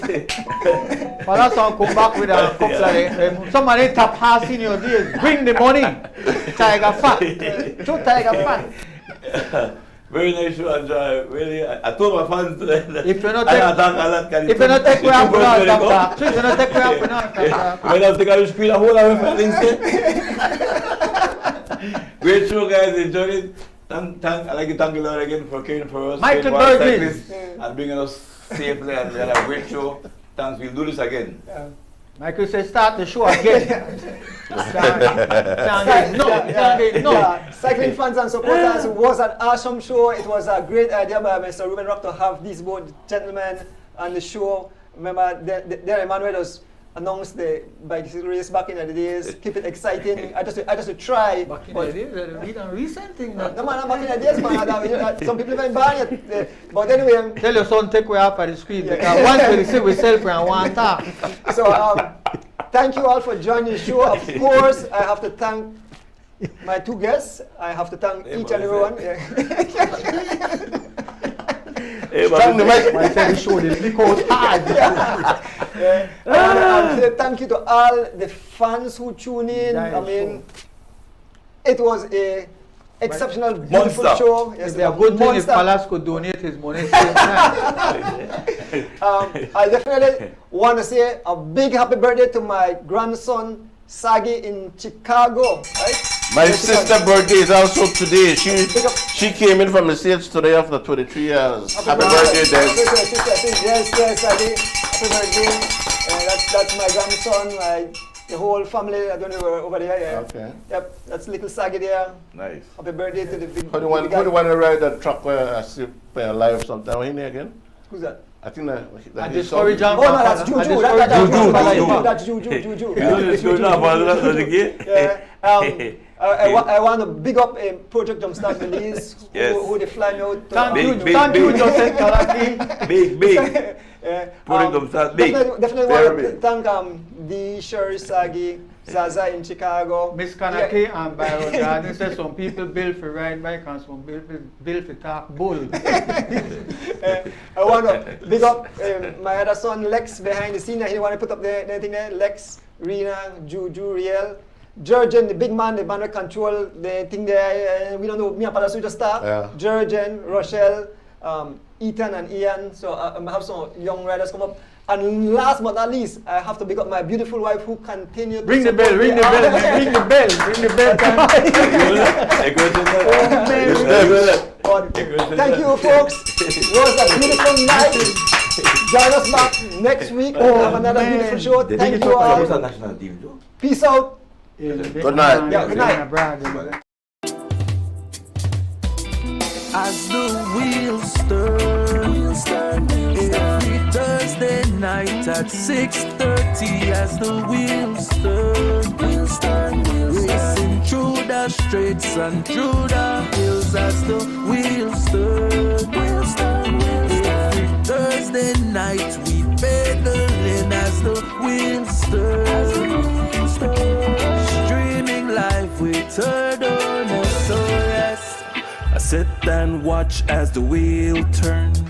But that's how come back with a couple of them. Somebody tap half in your days. Bring the money. Tiger fat. Two tiger fat. Very nice show, Andrew. Really, I told my fans today that If you're not I thank Allah. If you not take me out for now, stop. If you not take me out for now, When I take out the screen, I hold on for things. Great show, guys. Enjoyed it. I'd like to thank you, Lord, again for caring for us. Michael caring for our Burgess. cyclists, and bringing us safely. And we had a great show. Thanks. We'll do this again. Michael said, start the show again. Cycling fans and supporters, it was an awesome show. It was a great idea by Mr. Ruben Rock to have these both gentlemen on the show. Remember, there Emmanuel was announced the bicycle race back in the days. Keep it exciting. I just try. Back in the days, a recent thing. No, man, not back in the days, man. Some people haven't banned it. But anyway. Tell your son take way up at the screen. Because once we see we sell and one talk. So, thank you all for joining the show. Of course, I have to thank my two guests. I have to thank each and every one. Thank the mic. I said the show is because hard. Thank you to all the fans who tune in. I mean, it was a exceptional, beautiful show. Yes, It's a good thing if Palace could donate his money. I definitely want to say a big happy birthday to my grandson, Sagi, in Chicago. Right? My sister's birthday is also today. She came in from the States today after 23 years. Happy birthday, Des. Yes, Sagi. Happy birthday. That's my grandson, the whole family. I don't know over there. Yeah. Okay. Yep, that's little Sagi there. Nice. Happy birthday to the big. Who do you want to ride that truck where I see play live sometime? Who's in there again? Who's that? I think that I discourage him. Oh no, that's Juju. That's Juju. I want to big up Project Jumpstart Belize, who they fly me out. Thank you, Joseph Kalaki. Big. Project Jumpstart big. Definitely want to thank the Sherry Sagi, Zaza in Chicago. Miss Kanaki and Byron Garden said some people build for ride bike and some people build for talk bull. I want to big up my other son Lex behind the scene. He want to put up the thing there. Lex, Rena, Juju, Riel, Jurgen, the big man, the banner control the thing there. We don't know. Me and Palace just start. Yeah. Jurgen, Rochelle, Ethan and Ian. So I have some young riders come up. And last but not least, I have to big up my beautiful wife who continued to Ring the bell. Thank you, folks. It was a beautiful night. Join us back next week. Have another beautiful show. Thank you all. Peace out. Good night. Yeah, good night. As the wheels turn, every Thursday night at 6:30. As the wheels turn, racing through the streets and through the hills. As the wheels turn, every Thursday night we pedaling. As the wheels turn, streaming live with Turdonosaurus. I sit and watch as the wheel turns.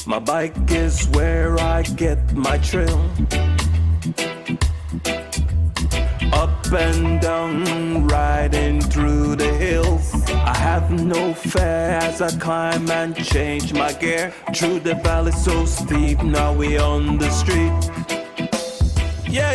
My bike is where I get my thrill. Up and down, riding through the hills. I have no fear as I climb and change my gear. Through the valley so steep, now we on the street. Yeah.